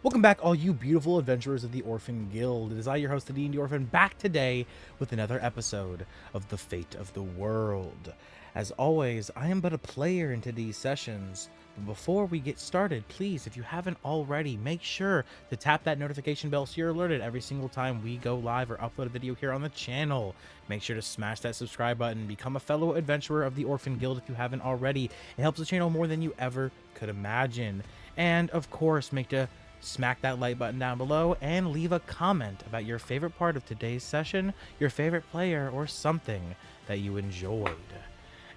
Welcome back, all you beautiful adventurers of the Orphan Guild. It is I, your host, the D&D Orphan, back today with another episode of The Fate of the World. As always, I am but a player into these sessions, but before we get started, please, if you haven't already, make sure to tap that notification bell so you're alerted every single time we go live or upload a video here on the channel. Make sure to smash that subscribe button, become a fellow adventurer of the Orphan Guild if you haven't already. It helps the channel more than you ever could imagine. And of course, make sure to smack that like button down below and leave a comment about your favorite part of today's session, your favorite player, or something that you enjoyed.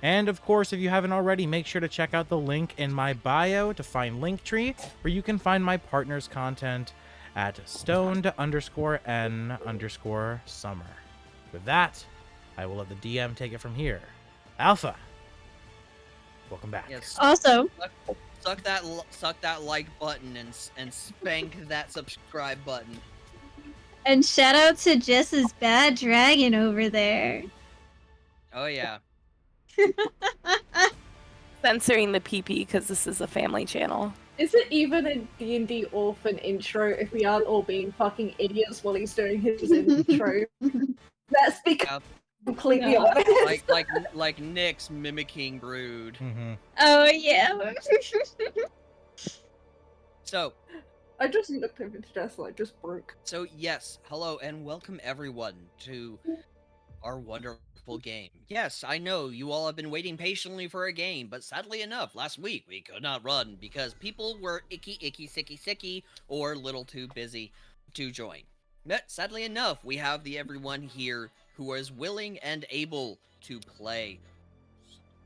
And of course, if you haven't already, make sure to check out the link in my bio to find Linktree, where you can find my partner's content at stoned_n_summer. With that, I will let the DM take it from here. Alpha, welcome back. Yes. Also, Suck that like button and spank that subscribe button. and shout out to Jess's bad dragon over there. Oh yeah. Censoring the PP because this is a family channel. Is it even a D&D orphan intro if we aren't all being fucking idiots while he's doing his intro? That's because completely No. honest. like Nick's mimicking Brood. Mm-hmm. Oh yeah. So I just looked over to Jess like just broke. so yes, hello and welcome everyone to our wonderful game. Yes, I know you all have been waiting patiently for a game, but sadly enough, last week we could not run because people were icky, sicky, or little too busy to join. But sadly enough, we have everyone here who is willing and able to play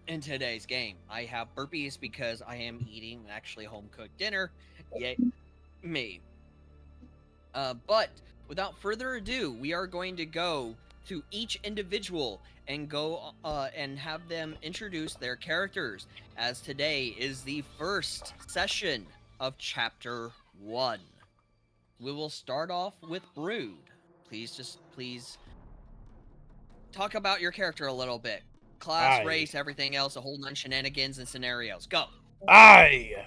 in today's game. I have burpees because I am eating actually home-cooked dinner. Yay, me. But without further ado, we are going to go to each individual and go and have them introduce their characters, as today is the first session of Chapter 1. We will start off with Brood. Please talk about your character a little bit. Class, Aye. race, everything else, a whole nine shenanigans and scenarios. Go. Aye.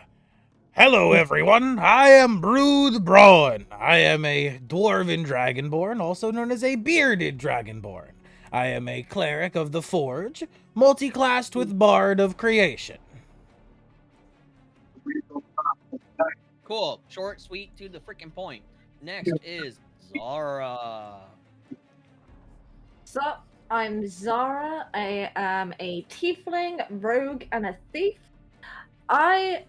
Hello, everyone. I am Brood Brawn. I am a dwarven dragonborn, also known as a bearded dragonborn. I am a cleric of the Forge, multi-classed with Bard of Creation. Cool. Short, sweet, to the freaking point. Next is ZARA. So, I'm Zara. I am a tiefling, rogue, and a thief. I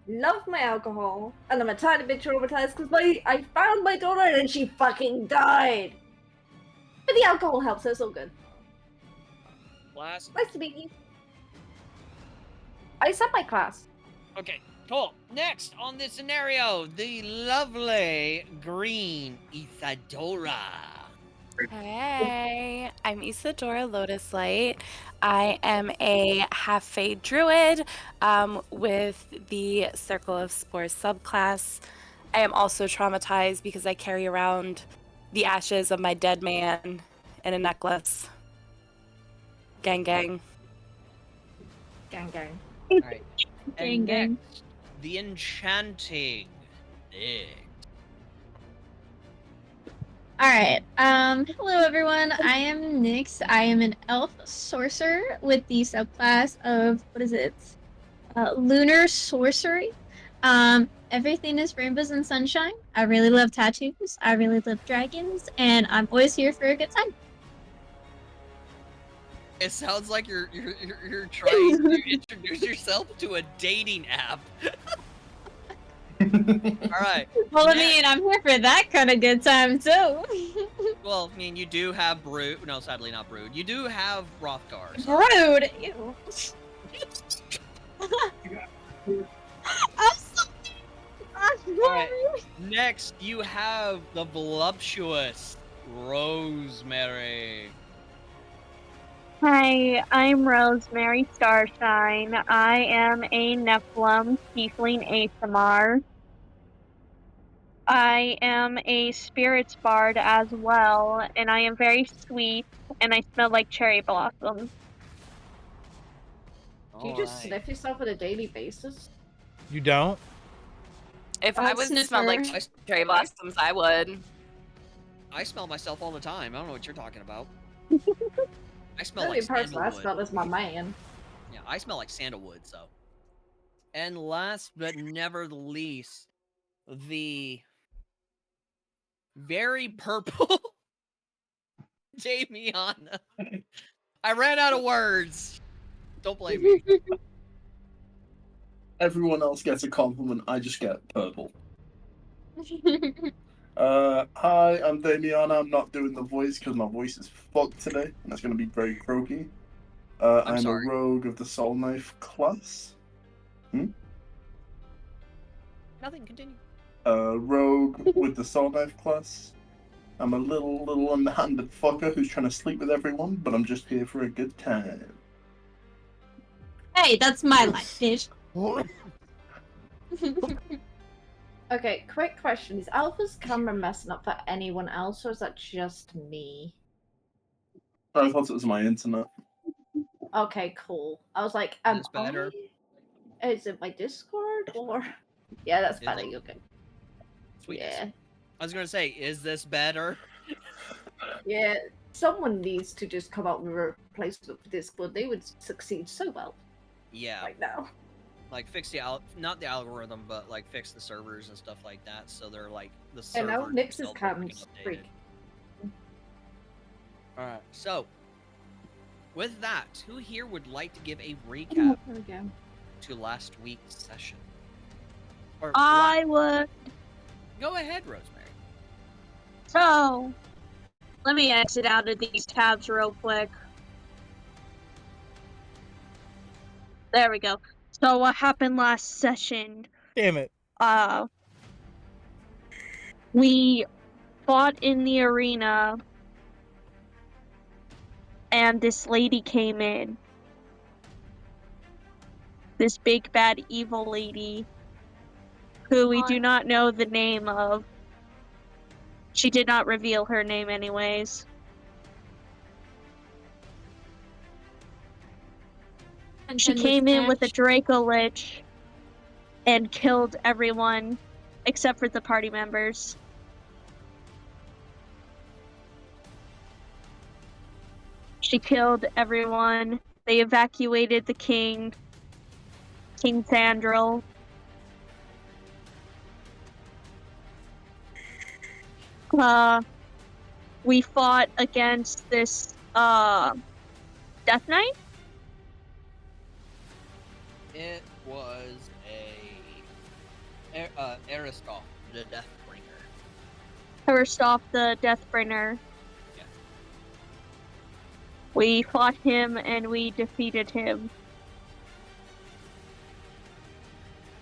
love my alcohol, and I'm a tiny bit traumatized because I found my daughter and she fucking died. But the alcohol helps, so it's all good. Class. Nice to meet you. I said my class. Okay, cool. Next on this scenario, the lovely green Isadora. Hey, I'm Isadora Lotus Light. I am a half-fade druid with the Circle of Spores subclass. I am also traumatized because I carry around the ashes of my dead man in a necklace. Gang, gang. Gang gang. Alright. Gang, And gang. next, the enchanting Nick. Alright. Hello everyone. I am Nyx. I am an elf sorcerer with the subclass of Lunar sorcery. Everything is rainbows and sunshine. I really love tattoos. I really love dragons, and I'm always here for a good time. It sounds like you're trying to introduce yourself to a dating app. Alright. Well, I Next. mean, I'm here for that kind of good time too. Well, I mean, you do have Brood. No, sadly not Brood. You do have Rothgar. So. Rude. Ew. I'm so Alright. Next, you have the voluptuous Rosemary. Hi, I'm Rosemary Starshine. I am a Nephilim Tiefling Aethamar. I am a Spirits Bard as well, and I am very sweet, and I smell like cherry blossoms. Do you just sniff yourself on a daily basis? You don't? If I was smelled like sniffer. cherry blossoms, I would. I smell myself all the time. I don't know what you're talking about. I smell The only like person I sandalwood. smell is my man. Yeah, I smell like sandalwood, so. And last but never the least, the very purple Jamiana. I ran out of words. Don't blame me. Everyone else gets a compliment, I just get purple. Hi, I'm Damiana. I'm not doing the voice because my voice is fucked today, and it's going to be very croaky. I'm I'm sorry. a rogue of the Soul Knife class. Nothing, continue. Rogue with the Soul Knife class. I'm a little underhanded fucker who's trying to sleep with everyone, but I'm just here for a good time. Hey, that's my life, bitch. Okay, quick question. Is Alpha's camera messing up for anyone else, or is that just me? I thought it was my internet. Okay, cool. I was like, Is this better? Is it my Discord, or... Yeah, that's Is better, it? you're good. Sweetness. Yeah. I was gonna say, is this better? Yeah, someone needs to just come up with a replacement for Discord. They would succeed so well Yeah. right now. Like fix the not the algorithm, but like fix the servers and stuff like that, so they're like the And now servers Nix's themselves don't get cam's updated. freak. All right. So, with that, who here would like to give a recap There we go. to last week's session? Or I would. go ahead, Rosemary. So, let me exit out of these tabs real quick. There we go. So, what happened last session? Damn it. We fought in the arena, and this lady came in. This big bad evil lady, who we do not know the name of. She did not reveal her name anyways. She came in with a Draco Lich and killed everyone except for the party members. She killed everyone. They evacuated the king, King Thandril. We fought against this Death Knight. It was Aristotle, the Deathbringer. Aristotle the Deathbringer. Yeah. We fought him and we defeated him.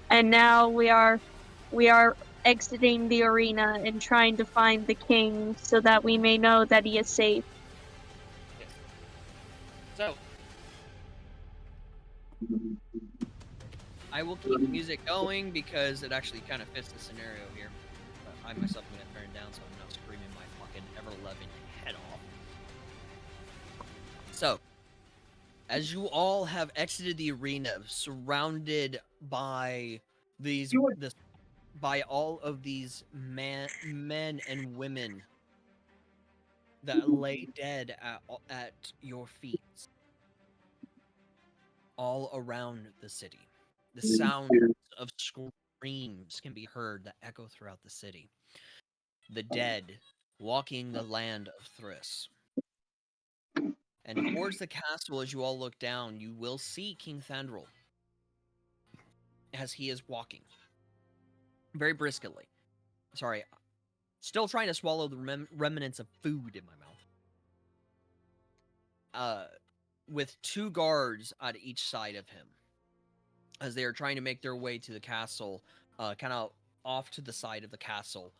And now we are exiting the arena and trying to find the king so that we may know that he is safe. Yes. So, I will keep the music going because it actually kind of fits the scenario here. But I myself am going to turn it down so I'm not screaming my fucking ever-loving head off. So, as you all have exited the arena, surrounded by by all of these men and women that lay dead at your feet, all around the city. The sounds of screams can be heard that echo throughout the city. The dead walking the land of Thriss. And towards the castle, as you all look down, you will see King Thandril as he is walking. Very briskly. Sorry. Still trying to swallow the remnants of food in my mouth. With two guards on each side of him. As they are trying to make their way to the castle, kind of off to the side of the castle.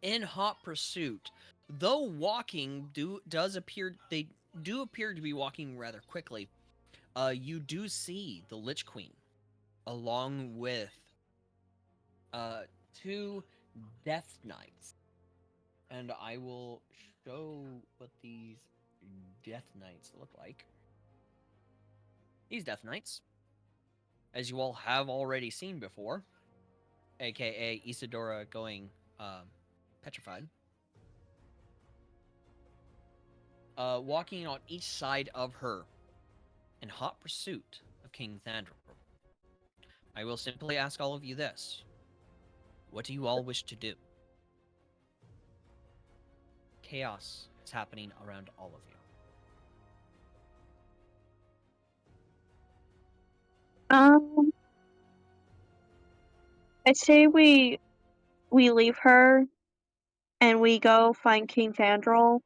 In hot pursuit, though walking they do appear to be walking rather quickly. You do see the Lich Queen, along with two Death Knights, and I will show what these Death Knights look like. These Death Knights as you all have already seen before, aka Isadora going petrified. Walking on each side of her in hot pursuit of King Thandral. I will simply ask all of you this. What do you all wish to do? Chaos is happening around all of you. I say we leave her and we go find King Thandral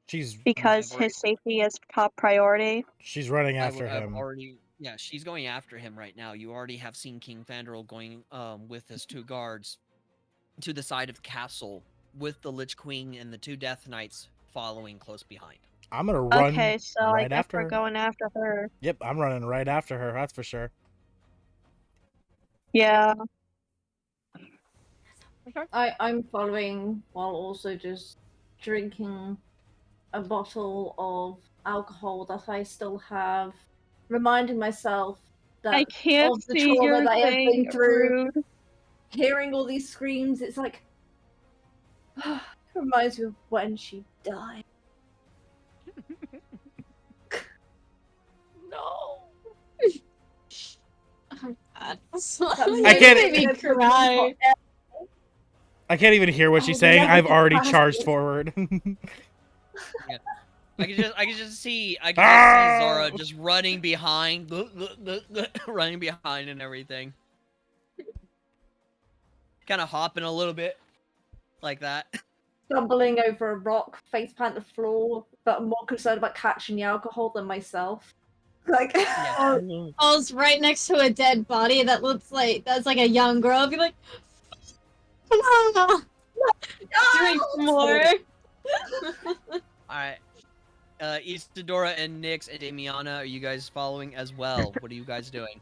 She's because his safety is top priority. she's running after I've him. already, yeah, she's going after him right now. You already have seen King Thandral going with his 2 guards to the side of the castle with the Lich Queen and the 2 Death Knights following close behind. I'm gonna run Okay, so I right guess after we're her. going after her. Yep, I'm running right after her. That's for sure. Yeah. I'm following while also just drinking a bottle of alcohol that I still have, reminding myself that I can't of the see trauma your that I have thing, been through. rude. Hearing all these screams, it's like it reminds me of when she died. No. Oh, God. I can't- It made me cry. I can't even hear what Oh, she's saying. never I've get already past charged it. forward. I can just see Zara just running behind, running behind and everything. Kind of hopping a little bit like that. Stumbling over a rock, face plant the floor, but I'm more concerned about catching the alcohol than myself. Like, Yeah. Falls right next to a dead body that looks like that's like a young girl. I'd be like, drink more. Alright. Isadora and Nyx and Damiana, are you guys following as well? What are you guys doing?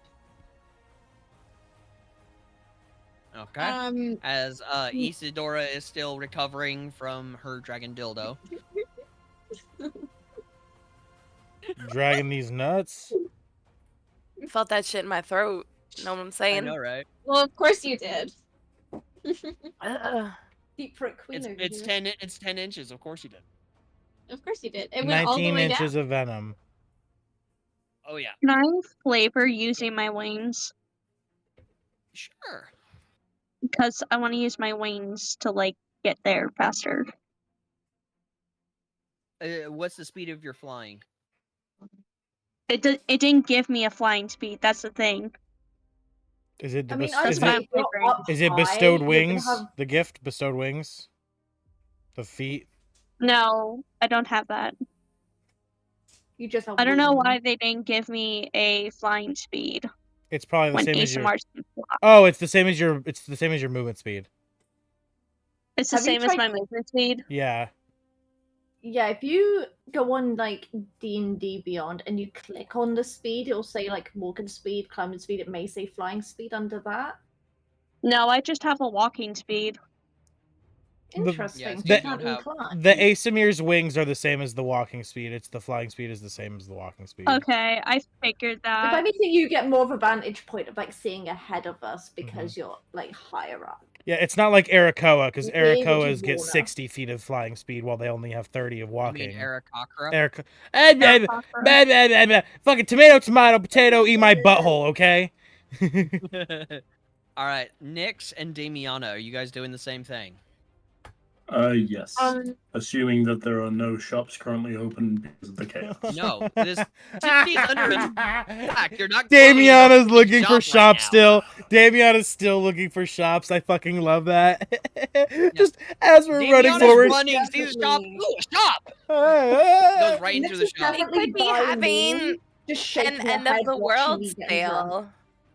Okay. As Isadora is still recovering from her dragon dildo. Dragging these nuts. Felt that shit in my throat. Know what I'm I saying? know, right? Well, of course you did. Ugh. deep throat queen over It's here. 10 inches, of course you did. Of course you did. It went all the 19 way inches down. of venom. Oh yeah. Can I flavor using my wings? Sure. Because I want to use my wings to, like, get there faster. What's the speed of your flying? It didn't give me a flying speed, that's the thing. Is it the I mean, bes- I'd is That's say what it I'm if you're flavoring. up is it high, bestowed you're wings? gonna have The gift bestowed wings. The feet. No, I don't have that. you just have I don't know wings. why they didn't give me a flying speed It's probably the when same as your. ASMR's can fly. Oh, it's the same as your. It's the same as your movement speed. It's the Have you same as tried- my movement speed. Yeah. Yeah, if you go on like D&D Beyond and you click on the speed, it'll say like walking speed, climbing speed. It may say flying speed under that. No, I just have a walking speed. Interesting. Yes, you Just don't having have- climbed. The Asamir's wings are the same as the walking speed. It's the flying speed is the same as the walking speed. Okay, I figured If that. anything, you get more of a vantage point of like seeing ahead of us because you're like higher up. Yeah, it's not like Arakoa, because You'll be able to Arakoas get warn us. 60 feet of flying speed while they only have 30 of You walking. mean Arakakra? Fucking tomato, tomato, potato, eat my butthole, okay? Alright, Nyx and Damiana, are you guys doing the same thing? Yes. Assuming that there are no shops currently open because of the chaos. No, this city's under attack. You're not closing Damiana's the looking shop for right shops now. still. Damiana's still looking for shops. I fucking love that. Just as we're running Damiana's forward. running, sees a shop. Definitely. Ooh, a shop! Goes right into the This is shop. We definitely could be by having me, just shaking An her end of head, the watching world me getting drunk. sale.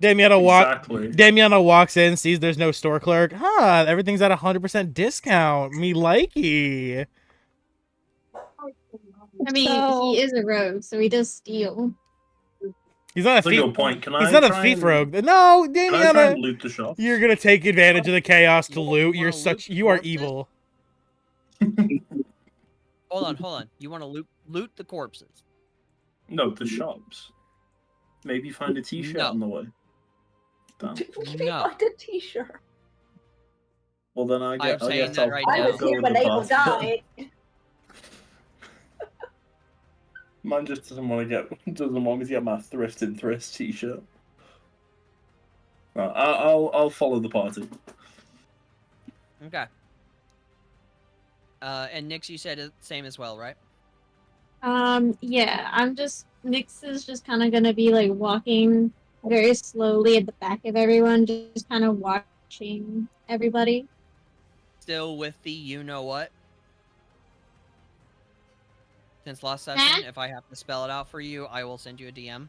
Exactly. Damiana walks in, sees there's no store clerk. Huh, everything's at 100% discount. Me likey. I mean, So- he is a rogue, so he does steal. He's not a That's a thief. good point. Can I He's not a try thief and- rogue. No, Can I try and Damiana. loot the shop? You're gonna take advantage of the chaos to You loot. wanna You're loot such. the You are corpses? evil. Hold on. You want to loot the corpses? No, the shops. Maybe find a t-shirt No. on the way. Damn. What do you mean No. find a t-shirt? Well, then I I'm saying guess that I'll, right I now. was I'll go here with when the Abel party. died. Mine just doesn't want me to get my thrifted thrift t-shirt. Right, I'll follow the party. Okay. And Nix, you said it same as well, right? Yeah, Nyx is just kind of gonna be like walking very slowly at the back of everyone, just kind of watching everybody. Still with the you know what? Since last session, if I have to spell it out for you, I will send you a DM.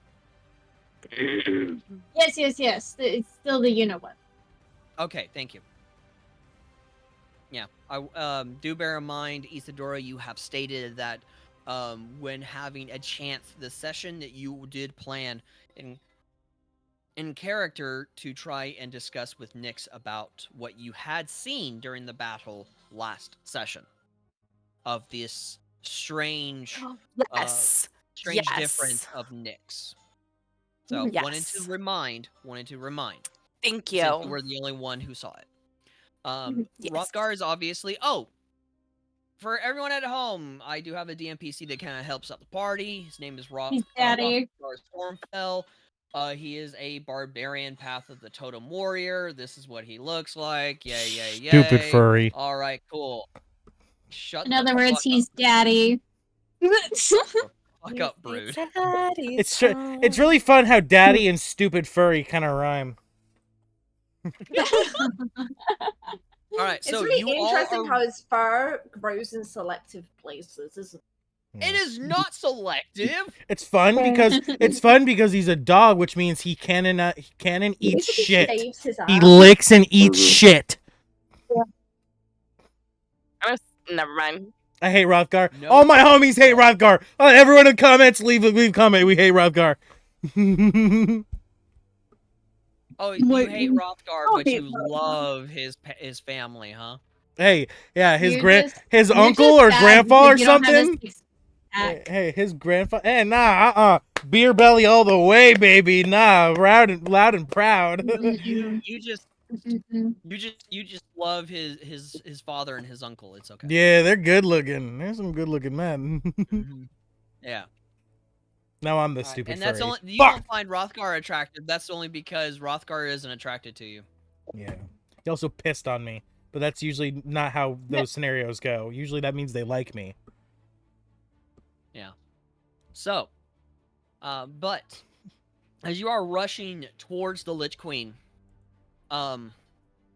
Yes. It's still the you know what. Okay, thank you. Yeah, I do bear in mind, Isadora, you have stated that when having a chance this session that you did plan in character to try and discuss with Nyx about what you had seen during the battle last session of this strange Yes. strange Yes. difference of Nyx. So wanted to Yes. remind. Thank Since you. you were the only one who saw it. Yes. Rothgar is obviously. Oh, for everyone at home, I do have a DMPC that kind of helps out the party. His name is He's daddy. Rothgar Stormfell. He is a barbarian path of the totem warrior. This is what he looks like. Yay. Stupid furry. All right, cool. Shut In the other words, fuck he's up. daddy. Fuck up, Brood. It's really fun how daddy and stupid furry kind of rhyme. All right, It's so really you interesting all are... how his fur grows in selective places, isn't it? It is not selective. It's fun because he's a dog, which means he can and eats He shit. shaves his He ass. licks and eats shit. Never mind. I hate Rothgar. No. All my homies hate Rothgar. Everyone in comments, leave comment. We hate Rothgar. Oh, you hate Rothgar, but hate you love his family, huh? Hey, yeah, his You're his you're uncle just or bad grandpa or because you don't have a something. six-pack. Hey, his grandfather. Hey, nah, beer belly all the way, baby. Nah, loud and proud. You just Mm-mm. you just love his father and his uncle. It's okay. Yeah, they're good looking. There's some good looking men. Mhm. Yeah. Now I'm the All right, stupid and that's furry. only you Fuck! don't find Rothgar attractive. That's only because Rothgar isn't attracted to you. Yeah. He also pissed on me, but that's usually not how those scenarios go. Usually that means they like me. Yeah. So, but as you are rushing towards the Lich Queen,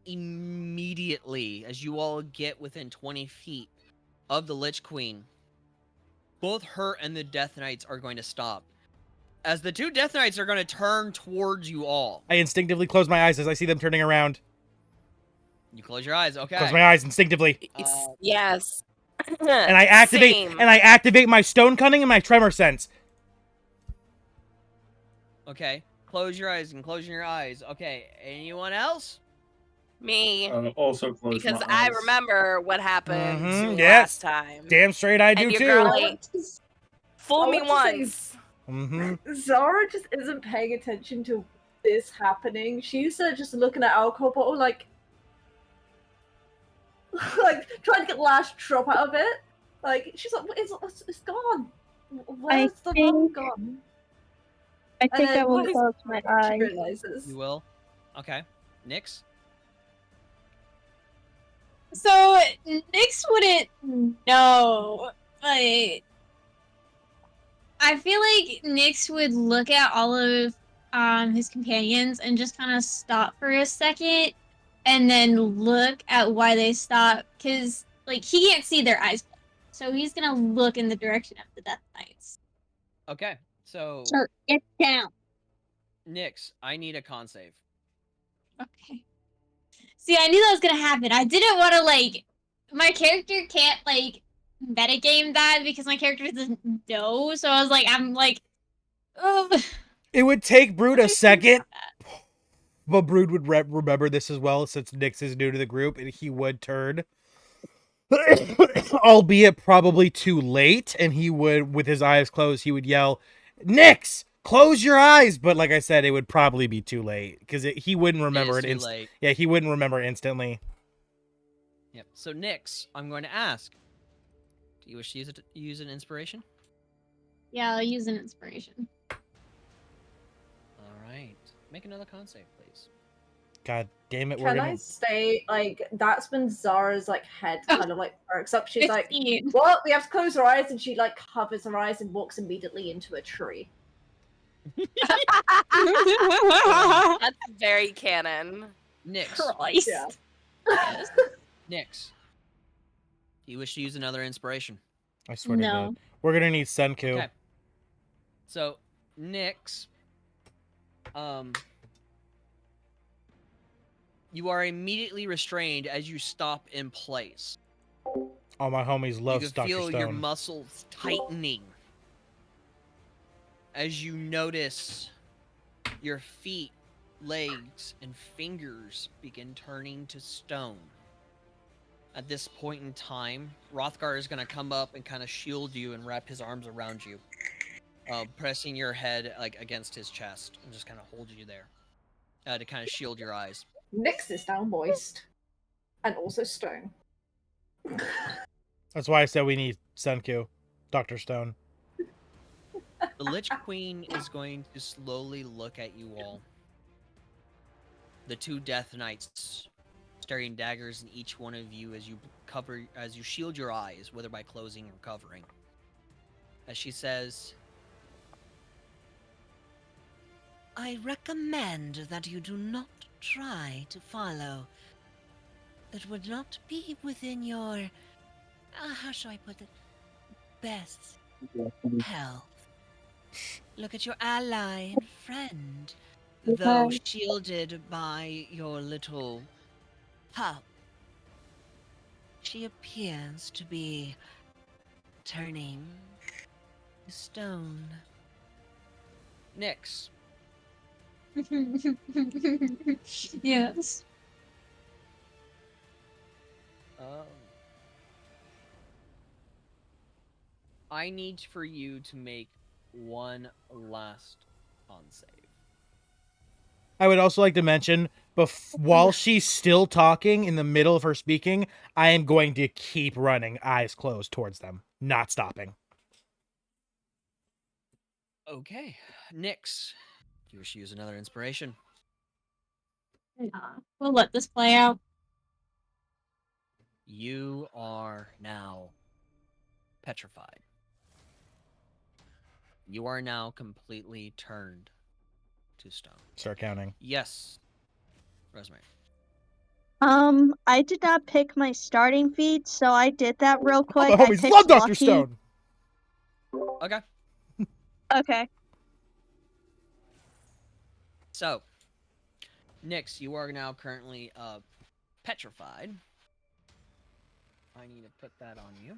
immediately as you all get within 20 feet of the Lich Queen, both her and the Death Knights are going to stop. As the two Death Knights are going to turn towards you all. I instinctively close my eyes as I see them turning around. You close your eyes, okay. Close my eyes instinctively. Yes. And I activate my stone cunning and my tremor sense. Okay. Close your eyes and closing your eyes. Okay. Anyone else? Me. Also close Because my I eyes. remember what happened yes. last time. Damn straight I do and you're too. gonna like fool I me want to say- once. Zara just isn't paying attention to this happening. She's just looking at alcohol bottle like trying to get the last drop out of it. Like she's like, it's gone. Where's the rum gone? I think I will then close my she eyes. realizes. You will? Okay. Nyx? So Nyx wouldn't know, but I feel like Nyx would look at all of his companions and just kind of stop for a second, and then look at why they stopped, because like he can't see their eyes, so he's gonna look in the direction of the Death Knights. Okay. So, Get down. Nyx, I need a con save. Okay. See, I knew that was gonna happen. I didn't want to my character can't metagame that because my character doesn't know. So I was like, oh. It would take Brood a second, but Brood would remember this as well since Nyx is new to the group, and he would turn. Albeit probably too late, and he would, with his eyes closed, he would yell, "Nyx, close your eyes, but like I said, it would probably be too late because he wouldn't remember It it. is too late. Yeah, he wouldn't remember instantly. Yep. So Nyx, I'm going to ask. Do you wish to use an inspiration? Yeah, I'll use an inspiration. All right. Make another con save, please. God damn it, we're Can gonna. I say, like, that's when Zara's, like, head kind of, like, perks up. She's like, 15. well, we have to close our eyes, and she, like, covers her eyes and walks immediately into a tree. That's very canon. Nyx. Christ. Yeah. Yes. Nyx. Do you wish to use another inspiration? I swear to No. God, we're gonna need Senku. Okay. So, Nyx, you are immediately restrained as you stop in place. All my homies love You can Dr. feel your Stone. muscles tightening as you notice your feet, legs, and fingers begin turning to stone. At this point in time, Hrothgar is going to come up and kind of shield you and wrap his arms around you, pressing your head like against his chest and just kind of hold you there to kind of shield your eyes. Nyx is now moist. And also stone. That's why I said we need Senku, Dr. Stone. The Lich Queen is going to slowly look at you all. The two Death Knights staring daggers in each one of you as you shield your eyes, whether by closing or covering. As she says, I recommend that you do not try to follow. It would not be within your, how shall I put it, best health. Look at your ally and friend, though shielded by your little pup. She appears to be turning to stone. Nyx, Yes. I need for you to make one last con save. I would also like to mention, while she's still talking in the middle of her speaking, I am going to keep running, eyes closed towards them, not stopping. Okay, Nyx, do you wish to use another inspiration? We'll let this play out. You are now petrified. You are now completely turned to stone. Start counting. Yes, Rosemary. I did not pick my starting feat, so I did that real All quick. the I homies picked love Dr. lucky. Stone. Okay, Okay. so Nyx, you are now currently petrified. I need to put that on you.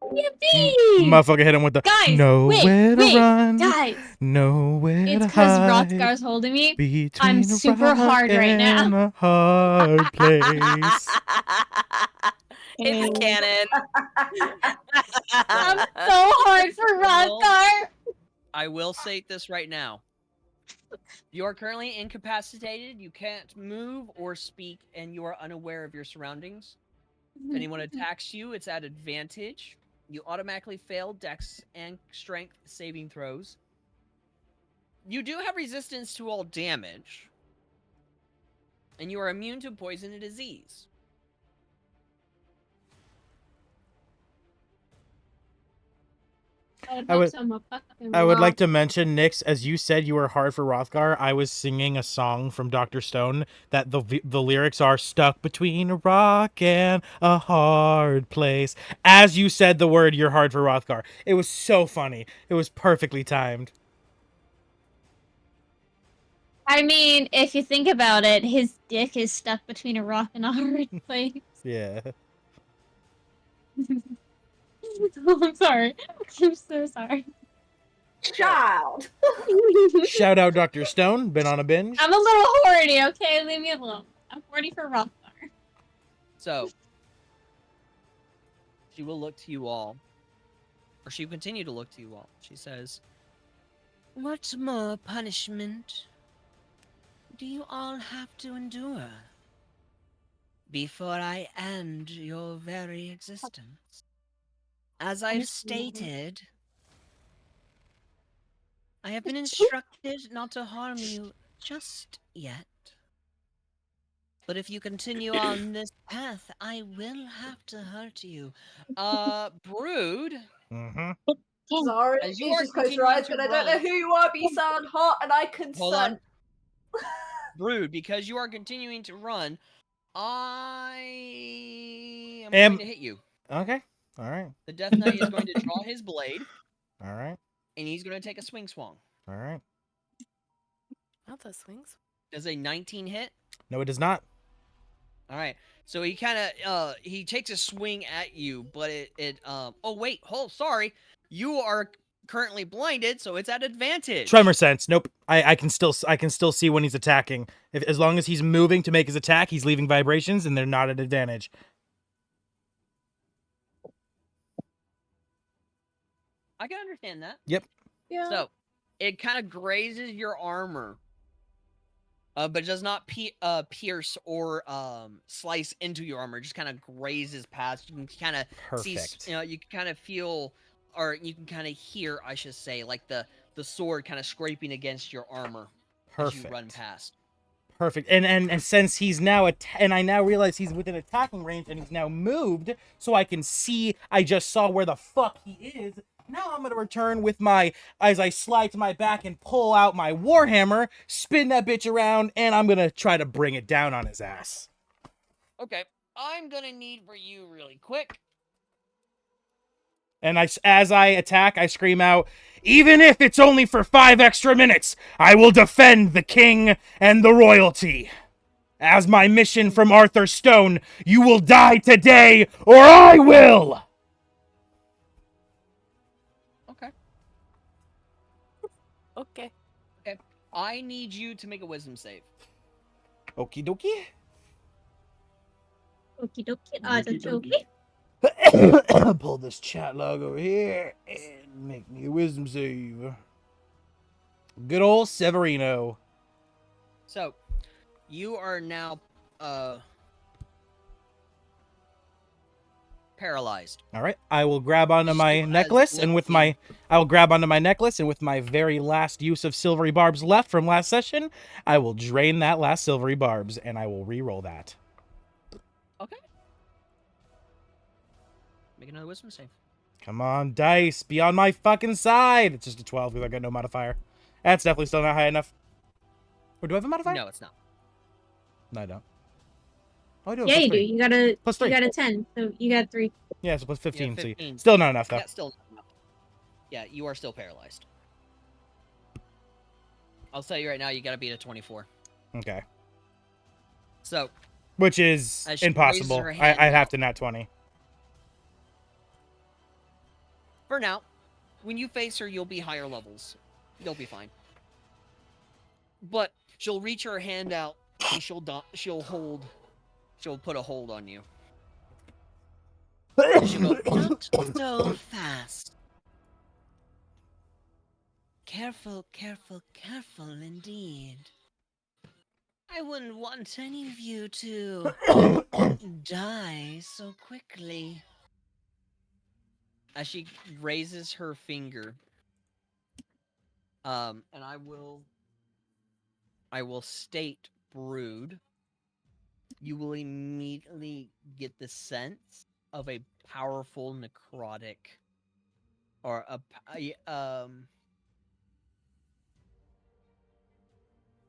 Yippee! Motherfucker hit him with the Guys, nowhere wait, to run, guys. nowhere It's to because hide. Hrothgar's holding me. Between I'm a super rock hard right now. and a hard place. It's canon. I'm so hard for Hrothgar. I will state this right now. You are currently incapacitated. You can't move or speak, and you are unaware of your surroundings. If anyone attacks you, it's at advantage. You automatically fail Dex and Strength saving throws. You do have resistance to all damage. And you are immune to poison and disease. I would like to mention, Nyx, as you said you were hard for Hrothgar, I was singing a song from Dr. Stone that the lyrics are stuck between a rock and a hard place. As you said the word, you're hard for Hrothgar. It was so funny. It was perfectly timed. I mean, if you think about it, his dick is stuck between a rock and a hard place. Yeah. I'm sorry. I'm so sorry. Child! Shout out Dr. Stone, been on a binge. I'm a little horny, okay? Leave me alone. I'm horny for Hrothgar. So, she will look to you all, or she will continue to look to you all. She says, What more punishment do you all have to endure before I end your very existence? As I've stated, I have been instructed not to harm you just yet. But if you continue on this path, I will have to hurt you. Brood, Mm-hmm. Zara, as you you are just close your eyes, continuing but to I don't know run, who you are, but you sound hot, and I can hold on. sense. Brood, because you are continuing to run, I am Am- going to hit you. Okay. All right. The Death Knight is going to draw his blade, All right. and he's going to take a swing swung. All right. Not the swings. Does a 19 hit? No, it does not. All right. So he kind of he takes a swing at you, but oh wait, sorry. You are currently blinded, so it's at advantage. Tremor sense. Nope. I can still see when he's attacking. As long as he's moving to make his attack, he's leaving vibrations, and they're not at advantage. I can understand that. Yep. Yeah. So it kind of grazes your armor, but does not pierce or slice into your armor. It just kind of grazes past. You can kind of see, Perfect. you can kind of feel, or you can kind of hear, I should say, like the sword kind of scraping against your armor as you run Perfect. past. Perfect. And since he's now and I now realize he's within attacking range and he's now moved, so I can see. I just saw where the fuck he is. Now I'm gonna return with as I slide to my back and pull out my warhammer, spin that bitch around, and I'm gonna try to bring it down on his ass. Okay, I'm gonna need for you really quick. And as I attack, I scream out, "Even if it's only for 5 extra minutes, I will defend the king and the royalty. As my mission from Arthur Stone, you will die today, or I will!" Okay. Okay. I need you to make a wisdom save. Okie dokie. Okie dokie. Okie That's dokie. okay. Pull this chat log over here and make me a wisdom save. Good old Severino. So, you are now paralyzed. All right, I will grab onto my Still has necklace, and with lifting. I will grab onto my necklace, and with my very last use of silvery barbs left from last session, I will drain that last silvery barbs, and I will re-roll that. Okay. Make another wisdom save. Come on, dice, be on my fucking side. It's just a 12 because I got no modifier. That's definitely still not high enough. Or do I have a modifier? No, it's not. No, I don't. Oh, I do. Yeah, Plus you do. 3. You got a Plus 3. You got a 10, so you got 3. Yeah, so plus 15. Yeah, So 15. still not enough though. Yeah, still not enough. Yeah, you are still paralyzed. I'll tell you right now, you gotta beat a 24. Okay. So, Which is as she impossible. raises her hand I'd have up. to nat 20. For now, when you face her, you'll be higher levels. You'll be fine. But she'll reach her hand out and she'll put a hold on you. She'll go, "Not so fast. Careful, careful, careful indeed. I wouldn't want any of you to die so quickly." As she raises her finger, and I will state, Brood, you will immediately get the sense of a powerful necrotic, or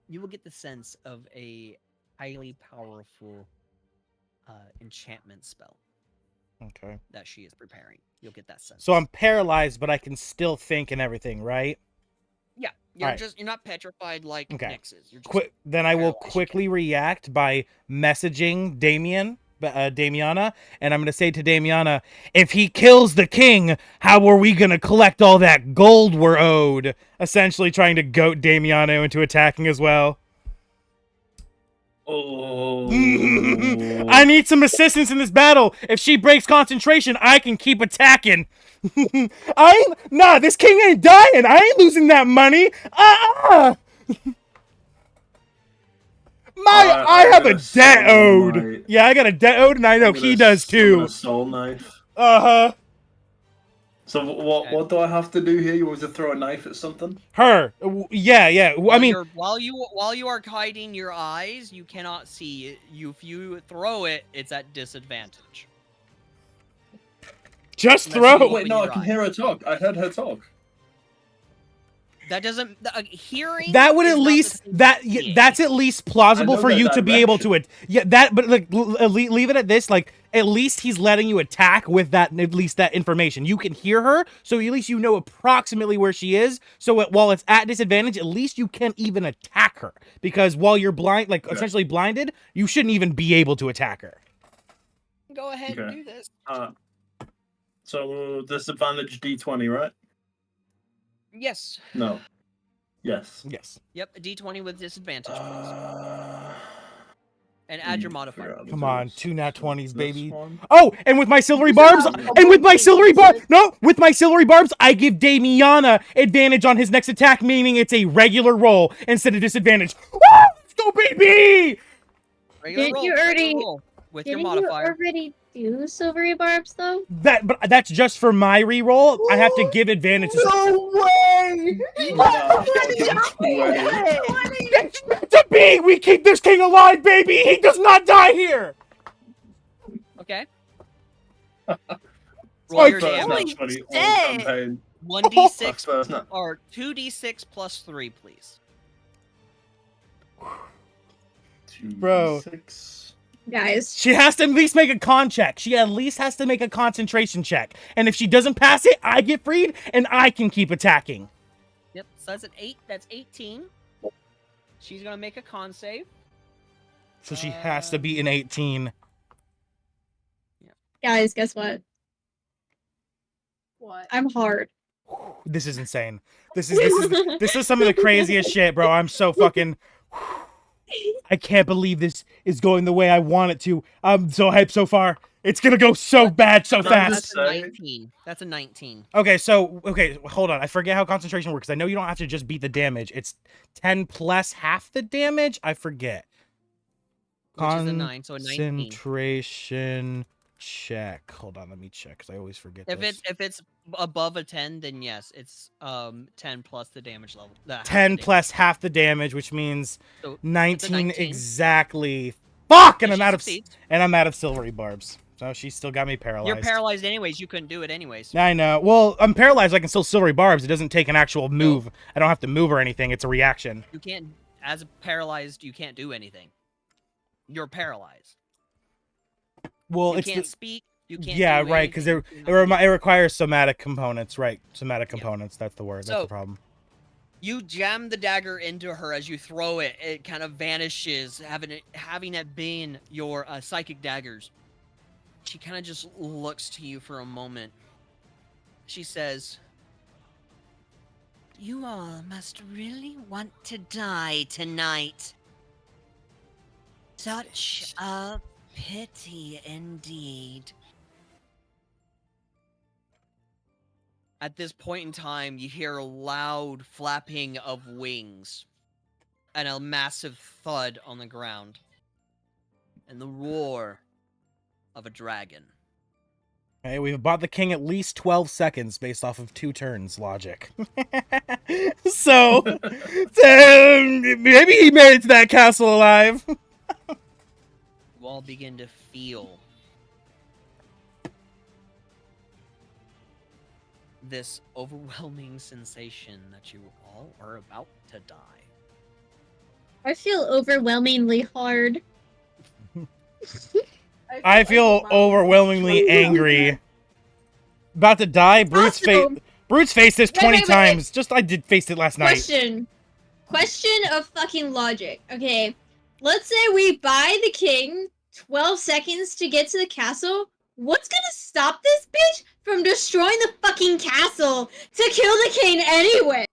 you will get the sense of a highly powerful enchantment spell Okay. that she is preparing. You'll get that sense. So I'm paralyzed, but I can still think and everything, right? Yeah, you're Alright. you're not petrified like Okay. Nyx is. You're just Then I will paralyzed. quickly react by messaging Damiana, and I'm going to say to Damiana, if he kills the king, how are we going to collect all that gold we're owed? Essentially trying to goat Damiano into attacking as well. Oh. I need some assistance in this battle. If she breaks concentration, I can keep attacking. Nah, this king ain't dying. I ain't losing that money. I have a debt owed. Yeah, I got a debt owed, and I know he does too. Soul knife. Uh-huh. So what do I have to do here? You want to throw a knife at something? Her. Yeah. I mean, while you are hiding your eyes, you cannot see it. If you throw it, it's at disadvantage. Just Unless throw. you Wait, no, I open can your hear her talk. I heard her talk. That doesn't hearing. That would is at not the least same that's at least plausible I know for the you to be able to direction. but like leave it at this, like at least he's letting you attack with that, at least that information. You can hear her, so at least you know approximately where she is. So while it's at disadvantage, at least you can't even attack her, because while you're blind, like essentially blinded, you shouldn't even be able to attack her. Go ahead and do this. So disadvantage D20, right? Yes. No. Yes. Yes. Yep, a D20 with disadvantage, please. And add your modifier. Come on, 2 nat 20s, baby. One. Oh, and with my silvery barbs, with my silvery barbs, I give Damiana advantage on his next attack, meaning it's a regular roll instead of disadvantage. Woo! Let's go, baby! Regular roll with your modifier. Didn't you already do silvery barbs though? But that's just for my reroll. I have to give advantage. No way! To be, we keep this king alive, baby. He does not die here. Okay. Roll your Holy damage. shit. 1d6 or 2d6 plus 3, please. Bro. 6. Guys. She has to at least make a con check. She at least has to make a concentration check. And if she doesn't pass it, I get freed and I can keep attacking. Yep, so that's an 8. That's 18. She's gonna make a con save. So she has to be an 18. Guys, guess what? What? I'm hard. This is insane. This is some of the craziest shit, bro. I'm so fucking... I can't believe this is going the way I want it to. I'm so hyped so far. It's gonna go so bad so fast. That's a 19. That's a 19. Okay, hold on. I forget how concentration works. I know you don't have to just beat the damage. It's 10 plus half the damage? I forget. Which is a 9, so a 19. Concentration check. Hold on, let me check, because I always forget this. If it's above a 10, then yes, it's 10 plus the damage level. 10 plus half the damage, which means So 19 exactly. Fuck! And So I'm she out of succeeds. silvery barbs. So she still got me paralyzed. You're paralyzed anyways. You couldn't do it anyways. I know. Well, I'm paralyzed. I can still silvery barbs. It doesn't take an actual move. I don't have to move or anything. It's a reaction. You can't. As paralyzed, you can't do anything. You're paralyzed. Well, You it's can't speak. You can't. yeah, do right. Because anything. it requires somatic components, right? Somatic components. That's the word. That's So- the problem. You jam the dagger into her as you throw it. It kind of vanishes, having it been your psychic daggers. She kind of just looks to you for a moment. She says, "You all must really want to die tonight. Such a pity indeed." At this point in time, you hear a loud flapping of wings and a massive thud on the ground and the roar of a dragon. Okay, we've bought the king at least 12 seconds based off of 2 turns logic. so, maybe he made it to that castle alive. You all begin to feel this overwhelming sensation that you all are about to die. I feel overwhelmingly hard. I feel overwhelmingly angry. About to die. Brute's faced this 20 wait. times. Just I did face it last night. Question of fucking logic. Okay, let's say we buy the king 12 seconds to get to the castle. What's gonna stop this bitch from destroying the fucking castle to kill the king anyway?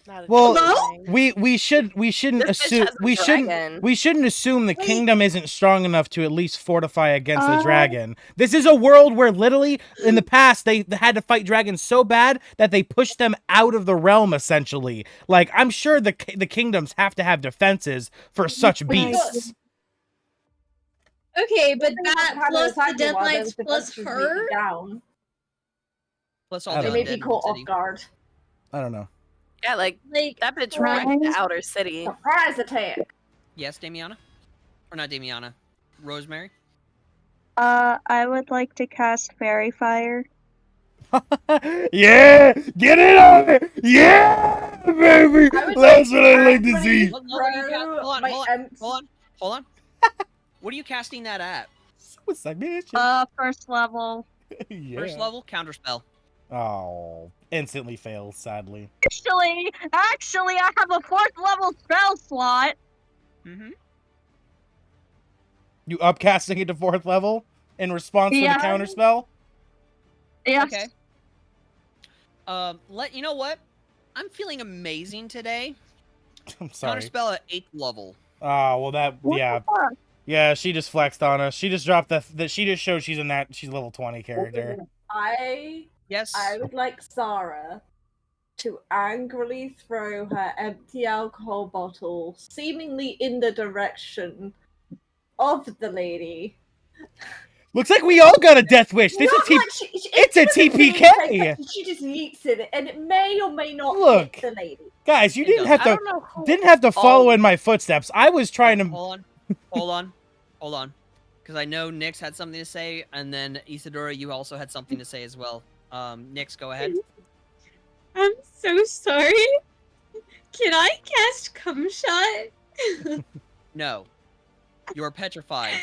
Not a Well, tiefling. we shouldn't This bitch assume has a dragon. we shouldn't assume the Wait. kingdom isn't strong enough to at least fortify against the Uh. dragon. This is a world where literally in the past they had to fight dragons so bad that they pushed them out of the realm essentially. Like I'm sure the kingdoms have to have defenses for such beasts. Okay, but Things that had plus the attack you while deadlights those plus defenses may be her. down. Plus I all the don't They know. may undead be in caught the off city. guard. I don't know. Yeah, like Like that bitch Right. wrecked the outer city. Surprise attack! Yes, Damiana? Or not Damiana. Rosemary? I would like to cast Fairy Fire. Yeah, get it on it. Yeah, baby. I would That's what I like to angrily see. What level are you throw Hold on, my hold on, imps- hold on. What are you casting that at? Suicide mission. First level. Yeah. First level? Counterspell. Oh, instantly fails, sadly. Actually, I have a 4th level spell slot. Mm-hmm. You upcasting it to 4th level in response to the Yeah. counterspell? Yes. Okay. You know what? I'm feeling amazing today. I'm sorry. Counterspell at 8th level. Oh, well that, What yeah. the fuck? Yeah, she just flexed on us. She just dropped that she just showed she's level 20 character. Yes. I would like Zara to angrily throw her empty alcohol bottle seemingly in the direction of the lady. Looks like we all got a death wish. This Not is like it's a doesn't mean TPK. that she just yeets it, and it may or may not Look. hit the lady. Guys, you It didn't does. have I to don't know who. didn't have to follow Oh. in my footsteps. I was trying to Hold on. Because I know Nyx had something to say, and then Isadora, you also had something to say as well. Nyx, go ahead. I'm so sorry. Can I cast cum shot? No. You're petrified.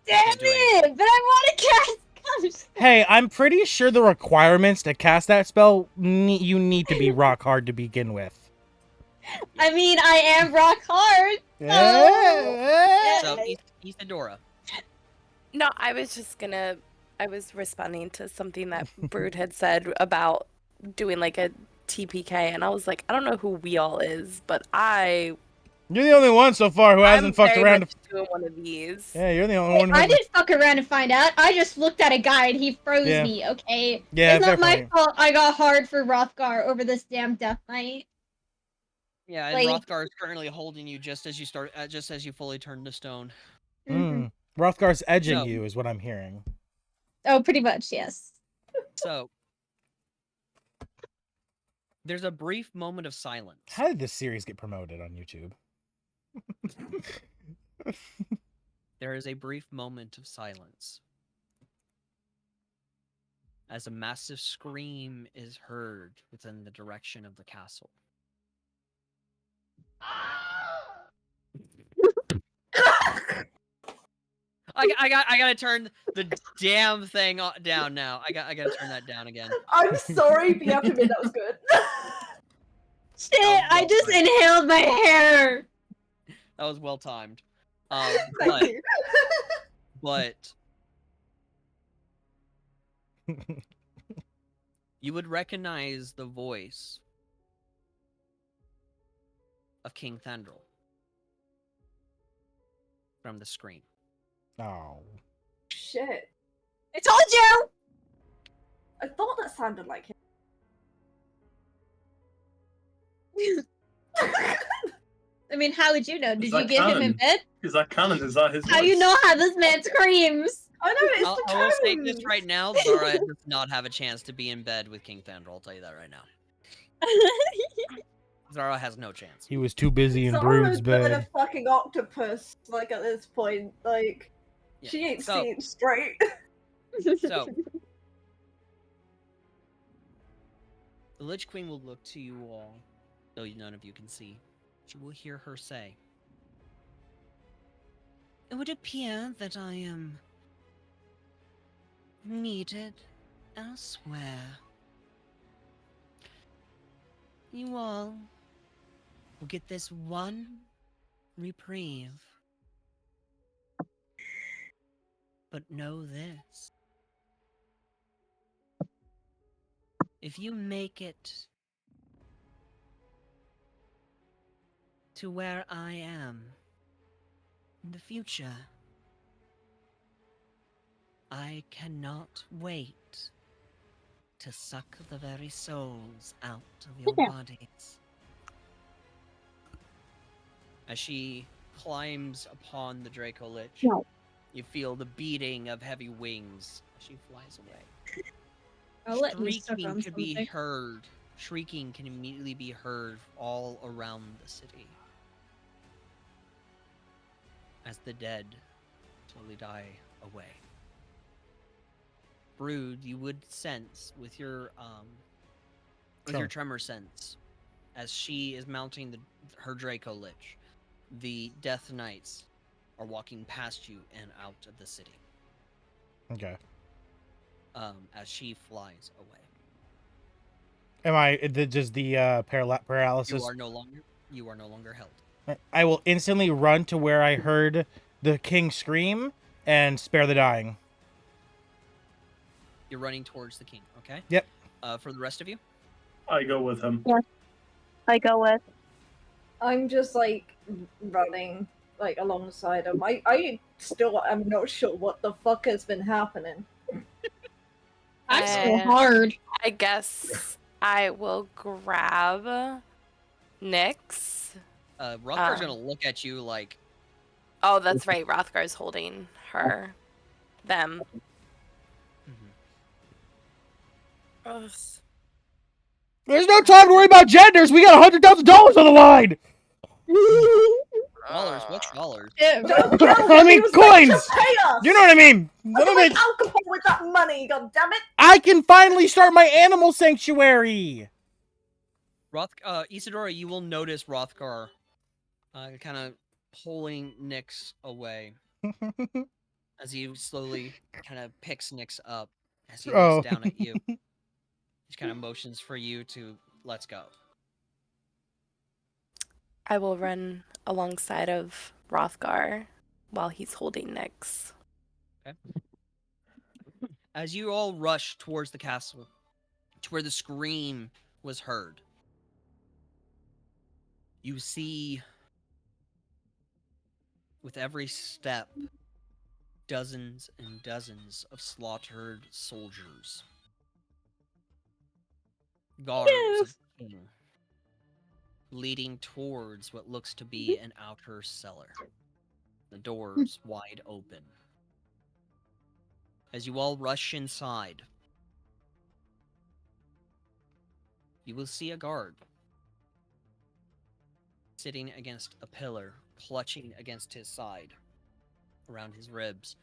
Damn Can't do it! But I want to cast cum shot. Hey, I'm pretty sure the requirements to cast that spell, you need to be rock hard to begin with. I mean, I am rock hard. So, Isadora. No, I was responding to something that Brood had said about doing like a TPK, and I was like, I don't know who we all is, but You're the only one so far who hasn't I'm fucked very around. much doing one of these. Yeah, you're the only one who I didn't fuck around and find out. I just looked at a guy and he froze Yeah. me, okay? Yeah, it's fair not my point. fault I got hard for Rothgar over this damn Death Knight. Yeah, and Like- Rothgar is currently holding you just as you fully turn to stone. Rothgar's edging No. you is what I'm hearing. Oh, pretty much, yes. So, there's a brief moment of silence. How did this series get promoted on YouTube? There is a brief moment of silence as a massive scream is heard within the direction of the castle. I gotta turn the damn thing down now. I gotta turn that down again. I'm sorry, but you have to admit that was good. Shit, I just inhaled my hair! That was well timed. Thank you. But you would recognize the voice of King Thandril from the screen. Oh. Shit. I told you! I thought that sounded like him. I mean, how would you know? Did Is you that get him in canon? bed? Is that canon? Is that his How you voice? know how this man screams? I know it's I the will say this tones. right now: Zara does not have a chance to be in bed with King Thandril. I'll tell you that right now. Zara has no chance. He was too busy in Zara's Brood's been a bed. fucking octopus, like, at this point. Like, Yeah, she ain't so- seeing straight. So, the Lich Queen will look to you all, though none of you can see. You will hear her say, "It would appear that I am needed elsewhere. You all will get this one reprieve. But know this. If you make it to where I am in the future. I cannot wait to suck the very souls out of your bodies. As she climbs upon the Draco Lich, you feel the beating of heavy wings as she flies away. I'll let you suck Shrieking on could be something. heard. Shrieking can immediately be heard all around the city. As the dead slowly die away. Brood, you would sense with your tremor sense, as she is mounting her Draco Lich, the Death Knights are walking past you and out of the city. Okay. As she flies away. Am I just the paralysis? You are no longer held. I will instantly run to where I heard the king scream and spare the dying. You're running towards the king, okay? Yep. For the rest of you? I go with him. Yes. I go with. I'm just like running like alongside him. I still am not sure what the fuck has been happening. I'm so Uh, hard. I guess I will grab Nyx. Rothgar's gonna look at you like... Oh, that's right. Rothgar's holding her. Them. Ugh. There's no time to worry about genders. We got $100,000 on the line. Dollars? What's dollars? Don't kill him, I mean he was meant to coins. pay us! You know what I mean? I can make alcohol with that money, goddammit! I can finally start my animal sanctuary. Isadora, you will notice Rothgar kind of pulling Nyx away as he slowly kind of picks Nyx up as he looks down at you. He kind of motions for you to let's go. I will run alongside of Rothgar while he's holding Nyx. Okay. As you all rush towards the castle, to where the scream was heard, you see, with every step, dozens and dozens of slaughtered soldiers. Guards of the king, leading towards what looks to be an outer cellar. The doors wide open. As you all rush inside, you will see a guard sitting against a pillar, clutching against his side, around his ribs,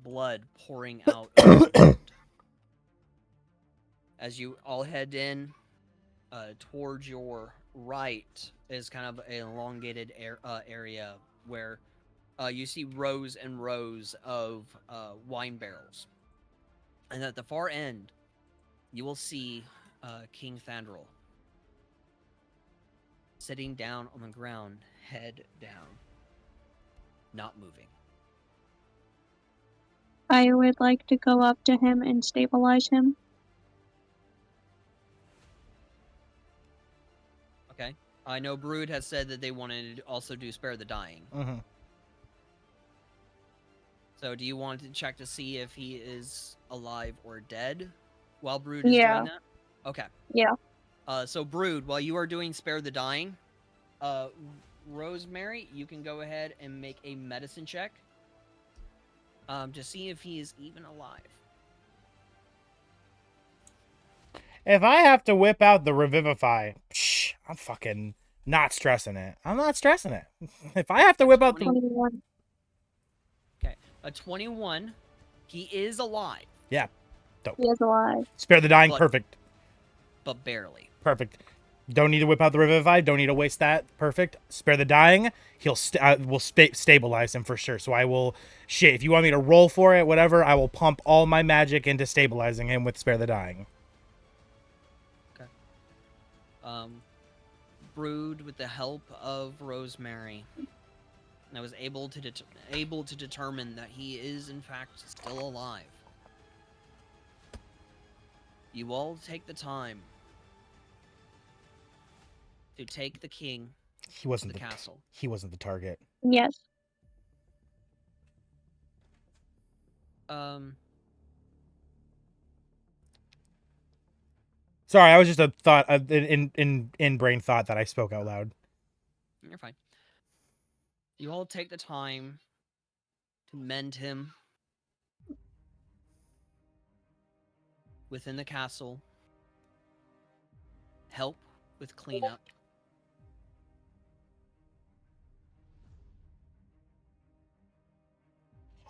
blood pouring out of his wound. As you all head in, towards your right is kind of an elongated area where you see rows and rows of wine barrels. And at the far end, you will see King Thandril sitting down on the ground, head down, not moving. I would like to go up to him and stabilize him. Okay. I know Brood has said that they wanted to also do Spare the Dying. Mm-hmm. So do you want to check to see if he is alive or dead while Brood is doing that? Okay. Yeah. So Brood, while you are doing Spare the Dying, Rosemary, you can go ahead and make a medicine check to see if he is even alive. If I have to whip out the Revivify, I'm fucking not stressing it. I'm not stressing it. If I have to whip out the... 21. Okay. A 21. He is alive. Yeah. Dope. He is alive. Spare the Dying, But- perfect. But barely. Perfect. Don't need to whip out the Revivify. Don't need to waste that. Perfect. Spare the Dying. We'll stabilize him for sure. So I will... Shit, if you want me to roll for it, whatever, I will pump all my magic into stabilizing him with Spare the Dying. Brood, with the help of Rosemary, I was able to determine that he is in fact still alive. You all take the time to take the king He wasn't the the castle. He wasn't the target. Yes. Sorry, I was just a thought in brain thought that I spoke out loud. You're fine. You all take the time to mend him within the castle, help with cleanup.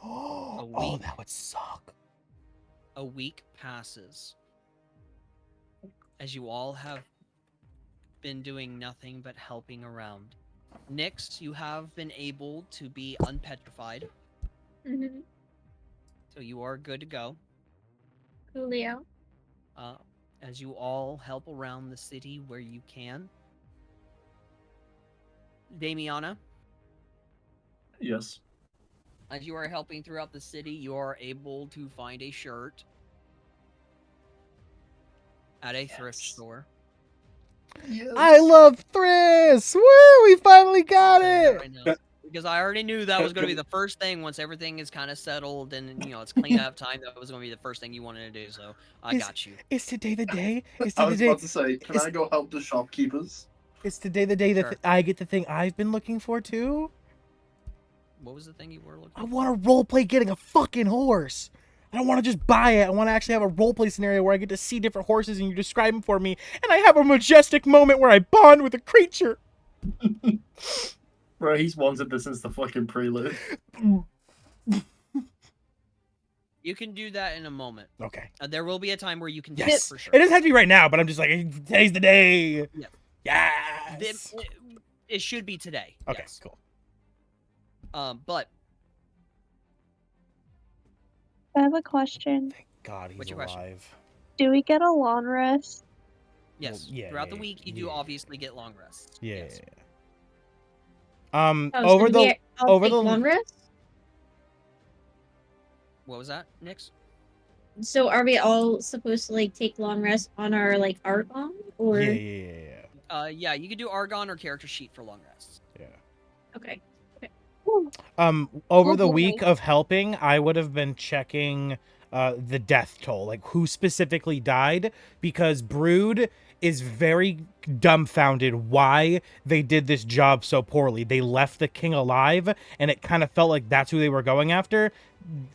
Oh, that would suck. A week passes as you all have been doing nothing but helping around. Nyx, you have been able to be unpetrified, Mm-hmm. so you are good to go. Coolio. As you all help around the city where you can. Damiana, Yes. as you are helping throughout the city, you are able to find a shirt at a thrift store. Yes. I love thrifts. Woo! We finally got I'll tell you that it. right now. Because I already knew that was going to be the first thing once everything is kind of settled and it's cleanup time. That was going to be the first thing you wanted to do. So I got you. Is today the day? Is I was today? about to say, can I go help the shopkeepers? Is today the day that Sure. I get the thing I've been looking for too? What was the thing you were looking I for? want to roleplay getting a fucking horse. I don't want to just buy it. I want to actually have a roleplay scenario where I get to see different horses and you describe them for me, and I have a majestic moment where I bond with a creature. Bro, he's wanted this since the fucking prelude. You can do that in a moment. Okay. There will be a time where you can do Yes. it for sure. It doesn't have to be right now, but I'm just like, today's the day. Yeah. Yes. It should be today. Okay, Yes. cool. But I have a question. Thank God he's What's your question? alive. Do we get a long rest? yes, yeah, throughout the yeah, week you do yeah. obviously get long rests. Yeah. Yes. Oh, Over so do we the all over take the long rest? What was that, Nyx? So are we all supposed to like take long rest on our like Argon or? yeah. Yeah, you could do Argon or character sheet for long rests. Yeah. Okay. Over Oh, the boy. week of helping, I would have been checking the death toll, like who specifically died, because Brood is very dumbfounded why they did this job so poorly. They left the king alive, and it kind of felt like that's who they were going after.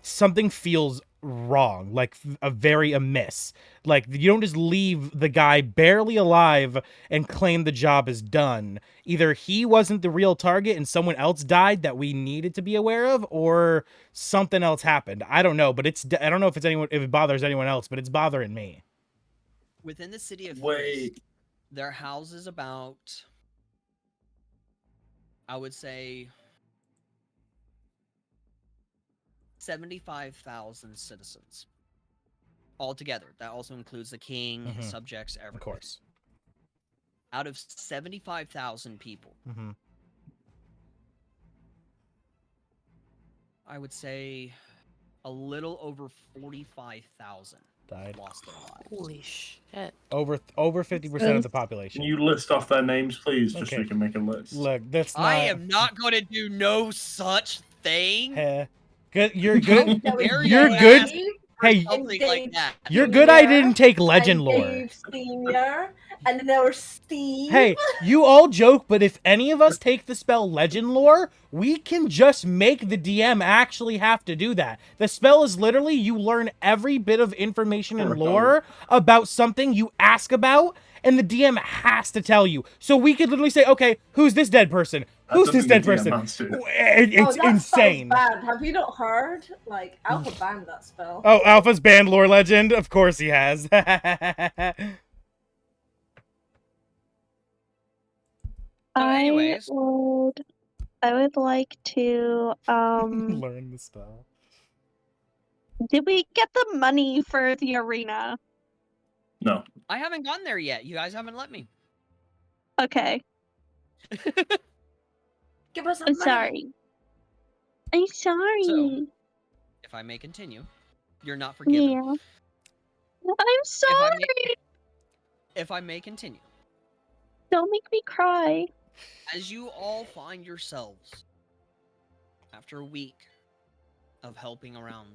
Something feels wrong, like a very amiss. Like you don't just leave the guy barely alive and claim the job is done. Either he wasn't the real target and someone else died that we needed to be aware of, or something else happened. I don't know, but I don't know if it bothers anyone else, but it's bothering me. Within the city of Wait. Thrift, there houses about, I would say, 75,000 citizens altogether. That also includes the king, his Mhm. subjects, everything. Of course. Out of 75,000 people, Mm-hmm. I would say a little over 45,000 Died. lost their lives. Holy shit. Over 50% of the population. Can you list off their names, please, just so Okay. we can make a list? Look, that's not. I am not going to do no such thing. Heh. Good. You're good. Very You're bad. good. Dave Hey, Something like that. you're good. I Junior didn't take legend and lore. Dave Senior, and then there was Steve. Hey, you all joke, but if any of us take the spell legend lore, we can just make the DM actually have to do that. The spell is literally you learn every bit of information and lore about something you ask about, and the DM has to tell you. So we could literally say, okay, who's this dead person? Who's this dead person? It's that insane. spell's banned. Have you not heard? Like, Alpha banned that spell. Oh, Alpha's banned lore legend? Of course he has. anyways. I would like to Learn the spell. did we get the money for the arena? No. I haven't gone there yet. You guys haven't let me. Okay. Give us I'm sorry. I'm sorry. So, if I may continue, you're not forgiven. Yeah. I'm sorry. If I may continue, Don't make me cry. As you all find yourselves, after a week of helping around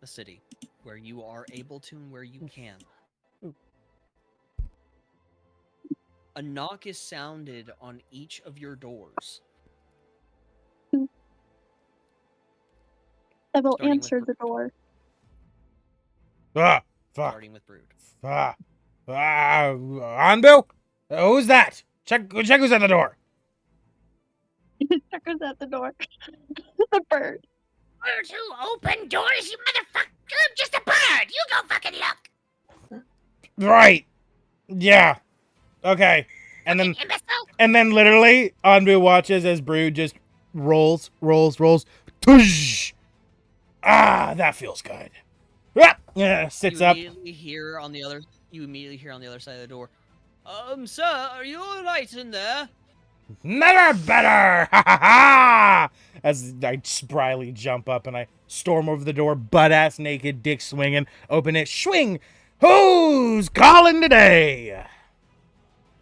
the city, where you are able to and where you can, a knock is sounded on each of your doors. I will Starting with answer the Brood. door. Ah, fuck. Starting with Brood. Anbu? Who's that? Check who's at the door. Checkers at the door. The bird. Where to open doors, you motherfucker? I'm just a bird. You go fucking look. Right. Yeah. Okay. And then Fucking imbecile. and then literally Anbu watches as Brood just rolls. Tush! Ah, that feels good. Ah! Yeah, sits up. You immediately hear on the other side of the door. Sir, are you alright in there? Never better! Ha ha ha! As I spryly jump up and I storm over the door, butt ass naked, dick swinging, open it, swing! Who's calling today?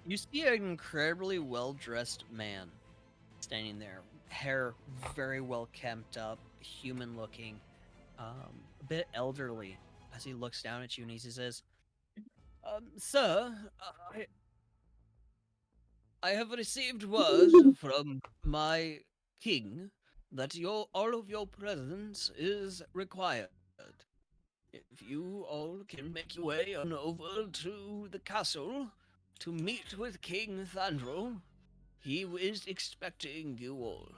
You see an incredibly well-dressed man standing there, hair very well kempt up, human-looking, a bit elderly. As he looks down at you and he says, "Sir, I have received word from my king that all of your presence is required. If you all can make your way on over to the castle to meet with King Thandrel, he is expecting you all."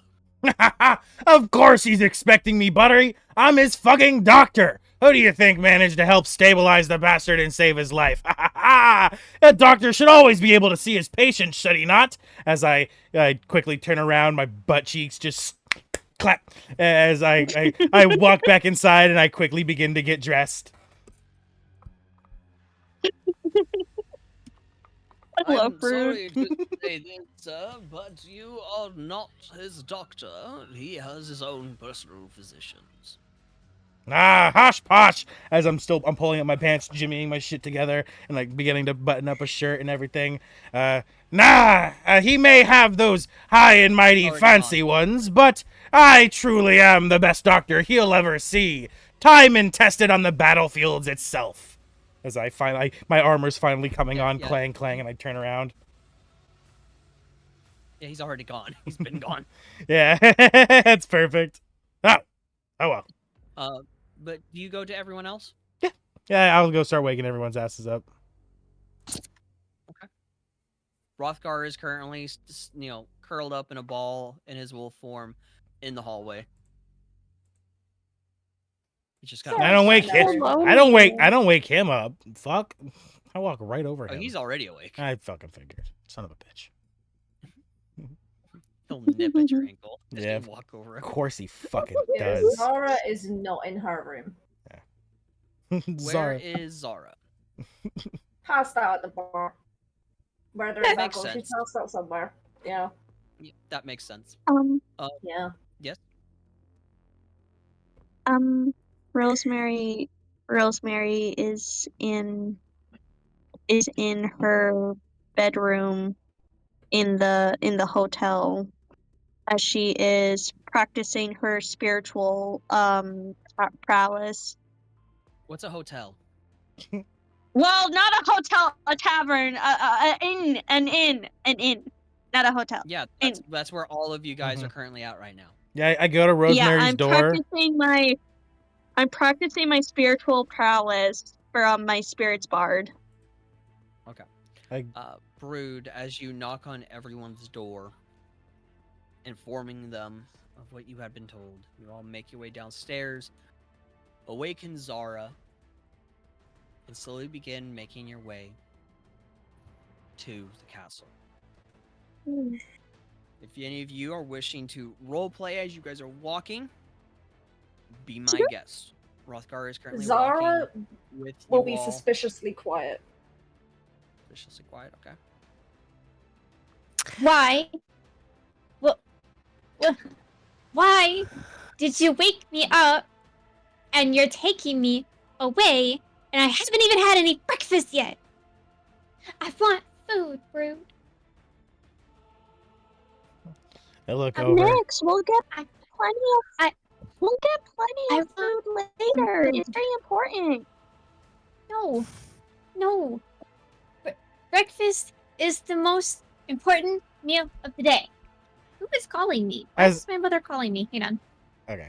Of course he's expecting me, Buttery. I'm his fucking doctor. Who do you think managed to help stabilize the bastard and save his life? A doctor should always be able to see his patient, should he not? As I quickly turn around, my butt cheeks just clap as I walk back inside and I quickly begin to get dressed. Hello, I'm Brood. sorry to say this, sir, but you are not his doctor. He has his own personal physicians. Ah, hosh posh! As I'm pulling up my pants, jimmying my shit together, and like beginning to button up a shirt and everything. He may have those high and mighty Already fancy ones, but I truly am the best doctor he'll ever see. Time and tested on the battlefields itself. As my armor's finally coming on, yeah. clang, clang, and I turn around. Yeah, he's already gone. He's been gone. Yeah, that's perfect. Oh well. But do you go to everyone else? Yeah, I'll go start waking everyone's asses up. Okay. Rothgar is currently, curled up in a ball in his wolf form in the hallway. He's just kind of. I don't wake him. Hello. I don't wake him up. Fuck. I walk right over him. Oh, he's already awake. I fucking figured. Son of a bitch. He'll nip at your ankle. Just Yeah. walk over Of him. course he fucking Yeah, does. Zara is not in her room. Where Zara. is Zara? Passed out at the bar. Where there's Makes alcohol. She sense. passed out somewhere. Yeah. Yeah, that makes sense. Yeah. Yes. Rosemary is in her bedroom in the hotel as she is practicing her spiritual prowess. What's a hotel? Well, not a hotel, a tavern, an inn, not a hotel. Yeah, that's where all of you guys are currently at right now. Yeah, I go to Rosemary's door. I'm practicing my spiritual prowess from my spirit's bard. Okay. Brood, as you knock on everyone's door, informing them of what you had been told, you all make your way downstairs, awaken Zara, and slowly begin making your way to the castle. If any of you are wishing to roleplay as you guys are walking, be my guest. Rothgar is currently Zara walking with you will be all. suspiciously quiet. Suspiciously quiet, okay. Why? Why did you wake me up and you're taking me away and I haven't even had any breakfast yet? I want food, Brood. They look over. Next, we'll get I- plenty I- of we'll get plenty of food later. It's very important. No. Breakfast is the most important meal of the day. Who is calling me? Why is my mother calling me? Hang on. Okay.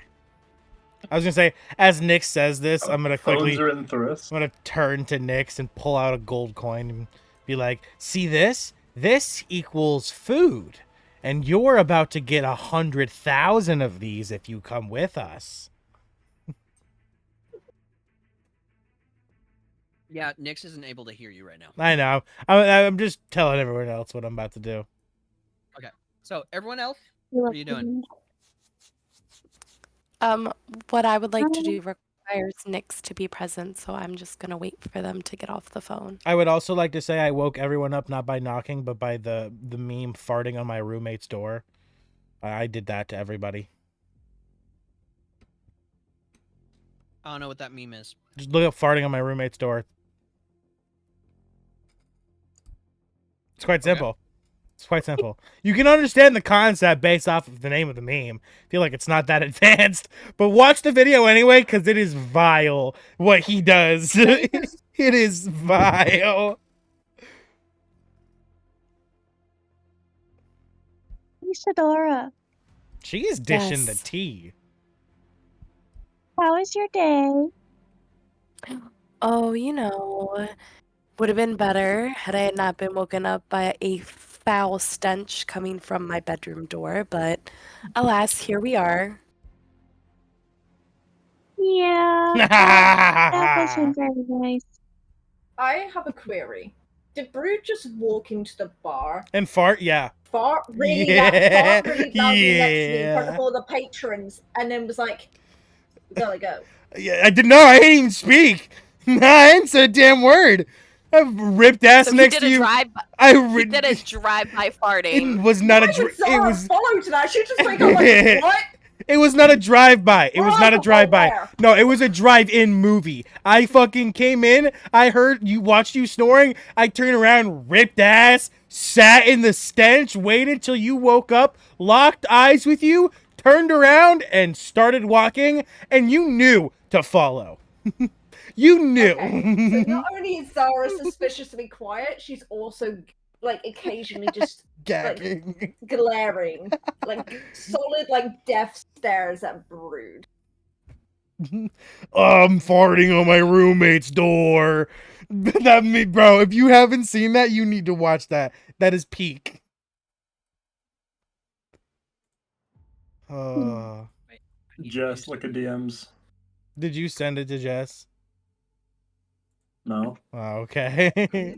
I was gonna say, as Nick says this, I'm gonna Phones quickly, are in Thwart. I'm gonna turn to Nyx and pull out a gold coin and be like, "See this? This equals food, and you're about to get 100,000 of these if you come with us." Yeah, Nyx isn't able to hear you right now. I know. I'm just telling everyone else what I'm about to do. So, everyone else, what are you doing? What I would like to do requires Nyx to be present, so I'm just gonna wait for them to get off the phone. I would also like to say I woke everyone up not by knocking, but by the meme farting on my roommate's door. I did that to everybody. I don't know what that meme is. Just look up farting on my roommate's door. It's quite simple. It's quite simple. You can understand the concept based off of the name of the meme. I feel like it's not that advanced, but watch the video anyway because it is vile what he does. It is vile. Isadora, She is dishing the Yes. tea. how was your day? Oh, would have been better had I not been woken up by a foul stench coming from my bedroom door, but alas, here we are. Yeah, that wasn't very nice. I have a query. Did Brood just walk into the bar, And fart, yeah. fart really Yeah, fart really loudly next to me in front yeah. of all the patrons, and then was like, "We gotta go." Yeah, I did not. I didn't even speak. I didn't say a damn word. I ripped ass So he next did to a you. drive. I He did a drive-by It farting. was not a. Why would It Zara was. follow to that? She just wake up like, "What?" It was not a drive-by. It was not a Alcohol drive-by. where? No, it was a drive-in movie. I fucking came in. I heard you, watched you snoring. I turned around, ripped ass, sat in the stench, waited till you woke up, locked eyes with you, turned around, and started walking. And you knew to follow. You knew. Okay, so not only is Zara suspiciously quiet, she's also like occasionally just Gagging. glaring, like solid, like death stares at Brood. I'm farting on my roommate's door. That me, bro. If you haven't seen that, you need to watch that. That is peak. Just look at DMs. Did you send it to Jess? No. Oh, okay. I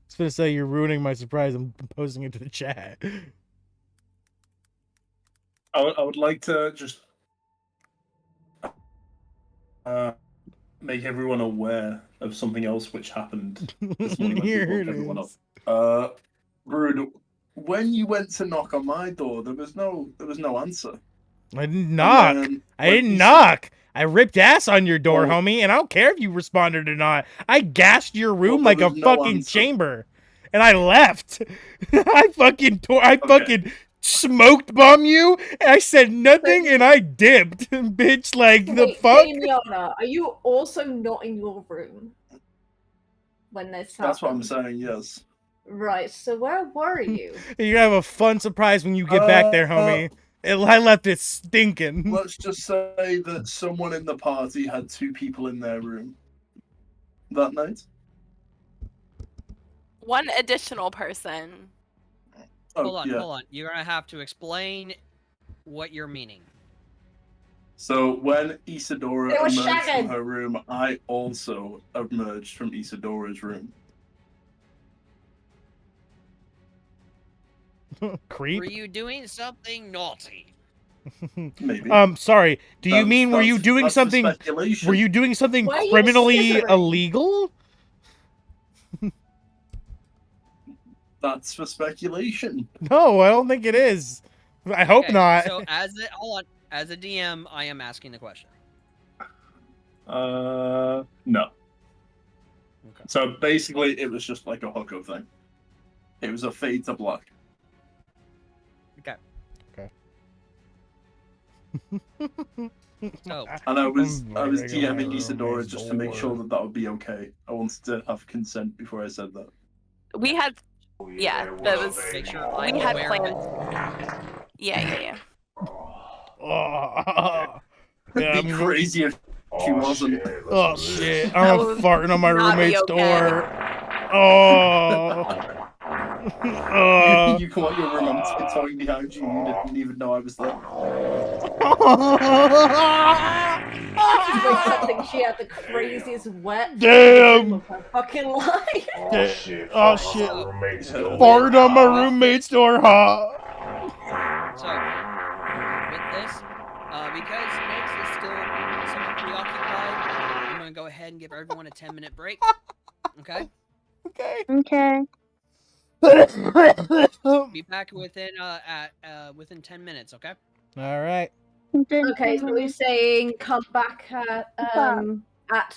was gonna say you're ruining my surprise. I'm posting it to the chat. I would like to just make everyone aware of something else which happened this morning. When Here we woke it everyone is. up. Brood, when you went to knock on my door, there was no answer. I didn't knock. I didn't knock. I ripped ass on your door, homie, and I don't care if you responded or not. I gassed your room like a fucking chamber, and I left. I fucking smoked bomb you, and I said nothing, and I dipped, bitch. Like the fuck. Damiana, are you also not in your room when this happened? That's what I'm saying. Yes. Right. So where were you? You're gonna have a fun surprise when you get back there, homie. I left it stinking. Let's just say that someone in the party had 2 people in their room that night. One additional person. Hold on. You're gonna have to explain what you're meaning. So when Isadora They were emerged shagging. from her room, I also emerged from Isadora's room. Creep. Were you doing something naughty? Maybe. Sorry. Do you mean were you doing that's something? speculation. Were you doing something Why are you criminally scissoring? illegal? That's for speculation. No, I don't think it is. I hope Okay, not. So hold on. As a DM, I am asking the question. No. Okay. So basically, it was just like a hookup thing. It was a fade to black. So, And I was Regular DMing Isadora roommate's just to make sure door. that would be okay. I wanted to have consent before I said that. We had, yeah, that was. make sure I'm We had aware of it. plans. Yeah. Oh, yeah, It'd be crazy if she wasn't. Oh shit! That I'm would farting on my not be roommate's okay. door. Oh. You come out your room, I'm tiptoeing behind you. You didn't even know I was there. She wakes up thinking she had the craziest wet Damn. dream of her fucking life. Oh shit! Farting Farting on my roommate's door, huh? So, with this, because Nix is still somewhat preoccupied, I'm gonna go ahead and give everyone a 10-minute break. Okay? Okay. Okay. Be back within within 10 minutes, okay? All right. Okay, so we're saying come back at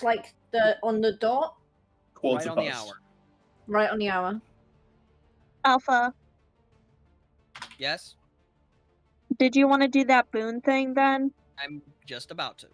like on the dot, Right on the hour. right on the hour. Alpha, Yes? did you want to do that boon thing then? I'm just about to.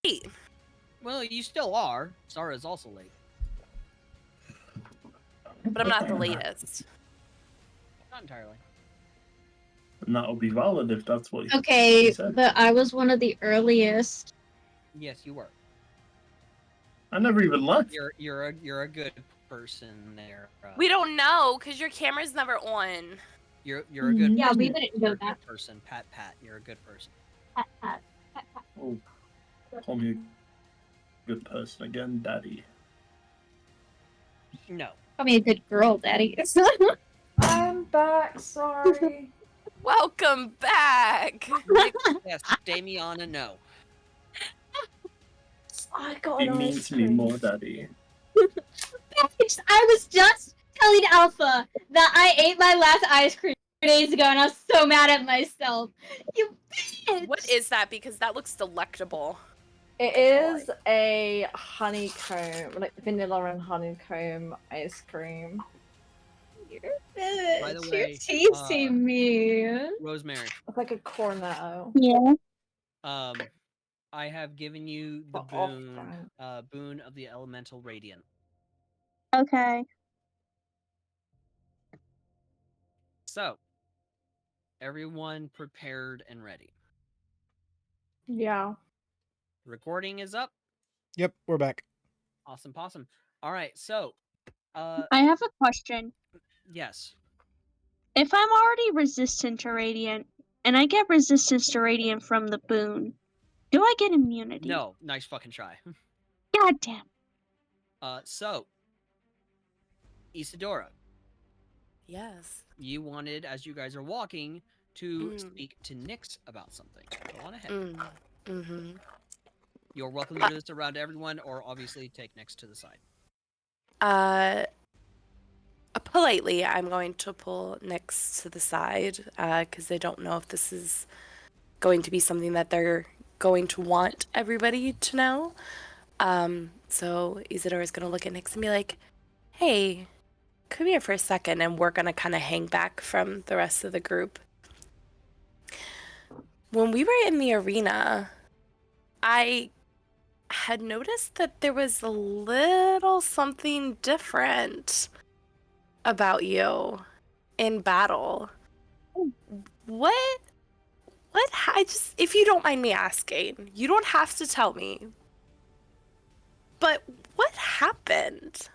late. Well, you still are. Zara is also late. But I'm not the latest. Not entirely. And that'll be valid if that's what he Okay, said. but I was one of the earliest. Yes, you were. I never even left. You're a good person there. We don't know because your camera's never on. You're a good. Yeah, person. we didn't You're know a good that. person, Pat. You're a good person. Oh, call me a good person again, Daddy. No. Call me a good girl, Daddy. I'm back, sorry. Welcome back. Yes, Damiana, no. I got Be an mean ice to me cream. more, Daddy. I was just telling Alpha that I ate my last ice cream 2 days ago, and I was so mad at myself. You bitch! What is that? Because that looks delectable. It is a honeycomb, like vanilla and honeycomb ice cream. You're a bitch. By the You're way, teasing me. Rosemary. It's like a cornetto. Yeah. I have given you the For off boon, brand. boon of the elemental radiant. Okay. So, everyone prepared and ready. Yeah. Recording is up. Yep, we're back. Awesome, possum. All right, so, I have a question. yes. If I'm already resistant to radiant, and I get resistance to radiant from the boon, do I get immunity? No, nice fucking try. God damn. So, Isadora, Yes. you wanted, as you guys are walking, to speak to Nyx about something. Go on ahead. Mm-hmm. You're welcome to do this around everyone, or obviously take Nyx to the side. Politely, I'm going to pull Nyx to the side because I don't know if this is going to be something that they're going to want everybody to know. So Isadora is going to look at Nyx and be like, hey, come here for a second, and we're going to kind of hang back from the rest of the group. When we were in the arena, I had noticed that there was a little something different about you in battle. What I just, if you don't mind me asking, you don't have to tell me, but what happened?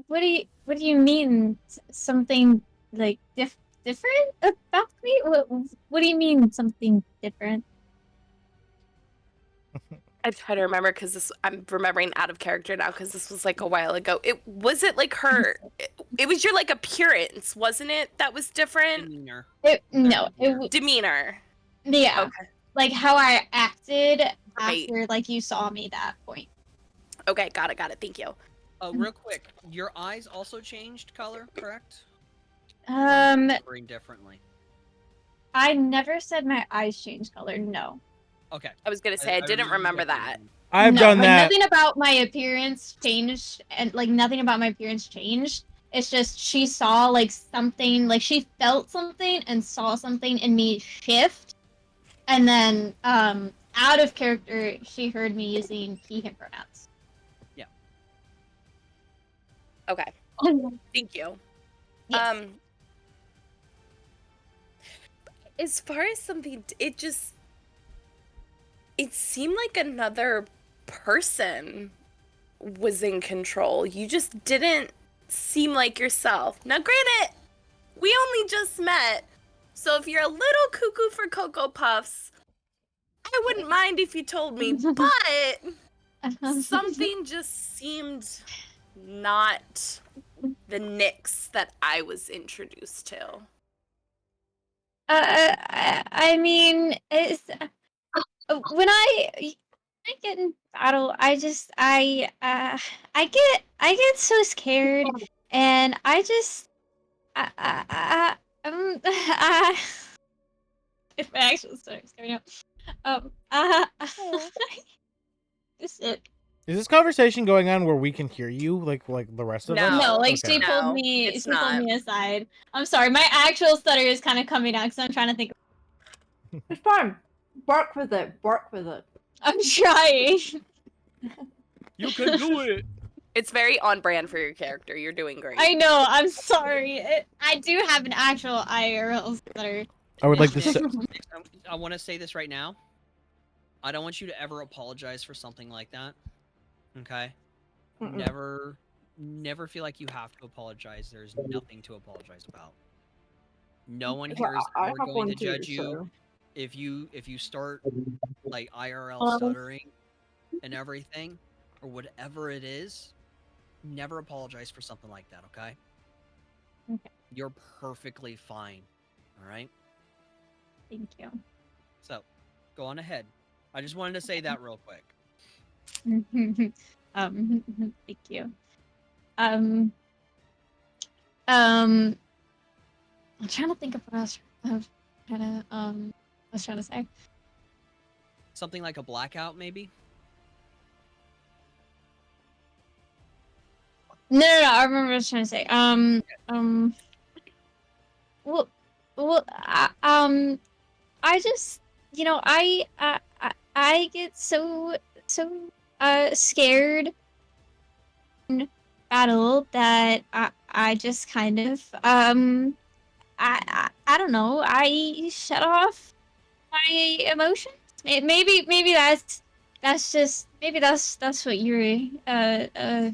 What do you mean? Something like different about me? What do you mean something different? I try to remember because I'm remembering out of character now because this was like a while ago. It like her. It was your like appearance, wasn't it? That was different. Demeanor. Demeanor. Yeah. Okay. Like how I acted Right. after like you saw me that point. Okay, got it. Thank you. Real quick, your eyes also changed color, correct? Remembering differently. I never said my eyes changed color. No. Okay. I was gonna say I didn't remember that. I've done that. Nothing about my appearance changed, and like nothing about my appearance changed. It's just she saw like something, like she felt something and saw something in me shift, and then out of character she heard me using he him pronouns. Yeah. Okay. Thank you. Yes. As far as something, it seemed like another person was in control. You just didn't seem like yourself. Now, granted, we only just met, so if you're a little cuckoo for Cocoa Puffs, I wouldn't mind if you told me, but something just seemed not the Nyx that I was introduced to. I mean, it's when I get in battle, I get so scared, and I just if my actual stomach's coming out. Just it. Is this conversation going on where we can hear you, like the rest of us? No, like Okay. she pulled me. it's She pulled not. me aside. I'm sorry, my actual stutter is kind of coming out because I'm trying to think. It's fine. Work with it. Work with it. I'm trying. You can do it. It's very on brand for your character. You're doing great. I know. I'm sorry. I do have an actual IRL stutter. I would like to Nick, say. Nick, I want to say this right now. I don't want you to ever apologize for something like that. Okay? Mm-mm. Never feel like you have to apologize. There's nothing to apologize about. No one Well, here is I ever have going one to too, judge you so. if you start like IRL stuttering and everything or whatever it is. Never apologize for something like that, okay? Okay. You're perfectly fine. All right? Thank you. So, go on ahead. I just wanted to say that real quick. Thank you. I'm trying to think of what I was trying to say. Something like a blackout, maybe? No, I remember what I was trying to say. I just, I get so scared in battle that I just kind of, I don't know, I shut off my emotions. Maybe that's just maybe that's what you're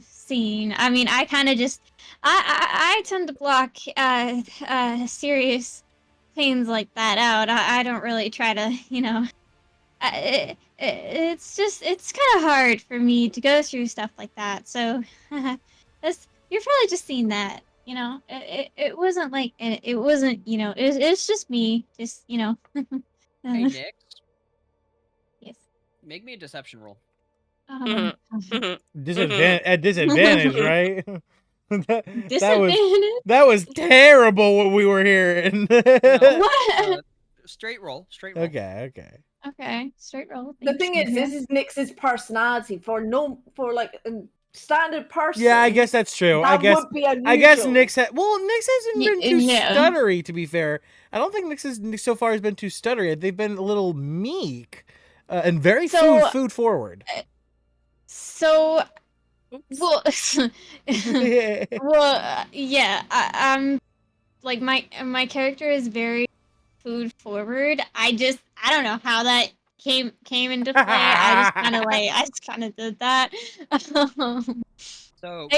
seeing. I mean, I kind of just I tend to block serious things like that out. I don't really try to, it's just it's kind of hard for me to go through stuff like that. So that's you're probably just seeing that. It wasn't like it wasn't it's just me just Hey, Nick, yes. make me a deception roll. Um, At disadvantage, right? that Disadvantage? that was terrible what we were hearing. No, What? straight roll. Straight roll. Okay. Okay, straight roll. The thing is, this Thanks. is Nyx's personality. For like a standard person. Yeah, I guess that's true. That would be unusual. I guess Nyx Nyx hasn't been too Yeah. stuttery, to be fair. I don't think Nyx so far has been too stuttery. They've been a little meek and very food forward. So, well, yeah. I'm like my character is very food forward. I don't know how that came into play. I just kind of did that. So,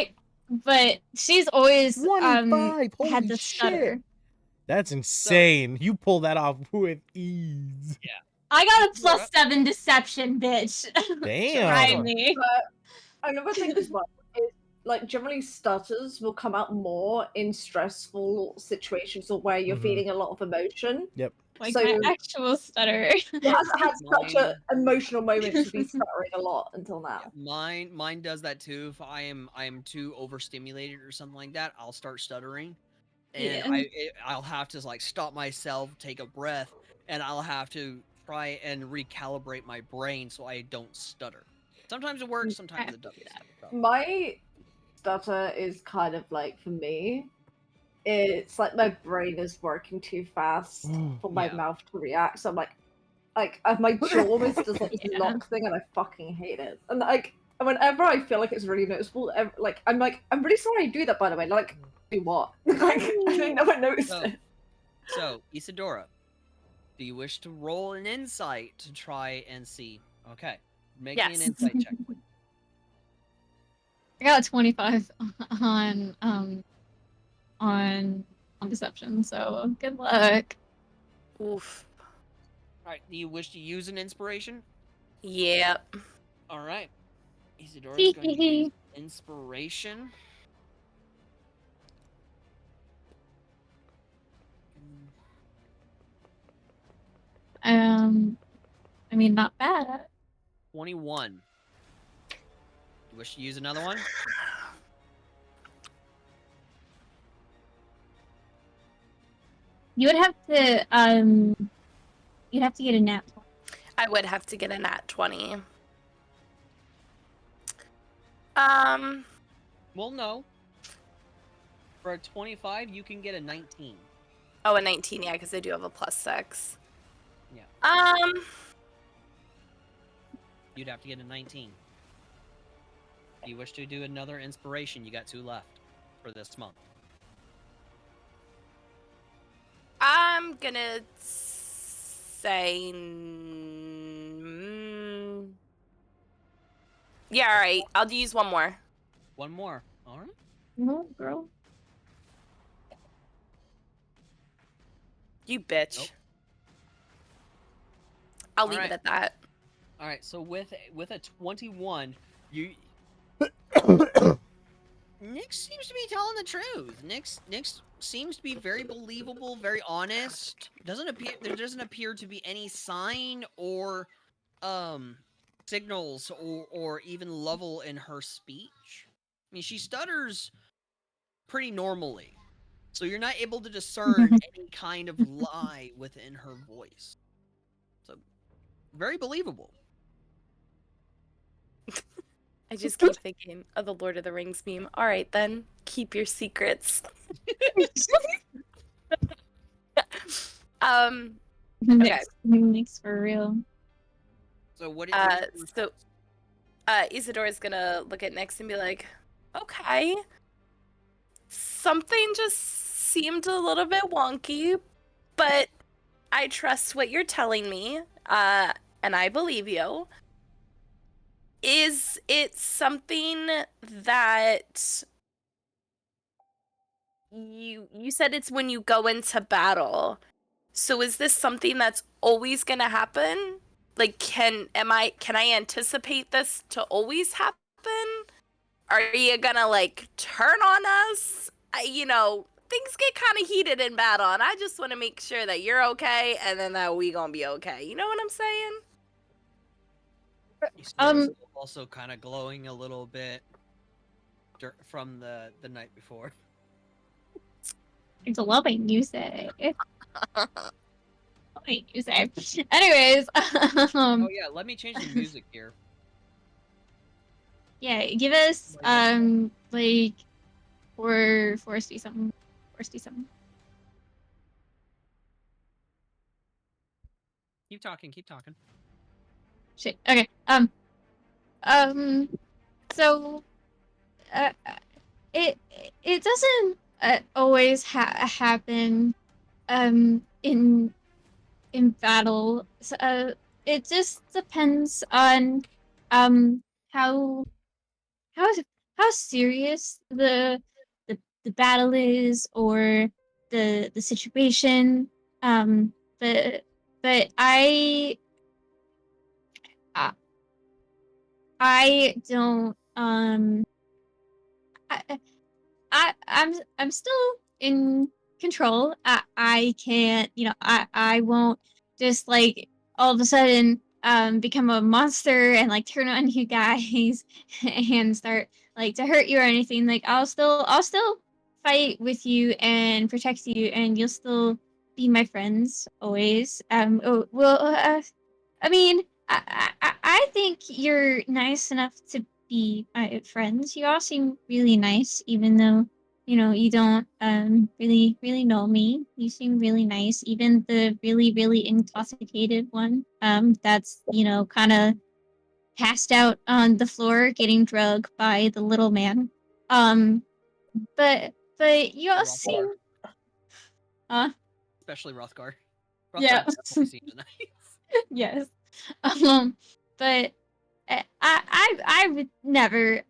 but she's always 25. Holy had the shit. stutter. That's insane. You pull that off with ease. Yeah. I got a +7 deception, bitch. Damn. Try me. But another thing as well is, like, generally stutters will come out more in stressful situations or where you're feeling a lot of emotion. Yep. Like So- my actual stutter. It hasn't had such an emotional moment to be stuttering a lot until now. mine does that too. If I am too overstimulated or something like that, I'll start stuttering, and Yeah. I'll have to like stop myself, take a breath, and I'll have to try and recalibrate my brain so I don't stutter. Sometimes it works, sometimes it doesn't. My stutter is kind of like, for me, it's like my brain is working too fast for my mouth to react. So I'm like my jaw is just like this lock thing, and I fucking hate it. And like whenever I feel like it's really noticeable, I'm really sorry I do that, by the way. Like, do what? Like, I never noticed it. So, Isadora, do you wish to roll an insight to try and see? Okay, make me an insight check, please. I got a 25 on deception, so good luck. Oof. Alright, do you wish to use an inspiration? Yep. Alright. Isadora's going to use inspiration. I mean, not bad. 21. You wish to use another one? You would have to you'd have to get a nat 20. I would have to get a nat 20. Well, no. For a 25, you can get a 19. Oh, a 19, yeah, because I do have a +6. You'd have to get a 19. If you wish to do another inspiration, you got 2 left for this month. I'm gonna say. Yeah, all right. I'll use one more. One more. All right. No, girl. You bitch. Nope. I'll All leave right. it at that. All right. So with a 21, you. Nick seems to be telling the truth. Nick seems to be very believable, very honest. There doesn't appear to be any sign or signals or even level in her speech. I mean, she stutters pretty normally. So you're not able to discern any kind of lie within her voice. So very believable. I just keep thinking of the Lord of the Rings meme. All right, then, keep your secrets. Nick's for real. So what? Isidora's gonna look at Nyx and be like, "Okay, something just seemed a little bit wonky, but I trust what you're telling me, and I believe you. Is it something that you said it's when you go into battle? So is this something that's always gonna happen? Like, can I anticipate this to always happen? Are you gonna like turn on us? Things get kind of heated in battle, and I just want to make sure that you're okay, and then that we gonna be okay. You know what I'm saying? Also kind of glowing a little bit from the night before. It's loving, you say. Loving, you say. Anyways, oh yeah, let me change the music here. Yeah, give us like 460 something. 460 something. Keep talking. Shit. Okay. So, it doesn't always happen in battle. So, it just depends on how serious the battle is or the situation. But I don't I'm still in control. I can't, I won't just like all of a sudden become a monster and like turn on you guys and start like to hurt you or anything. Like I'll still fight with you and protect you, and you'll still be my friends always. I mean, I think you're nice enough to be my friends. You all seem really nice, even though you don't really know me. You seem really nice. Even the really intoxicated one that's kind of passed out on the floor getting drugged by the little man. But you all seem especially Rothgar. Yeah. Seems nice. Yes. But I would never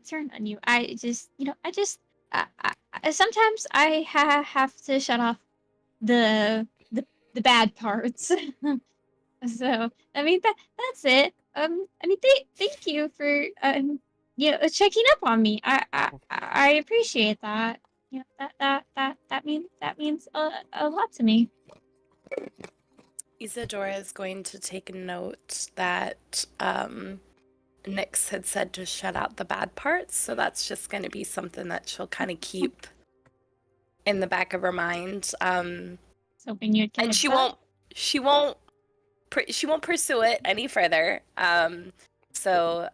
turn on you. I just sometimes I have to shut off the bad parts. So I mean that's it. I mean thank you for checking up on me. I appreciate that. That means a lot to me. Isadora is going to take note that Nyx had said to shut out the bad parts, so that's just going to be something that she'll kind of keep in the back of her mind. Hoping you'd and she won't pursue it any further. So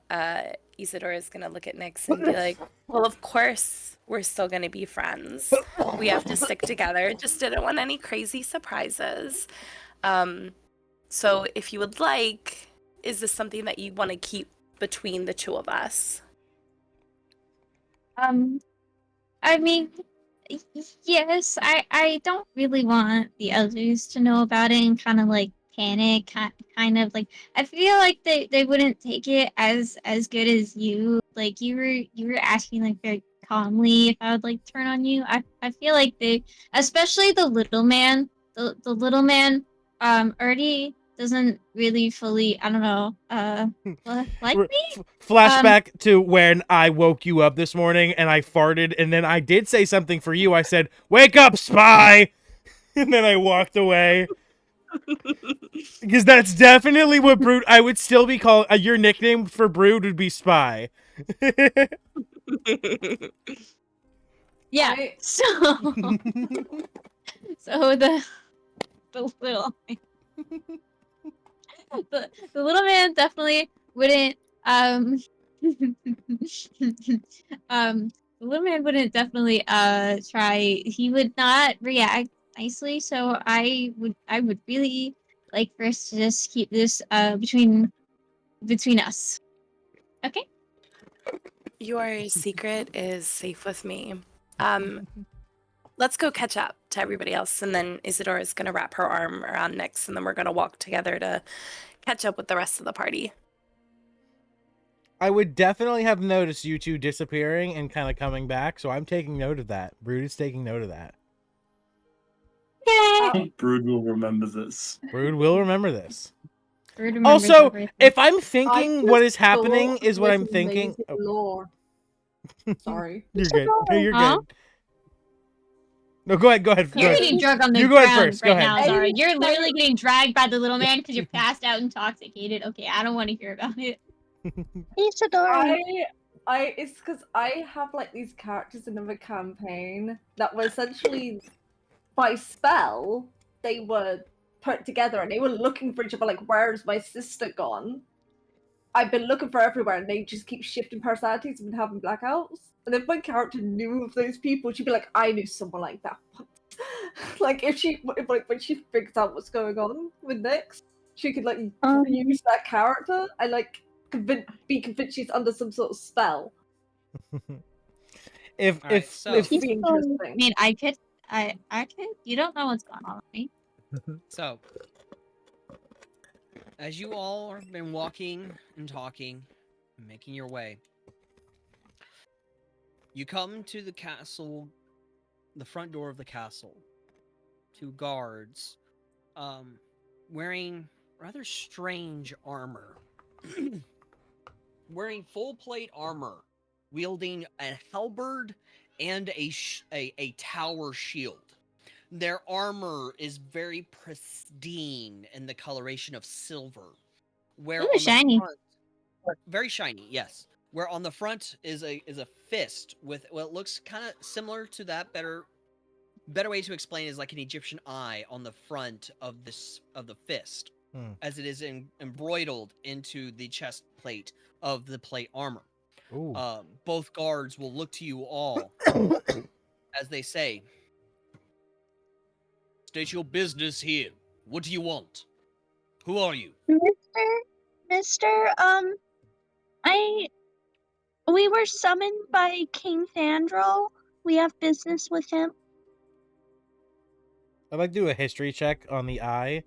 Isadora is going to look at Nyx and be like, well, of course we're still going to be friends. We have to stick together. Just didn't want any crazy surprises. So if you would like, is this something that you want to keep between the two of us? I mean, yes, I don't really want the others to know about it and kind of like panic, kind of like I feel like they wouldn't take it as good as you. Like you were asking like very calmly if I would like turn on you. I feel like they, especially the little man, the little man, already doesn't really fully, I don't know, like me. Flashback to when I woke you up this morning and I farted, and then I did say something for you. I said, "Wake up, spy!" And then I walked away. Because that's definitely what Brood. I would still be called. Your nickname for Brood would be Spy. Yeah. So so the little the little man definitely wouldn't the little man wouldn't definitely try, he would not react nicely, so I would really like for us to just keep this between us. Okay? Your secret is safe with me. Let's go catch up to everybody else, and then Isadora is going to wrap her arm around Nyx, and then we're going to walk together to catch up with the rest of the party. I would definitely have noticed you two disappearing and kind of coming back, so I'm taking note of that. Brood is taking note of that. Yay! Brood will remember this. Brood will remember this. Brood remembers Also, everything. if I'm I thinking what is just happening thought is what I'm with thinking. amazing lore. Sorry. You're good. No, you're Huh? good. No, go ahead. Go ahead. You're Go getting ahead. drugged on the You go ahead ground first, go right ahead. now, Zara. Hey, You're literally hey. getting dragged by the little man because you're passed out, intoxicated. Okay, I don't want to hear about it. Isadora. It's because I have like these characters in another campaign that were essentially by spell they were put together and they were looking for each other. Like, where's my sister gone? I've been looking for everywhere, and they just keep shifting personalities and been having blackouts. And if my character knew of those people, she'd be like, "I knew someone like that." Like when she figures out what's going on with Nyx, she could like use that character and like be convinced she's under some sort of spell. If Alright, if so Which would be I interesting. mean, I could. You don't know what's going on with me. So, as you all have been walking and talking, and making your way, you come to the castle, the front door of the castle. Two guards, wearing rather strange armor, wearing full plate armor, wielding a halberd and a tower shield. Their armor is very pristine in the coloration of silver. Where Ooh, on shiny. the front, very shiny, yes. Where on the front is a fist with what looks kind of similar to that. Better way to explain is like an Egyptian eye on the front of the fist, as it is embroidered into the chest plate of the plate armor. Ooh. Both guards will look to you all as they say, "State your business here. What do you want? Who are you?" Mister, we were summoned by King Thandril. We have business with him. I'd like to do a history check on the eye.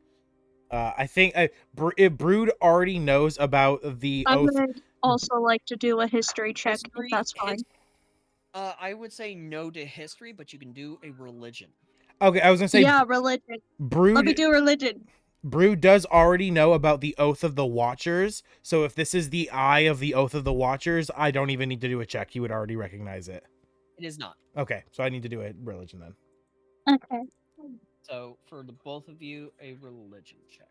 I think Brood already knows about the I'm oath. gonna also like to do a history check, History, if that's fine. I would say no to history, but you can do a religion. Okay, I was gonna say Yeah, religion. Brood. Let me do religion. Brood does already know about the Oath of the Watchers, so if this is the eye of the Oath of the Watchers, I don't even need to do a check. He would already recognize it. It is not. Okay, so I need to do a religion then. Okay. So for the both of you, a religion check.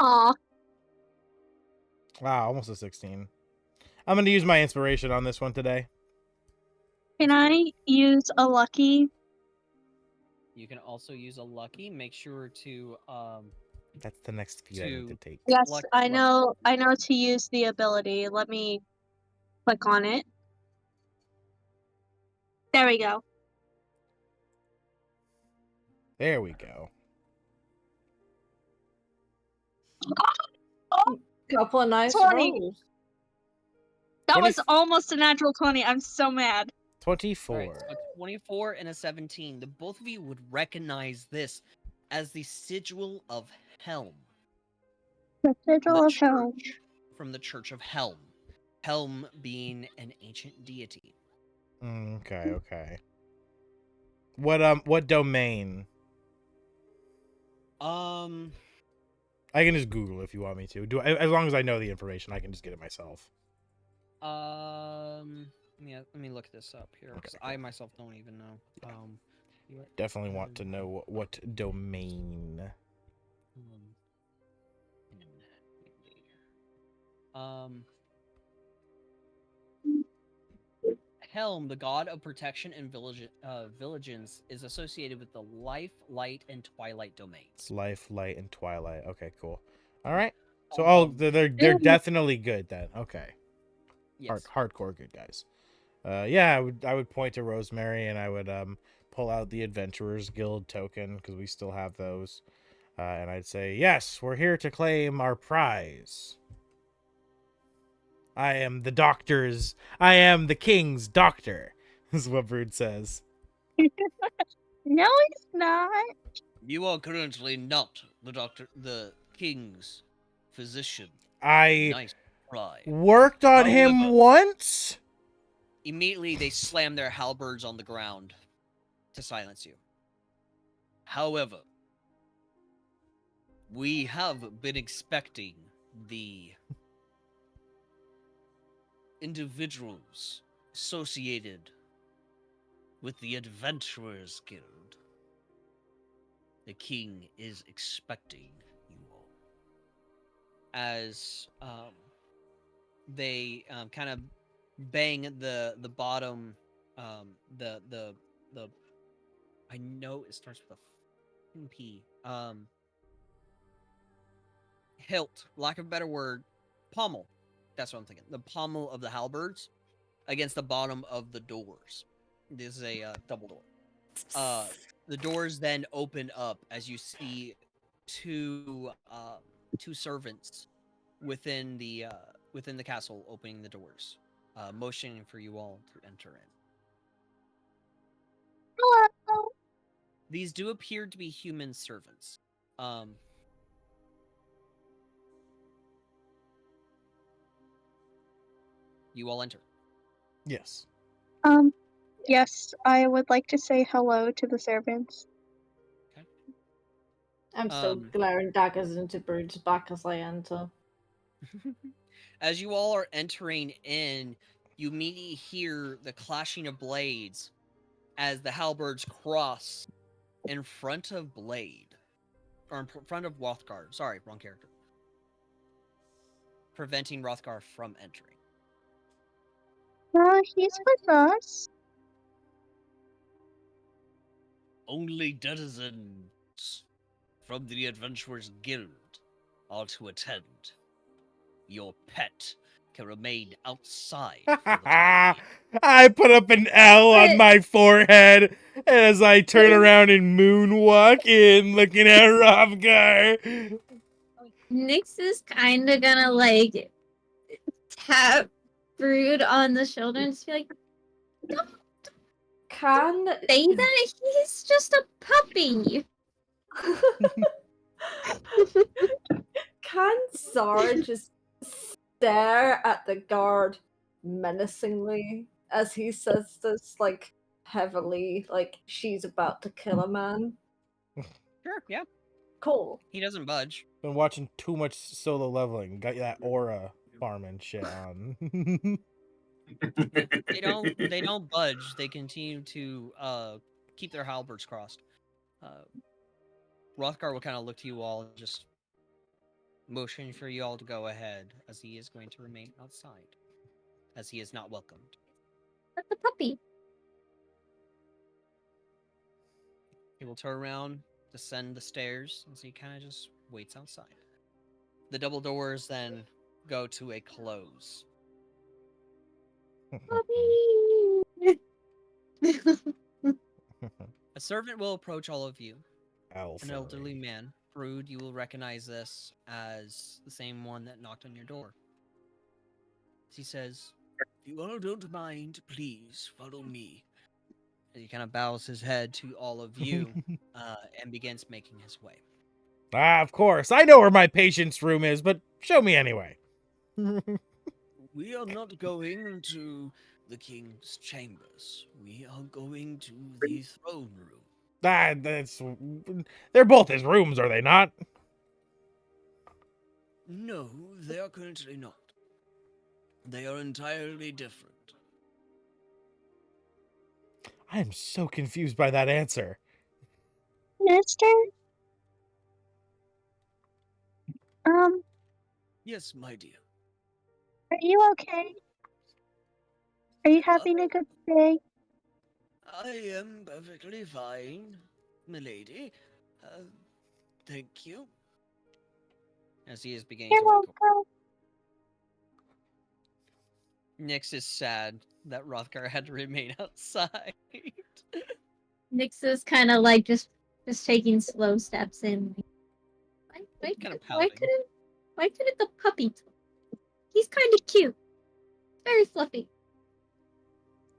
Aw. Wow, almost a 16. I'm going to use my inspiration on this one today. Can I use a lucky? You can also use a lucky. Make sure to That's the next feat I need to take. Yes, Lucky I lucky. know to use the ability. Let me click on it. There we go. There we go. Couple of nice 20. rolls. That 20 was almost a natural 20. I'm so mad. 24. All right, so 24 and a 17. The both of you would recognize this as the sigil of Helm. The sigil of Helm. From the Church of Helm. Helm being an ancient deity. Okay, okay. What domain? I can just Google if you want me to. As long as I know the information, I can just get it myself. Yeah, let me look this up here because Okay, cool. I myself don't even know. Definitely want to know what domain. Helm, the god of protection and vigilance, is associated with the life, light, and twilight domains. Life, light, and twilight. Okay, cool. All right. So they're definitely good then. Okay. Yes. Hardcore good guys. Yeah, I would point to Rosemary and I would pull out the Adventurers Guild token because we still have those. And I'd say, yes, we're here to claim our prize. I am the king's doctor, is what Brood says. No, he's not. You are currently not the king's physician. I Nice try. worked on him once. Immediately, they slam their halberds on the ground to silence you. However, we have been expecting the individuals associated with the Adventurers Guild. The king is expecting you all. As they kind of bang the bottom, the I know it starts with a P. Hilt, lack of a better word, pommel. That's what I'm thinking. The pommel of the halberds against the bottom of the doors. This is a double door. The doors then open up as you see two servants within the castle opening the doors, motioning for you all to enter in. Hello. These do appear to be human servants. You all enter. Yes. Yes, I would like to say hello to the servants. Okay. I'm still glaring daggers into Brood's back as I enter. As you all are entering in, you immediately hear the clashing of blades as the halberds cross in front of Blade. Or in front of Rothgar. Sorry, wrong character. Preventing Rothgar from entering. He's with us. Only denizens from the Adventurers Guild are to attend. Your pet can remain outside for the time being. I put up an L on my forehead as I turn around and moonwalk in, looking at Ravgar. Nyx is kind of gonna like tap Brood on the shoulder and just be like, "Don't say that. He's just a puppy." Can Zara just stare at the guard menacingly as he says this, like, heavily, like she's about to kill a man? Sure, yeah. Cool. He doesn't budge. Been watching too much Solo Leveling. Got that aura farming shit on. They don't budge. They continue to keep their halberds crossed. Rothgar will kind of look to you all and just motion for you all to go ahead, as he is going to remain outside, as he is not welcomed. That's the puppy. He will turn around, descend the stairs, as he kind of just waits outside. The double doors then go to a close. A servant will approach all of you An elderly man. Brood, you will recognize this as the same one that knocked on your door. He says, "If you all don't mind, please follow me." He kind of bows his head to all of you and begins making his way. Ah, of course. I know where my patient's room is, but show me anyway. We are not going to the king's chambers. We are going to the throne room. They're both his rooms, are they not? No, they are currently not. They are entirely different. I am so confused by that answer. Mister? Yes, my dear. Are you okay? Are you having a good day? I am perfectly fine, milady. Thank you. As he is beginning You're to walk away. welcome. Nyx is sad that Rothgar had to remain outside. Nyx is kind of like just taking slow steps in. Kinda pouting. Why couldn't the puppy talk? He's kind of cute. Very fluffy.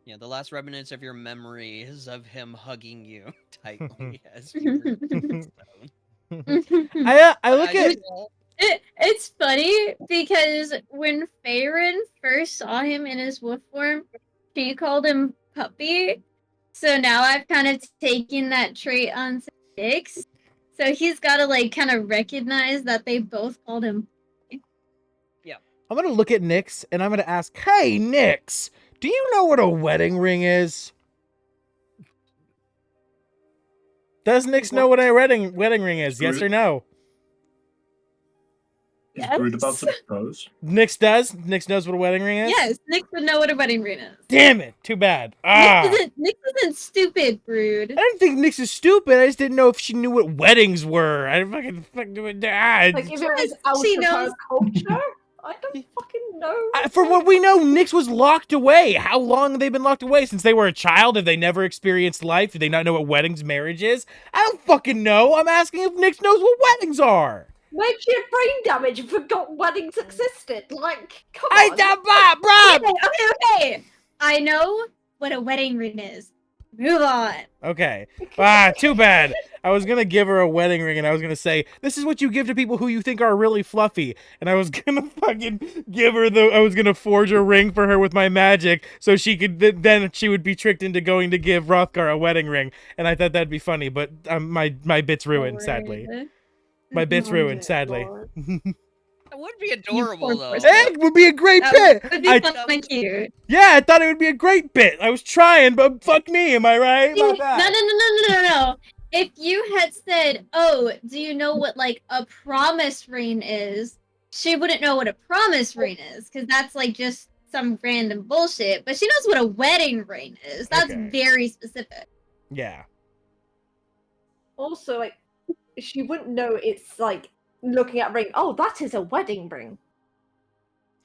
Yeah, the last remnants of your memory is of him hugging you tightly as you were stone. I look at It's funny because when Faerun first saw him in his wolf form, she called him puppy. So now I've kind of taken that trait on Nyx. So he's got to like kind of recognize that they both called him. Yeah. I'm gonna look at Nyx and I'm gonna ask, "Hey, Nyx, do you know what a wedding ring is?" Does Nyx know what a wedding ring is? Yes or no? Is Brood about to propose? Nyx does. Nyx knows what a wedding ring is. Yes, Nyx would know what a wedding ring is. Damn it! Too bad. Nyx isn't stupid, Brood. I didn't think Nyx is stupid. I just didn't know if she knew what weddings were. I fucking do it. Like if it was out She of knows. her culture, I don't fucking know. For what we know, Nyx was locked away. How long have they been locked away? Since they were a child? Have they never experienced life? Do they not know what weddings, marriage is? I don't fucking know. I'm asking if Nyx knows what weddings are. Maybe she had brain damage and forgot weddings existed. Like, come on. Okay. I know what a wedding ring is. Move on. Okay. Too bad. I was gonna give her a wedding ring and I was gonna say, this is what you give to people who you think are really fluffy. And I was gonna fucking give her I was gonna forge a ring for her with my magic so she could, then she would be tricked into going to give Rothgar a wedding ring. And I thought that'd be funny, but my bit's ruined, sadly. My bit's ruined, sadly. It would be adorable, though. It would be a great bit. Would be fun and cute. Yeah, I thought it would be a great bit. I was trying, but fuck me, am I right? No. If you had said, "Oh, do you know what like a promise ring is?" She wouldn't know what a promise ring is because that's like just some random bullshit. But she knows what a wedding ring is. That's very specific. Yeah. Also, like, she wouldn't know it's like looking at ring. Oh, that is a wedding ring.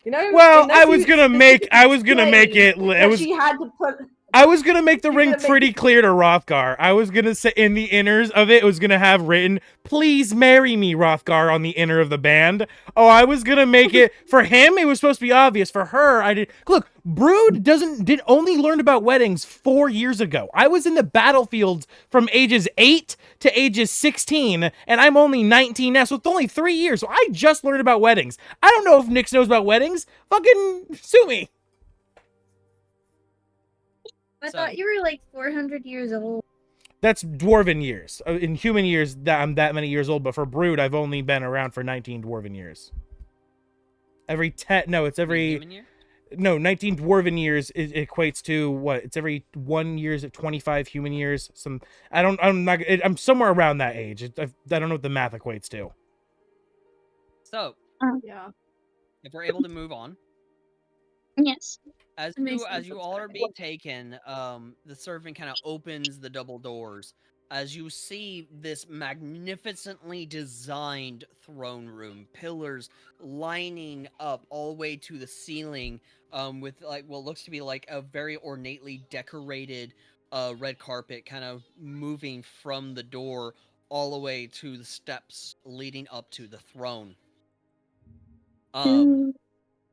You know. Well, I was gonna make it. She had to put. I was gonna make the ring pretty clear to Rothgar. I was gonna say in the inners of it was gonna have written, "Please marry me, Rothgar," on the inner of the band. Oh, I was gonna make it for him. It was supposed to be obvious. For her, I did. Look, Brood did only learn about weddings 4 years ago. I was in the battlefields from ages 8 to ages 16, and I'm only 19 now, so it's only 3 years. So I just learned about weddings. I don't know if Nyx knows about weddings. Fucking sue me. I thought you were like 400 years old. That's dwarven years. In human years, I'm that many years old, but for Brood, I've only been around for 19 dwarven years. Every 10, no, it's every... Human year? No, 19 dwarven years equates to what? It's every 1 year at 25 human years. I'm somewhere around that age. I don't know what the math equates to. So, yeah. If we're able to move on. Yes. As you all are being taken, the servant kind of opens the double doors as you see this magnificently designed throne room, pillars lining up all the way to the ceiling, with like what looks to be like a very ornately decorated red carpet kind of moving from the door all the way to the steps leading up to the throne. Ooh.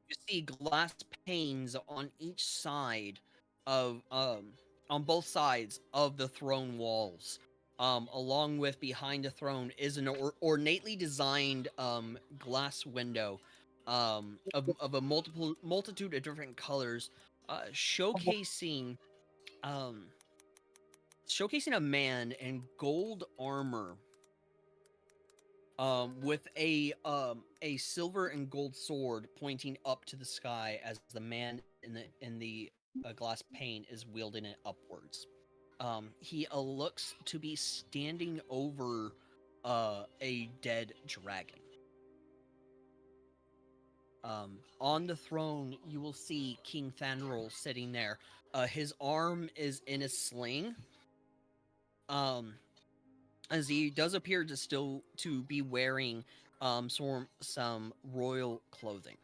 You see glass panes on each side of on both sides of the throne walls. Along with behind the throne is an ornately designed glass window of a multitude of different colors, showcasing showcasing a man in gold armor, with a silver and gold sword pointing up to the sky as the man in the glass pane is wielding it upwards. He looks to be standing over a dead dragon. On the throne, you will see King Thanril sitting there. His arm is in a sling. As he does appear to still to be wearing some royal clothing.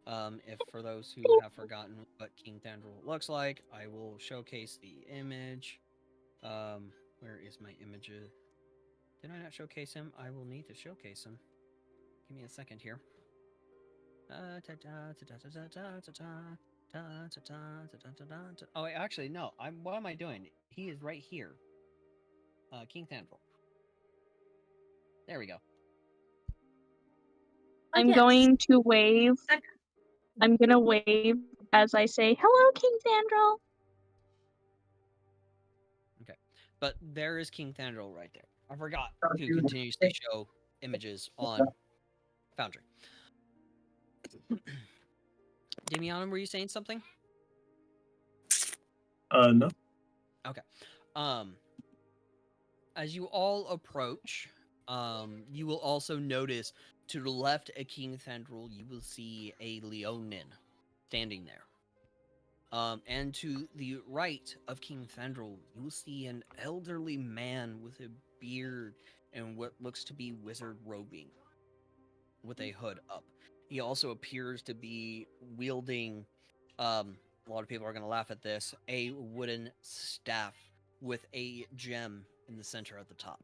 If for those who have forgotten what King Thandril looks like, I will showcase the image. Where is my image? Did I not showcase him? I will need to showcase him. Give me a second here. Oh, wait, actually, no. What am I doing? He is right here. King Thandril. There we go. I'm yes. going to wave. I'm gonna wave as I say, "Hello, King Thandril." Okay, but there is King Thandril right there. I forgot to continuously show images on Foundry. Damiana, were you saying something? No. Okay. As you all approach, you will also notice to the left of King Thandril, you will see a Leonin standing there. And to the right of King Thandril, you will see an elderly man with a beard and what looks to be wizard robing with a hood up. He also appears to be wielding, a lot of people are going to laugh at this, a wooden staff with a gem in the center at the top.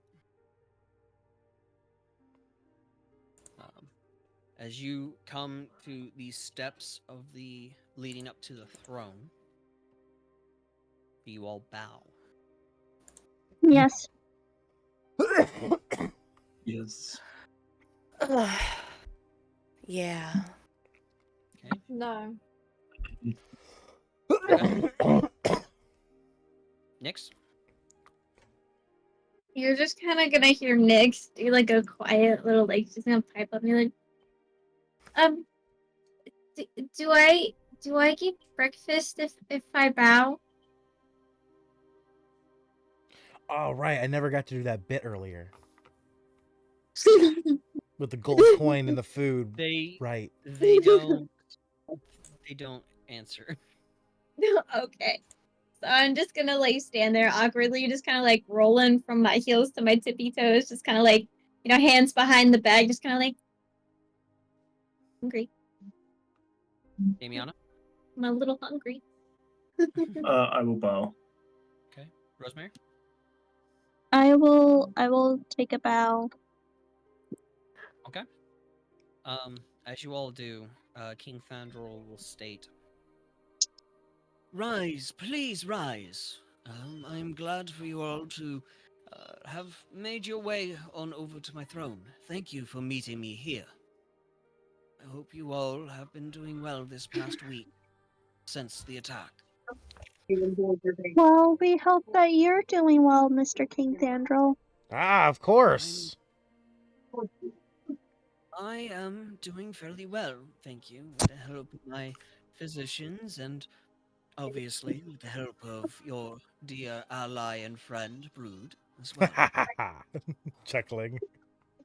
As you come to the steps of the leading up to the throne, you all bow. Yes. Yes. Yeah. Okay. No. Nix? You're just kind of gonna hear Nyx do like a quiet little like she's gonna pipe up and be like, do I get breakfast if I bow? Oh, right. I never got to do that bit earlier with the gold coin and the food. They Right. they don't answer. Okay. So I'm just gonna like stand there awkwardly, just kind of like rolling from my heels to my tippy toes, just kind of like, hands behind the bag, just kind of like hungry. Damiana? I'm a little hungry. I will bow. Okay. Rosemary? I will take a bow. Okay. As you all do, King Thandril will state, "Rise, please rise. I'm glad for you all to have made your way on over to my throne. Thank you for meeting me here. I hope you all have been doing well this past week since the attack." Well, we hope that you're doing well, Mr. King Thandril. Ah, of course. I am doing fairly well, thank you, with the help of my physicians and obviously with the help of your dear ally and friend, Brood, as well. Chuckling.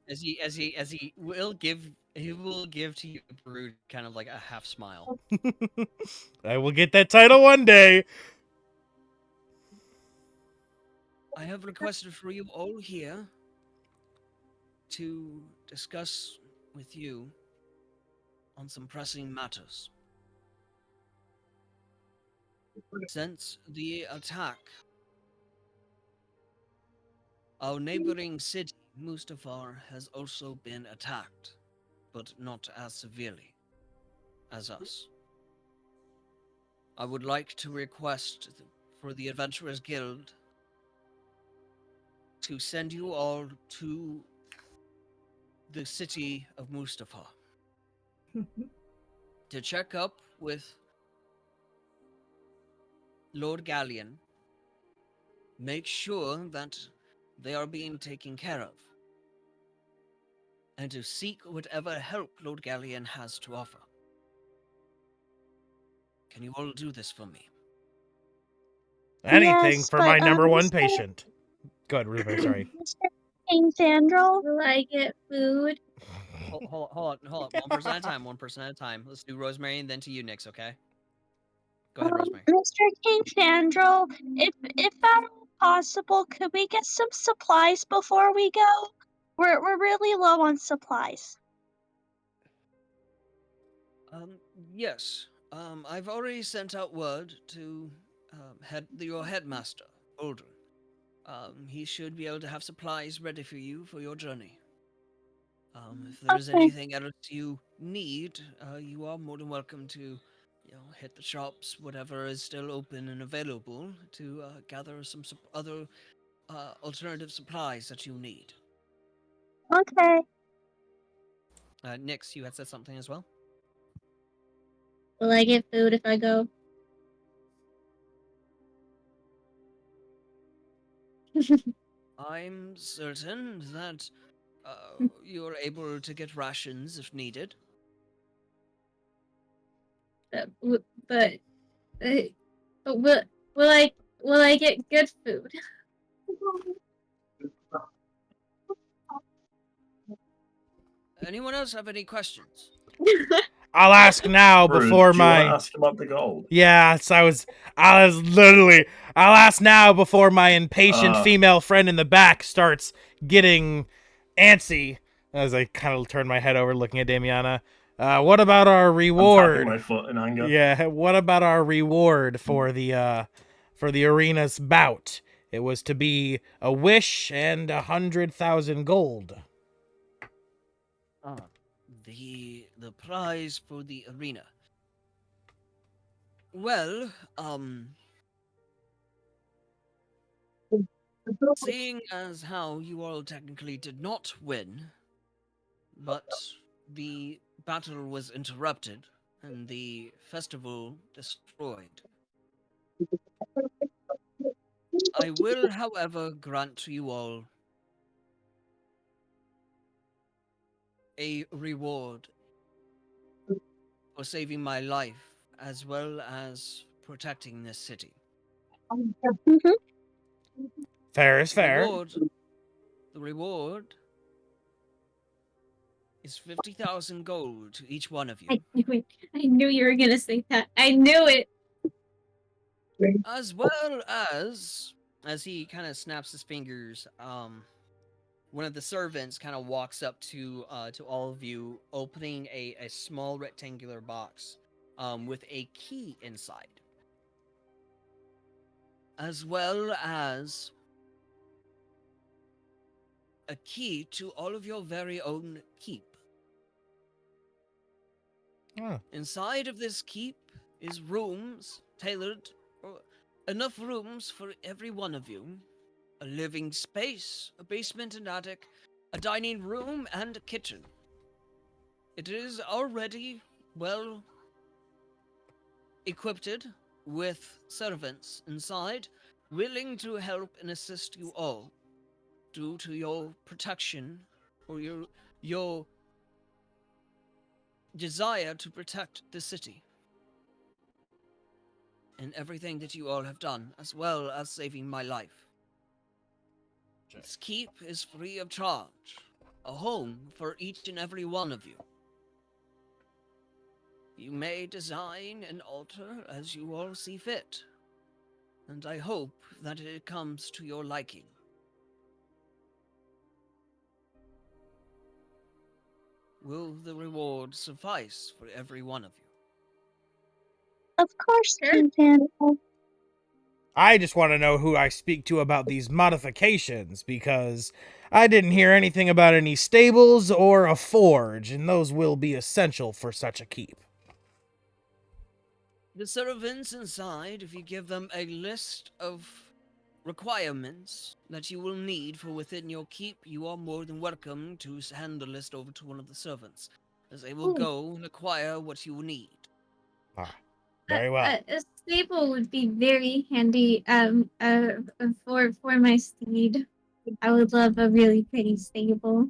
As he will give to you, Brood, kind of like a half smile. I will get that title one day. I have requested for you all here to discuss with you on some pressing matters. Since the attack Our neighboring city, Mustafar, has also been attacked, but not as severely as us. I would like to request for the Adventurers Guild to send you all to the city of Mustafar to check up with Lord Galleon, make sure that they are being taken care of, and to seek whatever help Lord Galleon has to offer. Can you all do this for me? Anything Yes, for but my number one Mr. patient. Go ahead, Rosemary, sorry. Mr. King Sandral, Will I get food? Hold on. One person at a time. One person at a time. Let's do Rosemary and then to you, Nix. Okay. Go ahead, Rosemary. Mr. King Sandral, if at all possible, could we get some supplies before we go? We're really low on supplies. Yes. I've already sent out word to your headmaster, Aldrin. He should be able to have supplies ready for you for your journey. If there is Okay. anything else you need, you are more than welcome to, hit the shops, whatever is still open and available, to gather some other alternative supplies that you need. Okay. Nix, you had said something as well? Will I get food if I go? I'm certain that you're able to get rations if needed. But, but, uh, but will I get good food? Anyone else have any questions? I'll ask now Rude, before do you want to my. ask about the gold? Yes, I was literally. I'll ask now before my impatient female friend in the back starts getting antsy. As I kind of turn my head over, looking at Damiana. What about our I'm reward? tapping my foot in anger. Yeah, what about our reward for the arena's bout? It was to be a wish and 100,000 gold. The prize for the arena. Well, seeing as how you all technically did not win, but the battle was interrupted and the festival destroyed, I will, however, grant to you all a reward for saving my life as well as protecting this city. Fair is fair. The reward is 50,000 gold to each one of you. I knew it. I knew you were gonna say that. I knew it. As well as he kind of snaps his fingers, one of the servants kind of walks up to all of you, opening a small rectangular box with a key inside, as well as a key to all of your very own keep. Oh. Inside of this keep is rooms tailored, enough rooms for every one of you. A living space, a basement and attic, a dining room, and a kitchen. It is already well equipped with servants inside, willing to help and assist you all due to your protection or your desire to protect the city and everything that you all have done, as well as saving my life. This keep is free of charge, a home for each and every one of you. You may design and alter as you all see fit, and I hope that it comes to your liking. Will the reward suffice for every one of you? Of course, Sure. King Sandral. I just want to know who I speak to about these modifications, because I didn't hear anything about any stables or a forge, and those will be essential for such a keep. The servants inside, if you give them a list of requirements that you will need for within your keep, you are more than welcome to hand the list over to one of the servants, as they will Ooh. go and acquire what you need. Very well. A stable would be very handy for my steed. I would love a really pretty stable.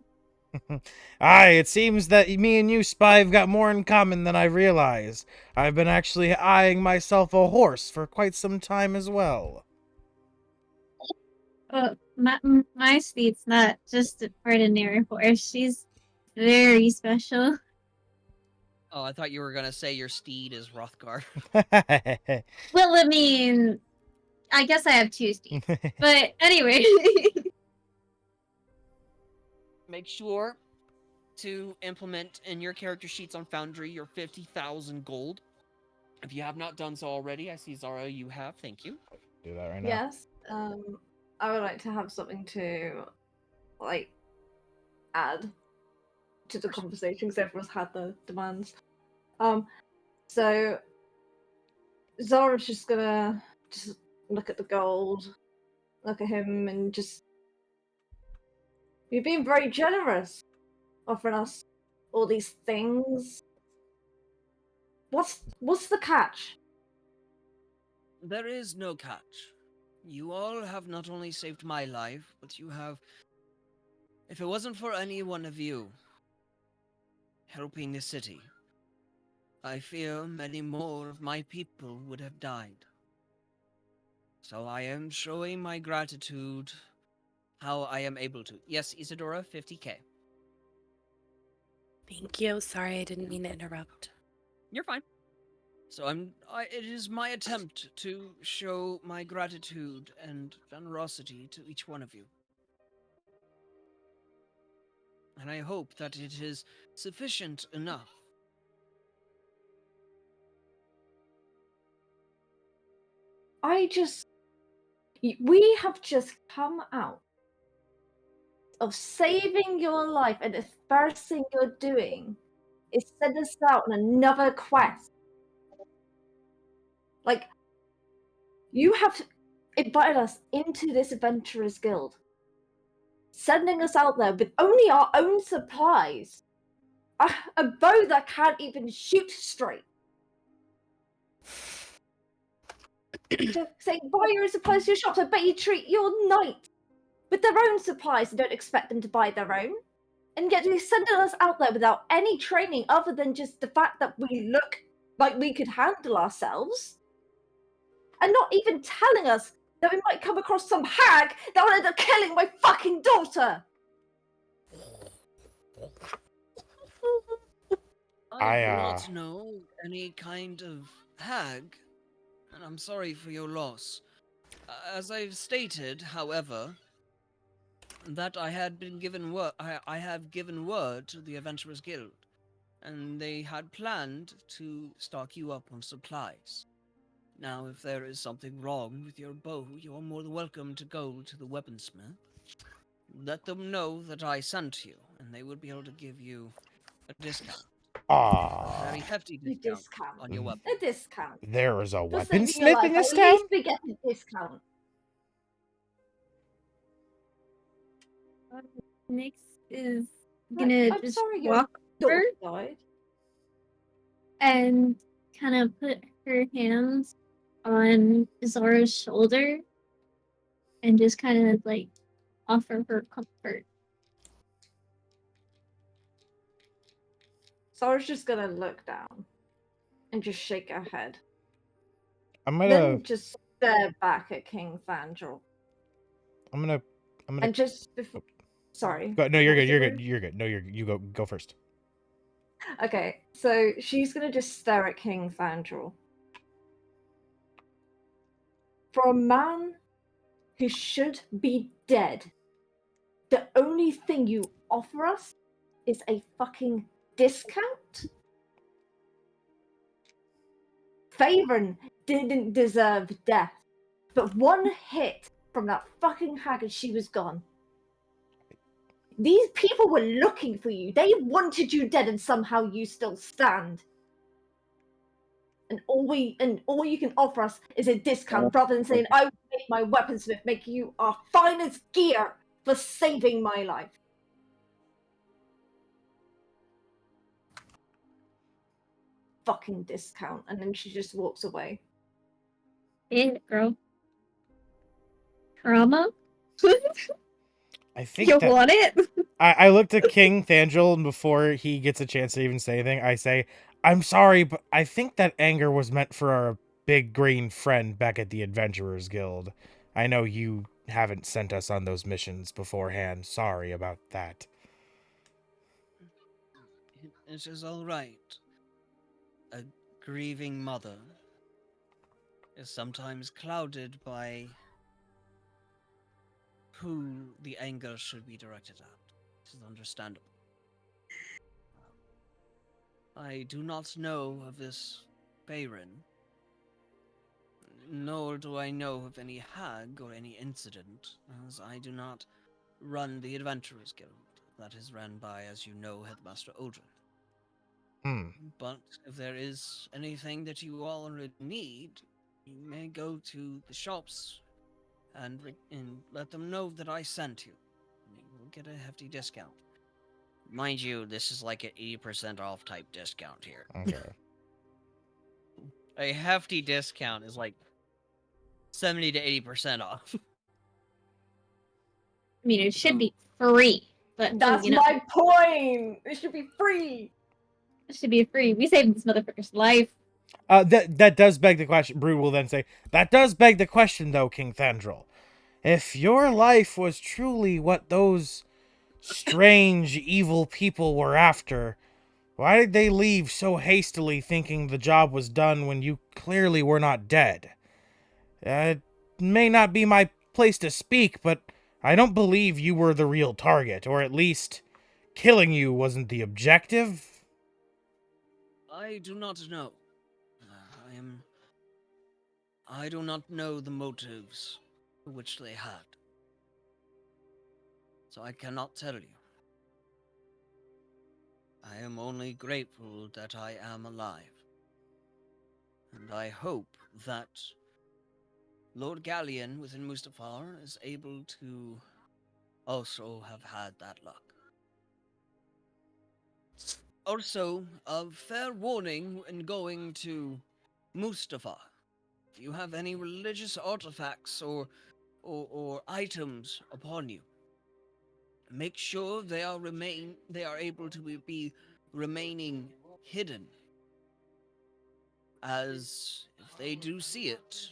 Aye, it seems that me and you, Spy, have got more in common than I realized. I've been actually eyeing myself a horse for quite some time as well. My steed's not just an ordinary horse. She's very special. Oh, I thought you were gonna say your steed is Rothgar. Well, I mean, I guess I have two steeds. But anyway. Make sure to implement in your character sheets on Foundry your 50,000 gold. If you have not done so already, I see Zara, you have. Thank you. Do that right now. Yes. I would like to have something to, like, add to the conversation because everyone's had the demands. So Zara's just gonna just look at the gold, look at him, and just you've been very generous, offering us all these things. What's the catch? There is no catch. You all have not only saved my life, but you have... If it wasn't for any one of you helping the city, I fear many more of my people would have died. So I am showing my gratitude how I am able to. Yes, Isadora, 50k. Thank you. Sorry, I didn't mean to interrupt. You're fine. So it is my attempt to show my gratitude and generosity to each one of you. And I hope that it is sufficient enough. We have just come out of saving your life, and the first thing you're doing is send us out on another quest. Like, you have invited us into this adventurers guild, sending us out there with only our own supplies, a bow that can't even shoot straight. To say, buy your supplies to your shops. I bet you treat your knight with their own supplies and don't expect them to buy their own. And yet you're sending us out there without any training other than just the fact that we look like we could handle ourselves. And not even telling us that we might come across some hag that will end up killing my fucking daughter! I do not know any kind of hag, and I'm sorry for your loss. As I've stated, however, that I had been given I have given word to the Adventurers Guild, and they had planned to stock you up on supplies. Now, if there is something wrong with your bow, you are more than welcome to go to the weaponsmith. Let them know that I sent you, and they would be able to give you a discount. A very hefty discount on your weapon. A discount. There is a For weaponsmith saving your life, in this at town? least we get a discount. Nyx is gonna I'm just sorry your walk over daughter died. and kind of put her hands on Zara's shoulder and just kind of like offer her comfort. Zara's just gonna look down and just shake her head. I'm gonna Then just stare back at King Thandrel. I'm gonna And just before... Sorry. No, you're what good, was you're the good, word? you're good. No, you go first. Okay, so she's gonna just stare at King Thandrel. For a man who should be dead, the only thing you offer us is a fucking discount? Favorn didn't deserve death. But one hit from that fucking hag and she was gone. These people were looking for you. They wanted you dead, and somehow you still stand. And all you can offer us is a discount, rather than saying, "I will make my weaponsmith make you our finest gear for saving my life." Fucking discount, and then she just walks away. Yeah, girl. Trauma? I think You that want it? I looked at King Thangel, and before he gets a chance to even say anything, I say, "I'm sorry, but I think that anger was meant for our big green friend back at the Adventurers Guild. I know you haven't sent us on those missions beforehand. Sorry about that." It is all right. A grieving mother is sometimes clouded by who the anger should be directed at. It is understandable. I do not know of this Bayron, nor do I know of any hag or any incident, as I do not run the Adventurers Guild. That is run by, as you know, Headmaster Odrin. But if there is anything that you all need, you may go to the shops and let them know that I sent you. You will get a hefty discount. Mind you, this is like an 80% off type discount here. Okay. A hefty discount is like 70 to 80% off. I mean, it should be free, but That's my point. It should be free. It should be free. We saved this motherfucker's life. That does beg the question. Brood will then say, "That does beg the question, though, King Thandril. If your life was truly what those strange, evil people were after, why did they leave so hastily, thinking the job was done when you clearly were not dead? It may not be my place to speak, but I don't believe you were the real target, or at least killing you wasn't the objective." I do not know. I do not know the motives which they had. So I cannot tell you. I am only grateful that I am alive. And I hope that Lord Galleon within Mustafar is able to also have had that luck. Also, a fair warning when going to Mustafar. If you have any religious artifacts or items upon you, make sure they are able to be remaining hidden. As if they do see it,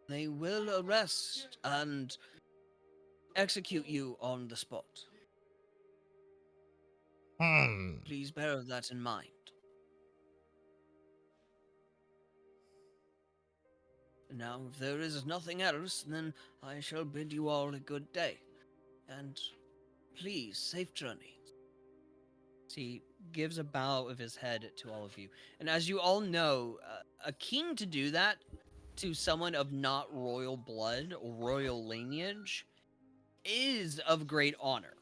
they will arrest and execute you on the spot. Please bear that in mind. Now, if there is nothing else, then I shall bid you all a good day. And please, safe journeys. He gives a bow of his head to all of you. And as you all know, a king to do that to someone of not royal blood or royal lineage is of great honor.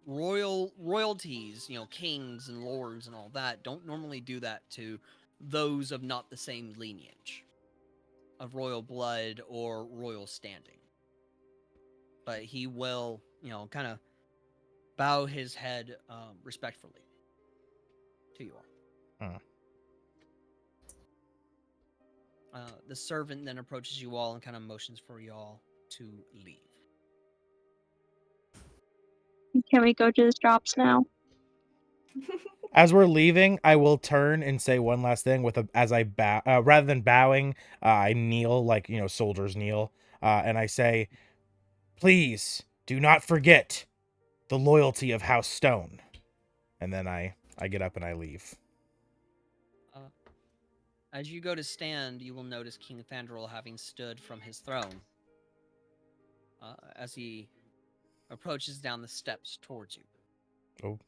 Royalties, kings and lords and all that, don't normally do that to those of not the same lineage of royal blood or royal standing. But he will, kind of bow his head respectfully to you all. The servant then approaches you all and kind of motions for y'all to leave. Can we go to the shops now? As we're leaving, I will turn and say one last thing as I bow. Rather than bowing, I kneel like soldiers kneel, and I say, "Please do not forget the loyalty of House Stone." And then I get up and I leave. As you go to stand, you will notice King Thandril having stood from his throne as he approaches down the steps towards you. Oh.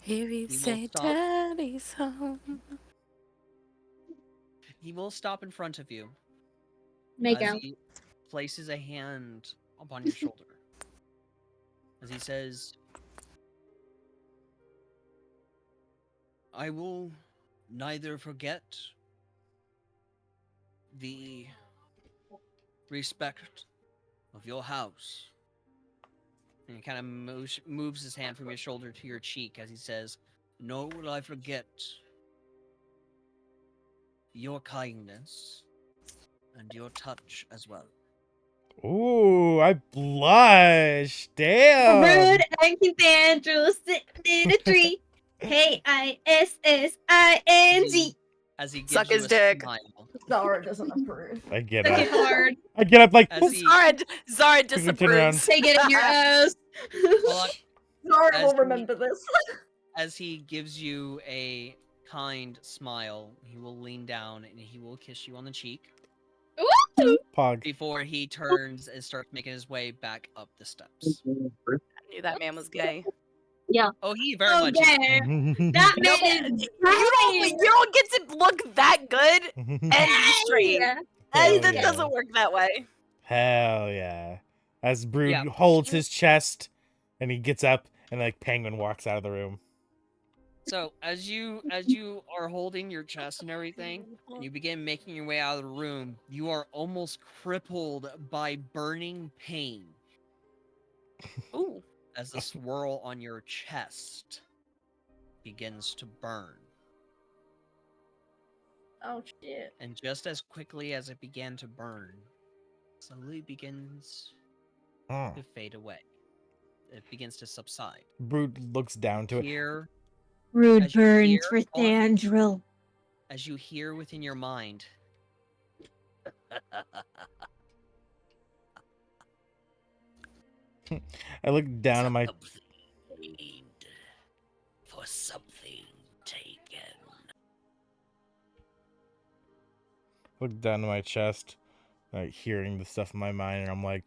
Here we say daddy's home. he will stop in front of you Make as out. he places a hand upon your shoulder. As he says, I will neither forget the respect of your house. And he kind of moves his hand from your shoulder to your cheek as he says, nor will I forget your kindness and your touch as well. Ooh, I blush. Damn. Rude and Cathedral sitting in a tree. Kissing. As he gives Suck you his a dick. smile. Zara doesn't approve. I get Suck it. it hard. I get up like, As he, Zara Quickly turn around. disapproves. Take it in your ass. hold on. Zara As will he- remember this. As he gives you a kind smile, he will lean down and he will kiss you on the cheek Pog. before he turns and starts making his way back up the steps. I knew that man was gay. Oh, he very much is. Okay. That You man is you don't get to look that good and be straight. Yeah. Hell That yeah. doesn't work that way. Hell yeah. As Brood Yeah. holds his chest and he gets up and like Penguin walks out of the room. So as you are holding your chest and everything, and you begin making your way out of the room, you are almost crippled by burning pain Ooh. as the swirl on your chest begins to burn. Oh shit. And just as quickly as it began to burn, slowly begins Oh. to fade away. It begins to subside. Brood looks down to it. Here, Rude As you burns hear for on- Thandril. as you hear within your mind, I look down at my Something gained for something taken. chest, like hearing the stuff in my mind, and I'm like,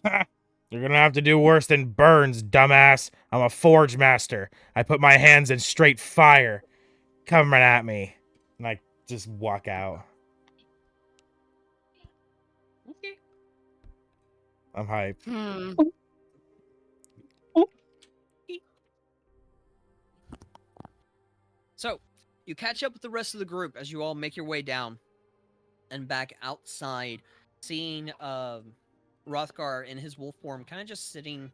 ha! You're gonna have to do worse than burns, dumbass. I'm a forge master. I put my hands in straight fire. Coming at me. And I just walk out. okay. I'm hyped. Hmm. So, you catch up with the rest of the group as you all make your way down and back outside, seeing Rothgar in his wolf form kind of just sitting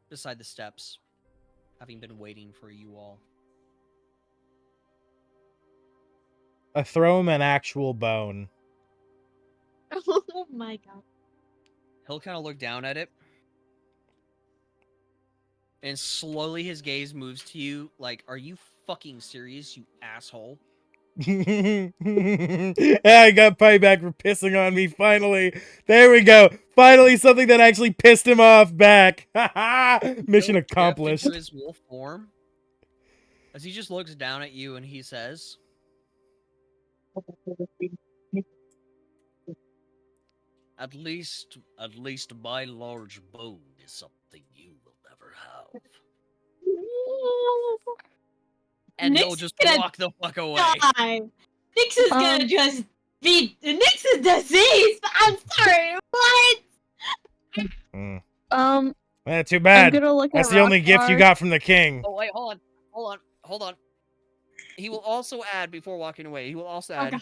beside the steps, having been waiting for you all. I throw him an actual bone. Oh my god. He'll kind of look down at it, and slowly his gaze moves to you like, are you fucking serious, you asshole? I got payback for pissing on me, finally. There we go. Finally something that actually pissed him off back. Mission He'll step accomplished. into his wolf form as he just looks down at you and he says, At least my large bone is something you will never have. And he'll Nick's just gonna walk the fuck away. Die. Nix is gonna just be. Nix is diseased. I'm sorry. What? Too I'm bad. gonna look That's at the only gift you Rothgar. got from the king. Oh wait, hold on. He will also add before walking away. He will also add, God.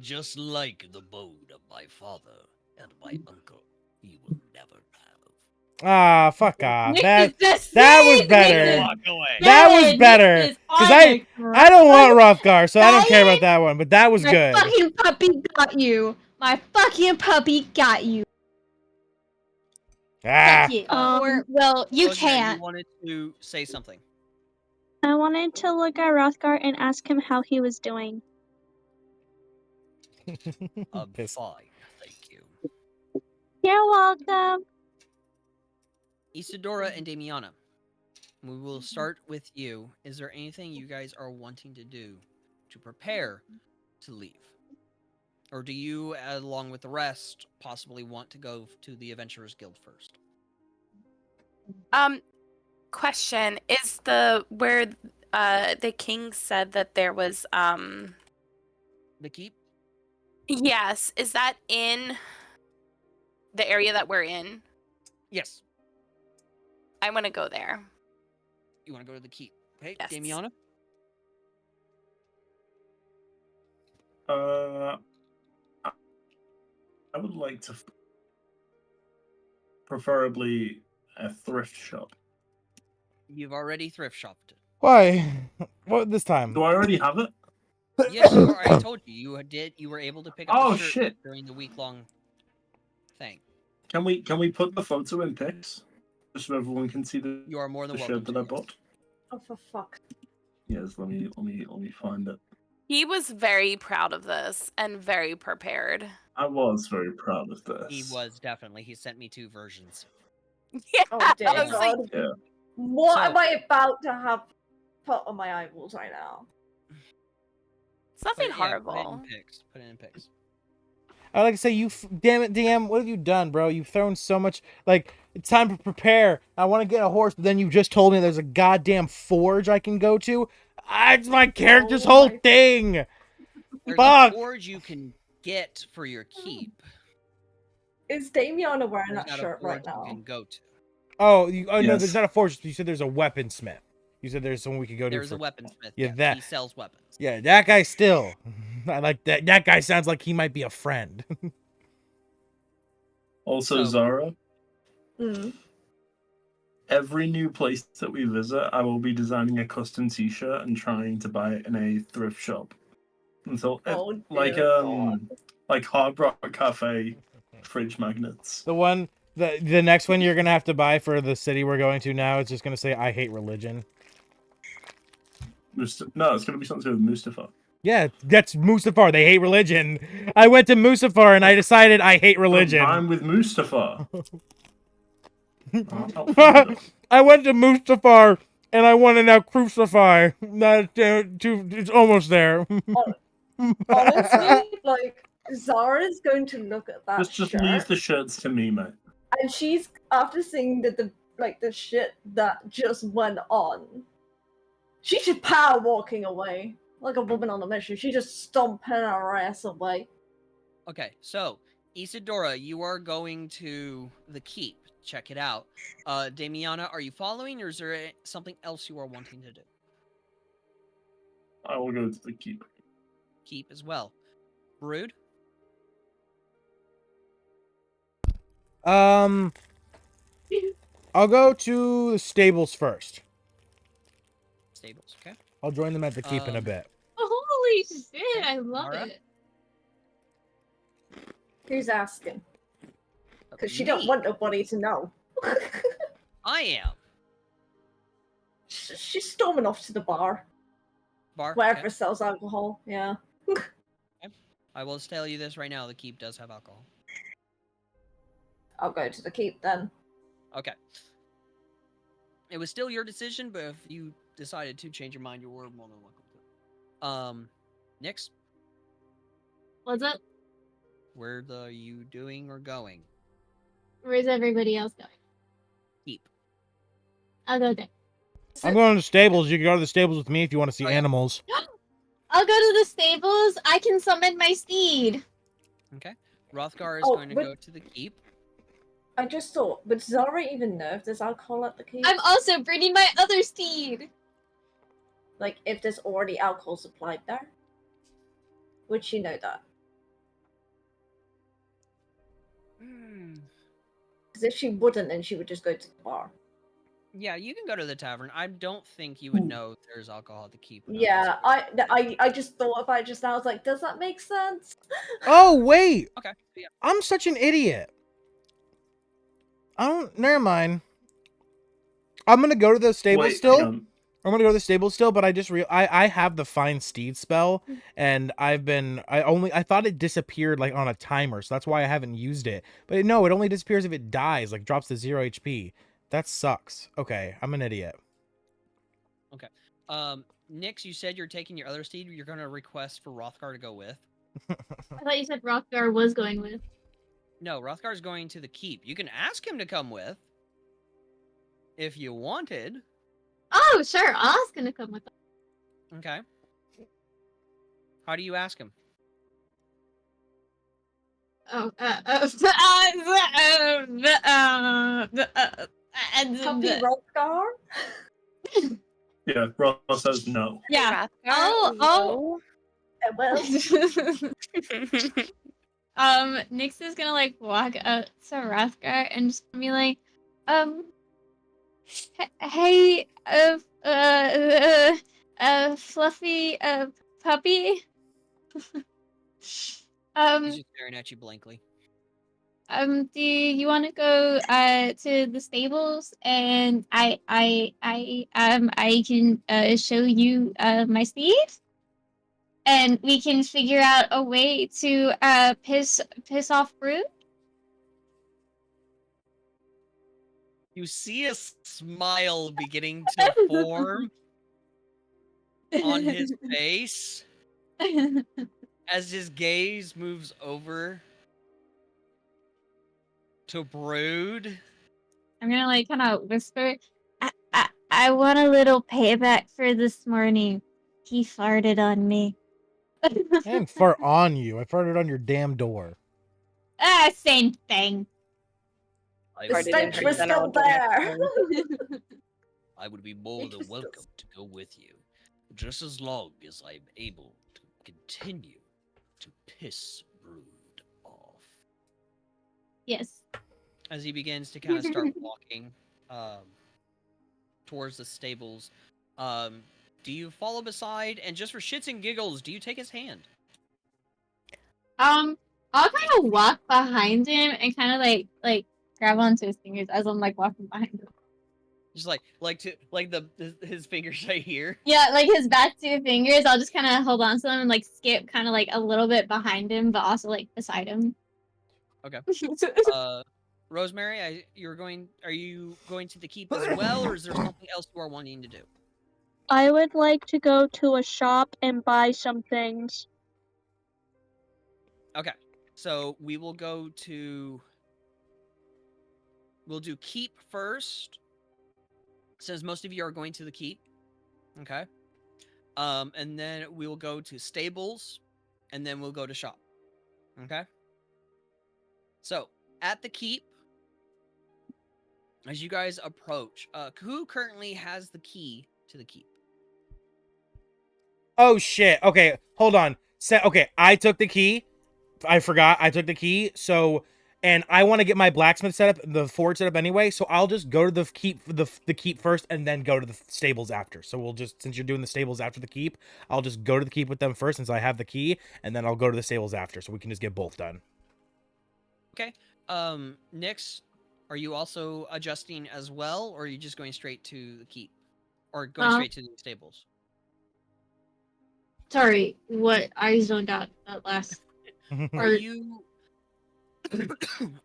just like the bone of my father and my uncle, you will never have. Ah, fuck off. Nix That is diseased. that was better. Nix is Walk away. That was dead. better. Nix is 'Cause on the I don't want Rothgar, so I don't care Dying. about that one. But that was My good. fucking puppy got you. My fucking puppy got you. Ah, Take it. Or, well, you Rosemary, can't. You wanted to say something. I wanted to look at Rothgar and ask him how he was doing. Pissed. Fine, thank you. You're welcome. Isadora and Damiana, we will start with you. Is there anything you guys are wanting to do to prepare to leave? Or do you, along with the rest, possibly want to go to the Adventurers Guild first? Question is where the king said that there was The keep? Yes. Is that in the area that we're in? Yes. I want to go there. You want to go to the keep? Okay, Yes. Damiana? I would like to preferably a thrift shop. You've already thrift shopped. Why? What this time? Do I already have it? Yes, you are. I told you. You were able to pick up Oh the shirt shit! during the week-long thing. Can we put the photo in pics, just so everyone can see the You are more than the welcome shirt that to. I Yes. bought? Oh, for fuck. Yes, let me find it. He was very proud of this and very prepared. I was very proud of this. He was definitely. He sent me 2 versions. Yeah. Oh dear I was like, God. Yeah. What So- am I about to have put on my eyeballs right now? it's nothing Put it in horrible. pics. Put it in pics. I like to say, damn it, DM, what have you done, bro? You've thrown so much. Like, it's time to prepare. I want to get a horse, but then you just told me there's a goddamn forge I can go to. It's my character's Oh whole my- thing. There's Fuck. a forge you can get for your keep. Is Damiana wearing There's that not a shirt right forge you now? can go to. Oh, no, there's Yes. not a forge. You said there's a weaponsmith. You said there's someone we could go to. There's a weaponsmith. Yeah, Yes, that- he sells weapons. Yeah, that guy still. I like that. That guy sounds like he might be a friend. Also, So- Zara, Mm. every new place that we visit, I will be designing a custom T-shirt and trying to buy it in a thrift shop. Until Oh, like dear God. like Hard Rock Cafe fridge magnets. The next one you're gonna have to buy for the city we're going to now, it's just gonna say I hate religion. No, it's gonna be something to do with Mustafa. Yeah, that's Mustafar. They hate religion. I went to Mustafar and I decided I hate religion. I'm with Mustafa. Oh, that's not funny, though. I went to Mustafar and I want to now crucify. It's almost there. Honestly, like, Zara's going to look at that Just shirt, leave the shirts to me, mate. and she's, after seeing the shit that just went on, she's just power walking away. Like a woman on a mission. She's just stomping her ass away. Okay, so Isadora, you are going to the keep. Check it out. Damiana, are you following, or is there something else you are wanting to do? I will go to the keep. Keep as well. Brood? I'll go to the stables first. Stables, okay. I'll join them at the keep in a bit. Holy shit, I love Zara? it. Who's asking? Because she don't Me. want nobody to know. I am. She's storming off to the bar. Bar. Wherever okay. sells alcohol, yeah. I will tell you this right now, the keep does have alcohol. I'll go to the keep then. Okay. It was still your decision, but if you decided to change your mind, you were more than welcome to. Nyx, What's up? where are you doing or going? Where's everybody else going? Keep. I'll go there. I'm going to the stables. You can go to the stables with me if you want to see Oh, yeah. animals. I'll go to the stables. I can summon my steed. Okay. Rothgar is Oh, going to but- go to the keep. I just thought, would Zara even know if there's alcohol at the keep? I'm also bringing my other steed. Like, if there's already alcohol supplied there? Would she know that? Because if she wouldn't, then she would just go to the bar. Yeah, you can go to the tavern. I don't think you would know if there's alcohol at the keep. without Yeah, asking. I just thought about it just now. I was like, does that make sense? Oh, wait. Okay. Yeah. I'm such an idiot. Never mind. I'm going to go to the stables Wait, still. hang on. I'm gonna go to the stable still, but I just I have the find steed spell, and I thought it disappeared like on a timer, so that's why I haven't used it. But no, it only disappears if it dies, like drops to 0 HP. That sucks. Okay, I'm an idiot. Nyx, you said you're taking your other steed. You're going to request for Rothgar to go with. I thought you said Rothgar was going with. No, Rothgar's going to the keep. You can ask him to come with, if you wanted. Oh, sure. I was gonna come with them. Okay. How do you ask him? Puppy Rothgar? Yeah, Ross says no. Yeah. Hrothgar, Oh. Well, Nyx is gonna like walk up to Hrothgar and just be like, hey, fluffy, puppy. He's Um, just staring at you blankly. do you want to go to the stables and I can show you my steed, and we can figure out a way to piss off Brood. You see a smile beginning to form on his face as his gaze moves over to Brood. I'm gonna like kind of whisper, I want a little payback for this morning. He farted on me. I didn't fart on you. I farted on your damn door. Same thing. the would stench be- was still there. I would be more than welcome to go with you, just as long as I'm able to continue to piss Brood off. Yes. As he begins to kind of start walking towards the stables, do you follow beside, and just for shits and giggles, do you take his hand? I'll kind of walk behind him and kind of like grab onto his fingers as I'm like walking behind him. Just his fingers right here. Yeah, like his back two fingers. I'll just kind of hold on to them and like skip kind of like a little bit behind him, but also like beside him. Okay. Rosemary, are you going to the keep as well, or is there something else you are wanting to do? I would like to go to a shop and buy some things. Okay, so we'll do keep first, since most of you are going to the keep. Okay. And then we will go to stables, and then we'll go to shop. Okay. So at the keep, as you guys approach, who currently has the key to the keep? Oh shit. Okay, hold on. Okay, I took the key. I forgot I took the key. So, and I want to get my blacksmith set up, the forge set up anyway. So I'll just go to the keep first, and then go to the stables after. So we'll just, since you're doing the stables after the keep, I'll just go to the keep with them first, since I have the key, and then I'll go to the stables after, so we can just get both done. Okay. Nyx, are you also adjusting as well, or are you just going straight to the keep, or going straight to the stables? Sorry, what? I zoned out that last. Are you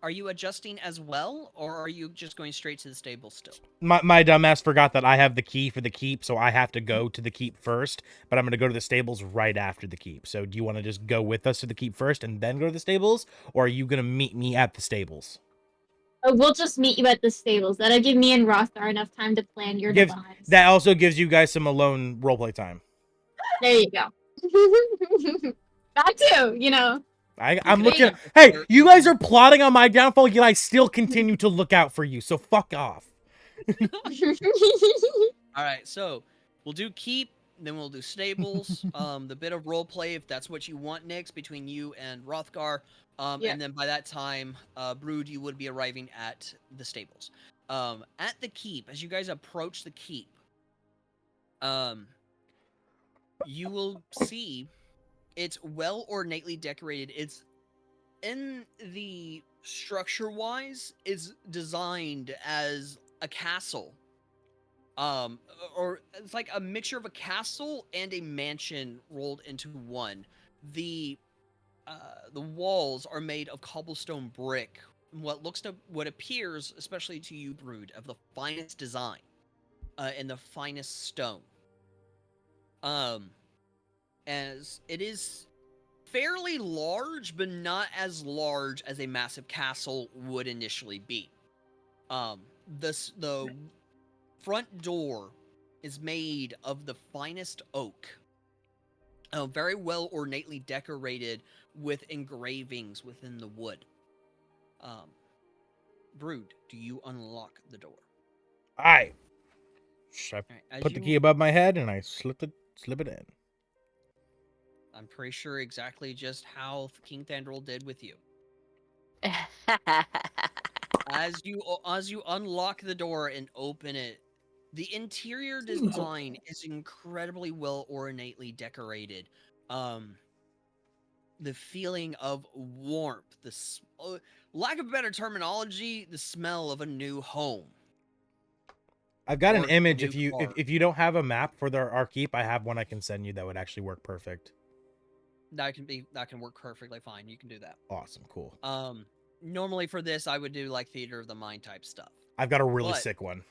are you adjusting as well, or are you just going straight to the stable still? My dumbass forgot that I have the key for the keep, so I have to go to the keep first, but I'm going to go to the stables right after the keep. So do you want to just go with us to the keep first and then go to the stables, or are you going to meet me at the stables? Oh, we'll just meet you at the stables. That'll give me and Rothgar enough time to plan your demise. That also gives you guys some alone roleplay time. There you go. That too, you know. I'm looking. Hey, you guys are plotting on my downfall, yet I still continue to look out for you. So fuck off. All right, so we'll do keep, then we'll do stables. The bit of role play, if that's what you want, Nyx, between you and Rothgar. Yeah. And then by that time, Brood, you would be arriving at the stables. At the keep, as you guys approach the keep, you will see it's well ornately decorated. It's in the structure-wise, it's designed as a castle. Or it's like a mixture of a castle and a mansion rolled into one. The walls are made of cobblestone brick, what appears, especially to you, Brood, of the finest design, and the finest stone. As it is fairly large, but not as large as a massive castle would initially be. The front door is made of the finest oak. very well ornately decorated with engravings within the wood. Brood, do you unlock the door? I Alright, as put the you- key above my head and I slip it in. I'm pretty sure exactly just how King Thandril did with you. As you unlock the door and open it, the interior design is incredibly well ornately decorated. The feeling of warmth, lack of better terminology, the smell of a new home. I've got an Or a image. new If you car. if you don't have a map for our keep, I have one I can send you that would actually work perfect. That can work perfectly fine. You can do that. Awesome, cool. Normally for this, I would do like theater of the mind type stuff. I've got a really But- sick one.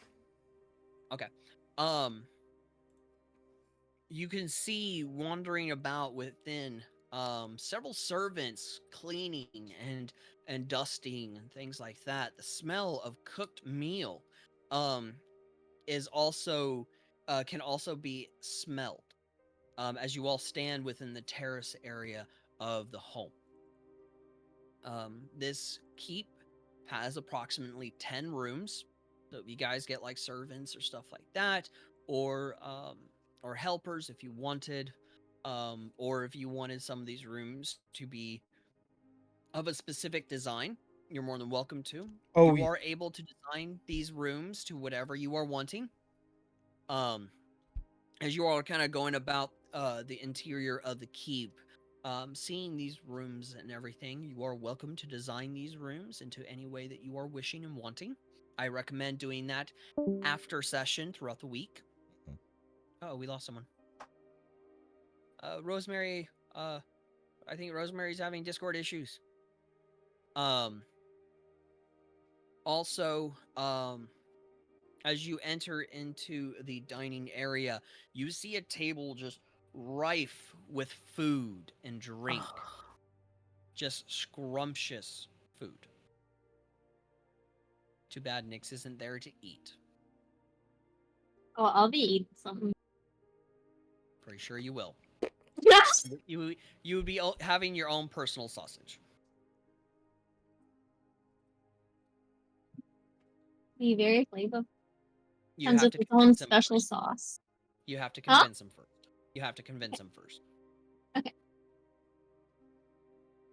Okay. You can see wandering about within several servants cleaning and dusting and things like that. The smell of cooked meal is also can also be smelled as you all stand within the terrace area of the home. This keep has approximately 10 rooms. So if you guys get like servants or stuff like that, or helpers if you wanted, or if you wanted some of these rooms to be of a specific design, you're more than welcome to. Oh, You are able to design these rooms to whatever you are wanting. As you all are kind of going about the interior of the keep, seeing these rooms and everything, you are welcome to design these rooms into any way that you are wishing and wanting. I recommend doing that after session throughout the week. Oh, we lost someone. Rosemary, I think Rosemary's having Discord issues. Also, as you enter into the dining area, you see a table just rife with food and drink. Just scrumptious food. Too bad Nyx isn't there to eat. Oh, I'll be eating something. Pretty sure you will. You would be having your own personal sausage. Be very flavorful. You Comes have with to its own convince him special first. sauce. You have to Huh? convince him first. You have to convince him first. Okay.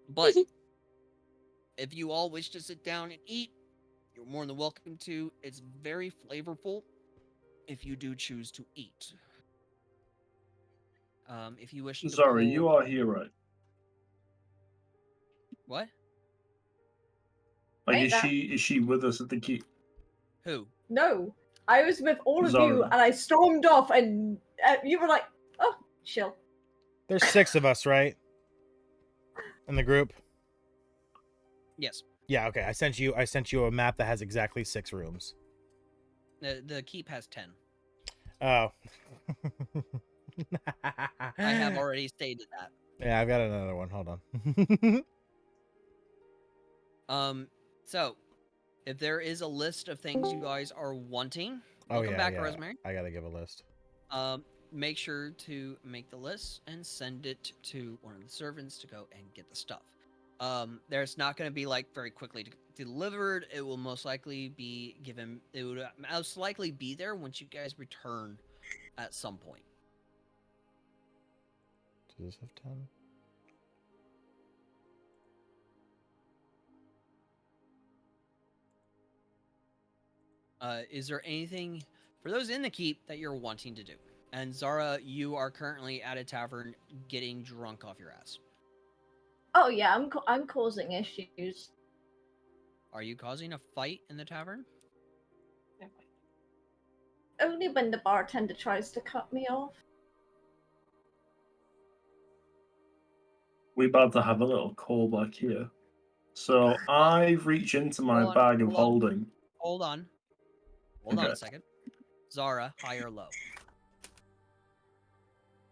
But if you all wish to sit down and eat, you're more than welcome to. It's very flavorful if you do choose to eat. If you wish to Zara, pull... you are a hero. What? Like, Wait, is she with us at the keep? Who? No, I was with all of Zara. you, and I stormed off, and you were like, "Oh, chill." There's 6 of us, right? In the group. Yes. Yeah, okay. I sent you a map that has exactly 6 rooms. The keep has 10. Oh. I have already stated that. Yeah, I've got another one. Hold on. So, if there is a list of things you guys are wanting, Oh, welcome yeah, back, yeah. Rosemary. I gotta give a list. Make sure to make the list and send it to one of the servants to go and get the stuff. There's not going to be like very quickly delivered. It will most likely be given. It would most likely be there once you guys return at some point. Does this have 10? Is there anything for those in the keep that you're wanting to do? And Zara, you are currently at a tavern getting drunk off your ass. Oh yeah, I'm causing issues. Are you causing a fight in the tavern? Only when the bartender tries to cut me off. We're about to have a little callback here. So I reach into my Hold on, bag of hold on. holding. Hold on. Hold on Okay. a second. Zara, high or low?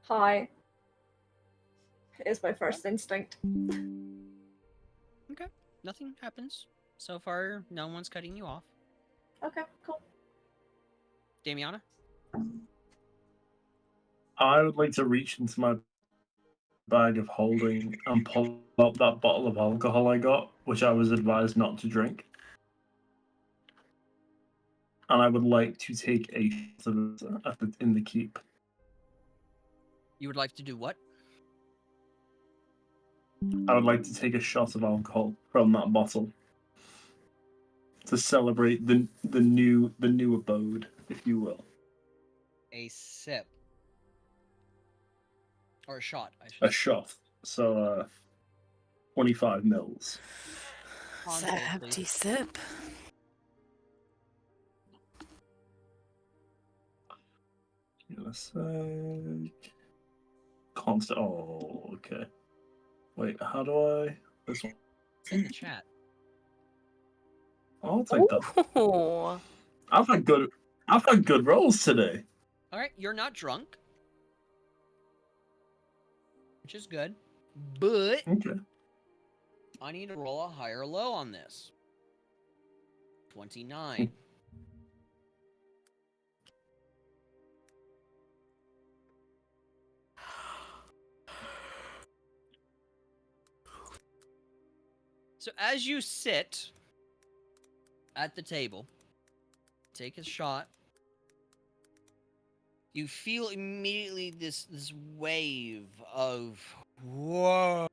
Hi. Is my first instinct. Okay. Nothing happens. So far, no one's cutting you off. Okay, cool. Damiana? I would like to reach into my bag of holding and pull up that bottle of alcohol I got, which I was advised not to drink. And I would like to take a shot of it in the keep. You would like to do what? I would like to take a shot of alcohol from that bottle to celebrate the new abode, if you will. A sip. Or a shot, I should A say. shot. So 25 mils. Is that Concentrate, hefty please. sip? Give a sec. Constant. Oh, okay. Wait, how do I? This one. It's in the chat. I'll take that. Ooh. I've had good rolls today. Alright, you're not drunk. Which is good. But Okay. I need to roll a high or low on this. 29. So as you sit at the table, take a shot, you feel immediately this wave of whoa,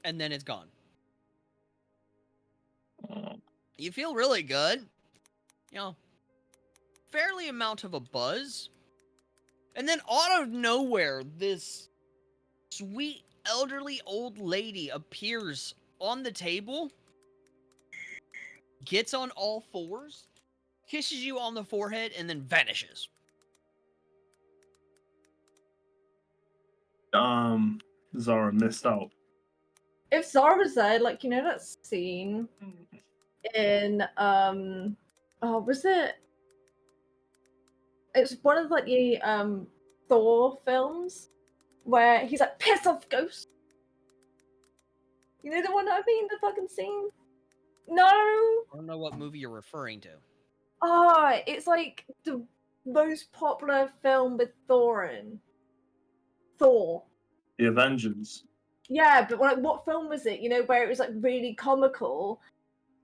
and then it's gone. You feel really good, you know, fairly amount of a buzz, and then out of nowhere, this sweet elderly old lady appears on the table, gets on all fours, kisses you on the forehead, and then vanishes. Zara missed out. If Zara was there, like, you know that scene in oh, was it? It's one of like the Thor films where he's like, piss off, ghost. You know the one I mean, the fucking scene? No. I don't know what movie you're referring to. Ah, it's like the most popular film with Thor in. Thor. The Avengers. Yeah, but like, what film was it? You know, where it was like really comical,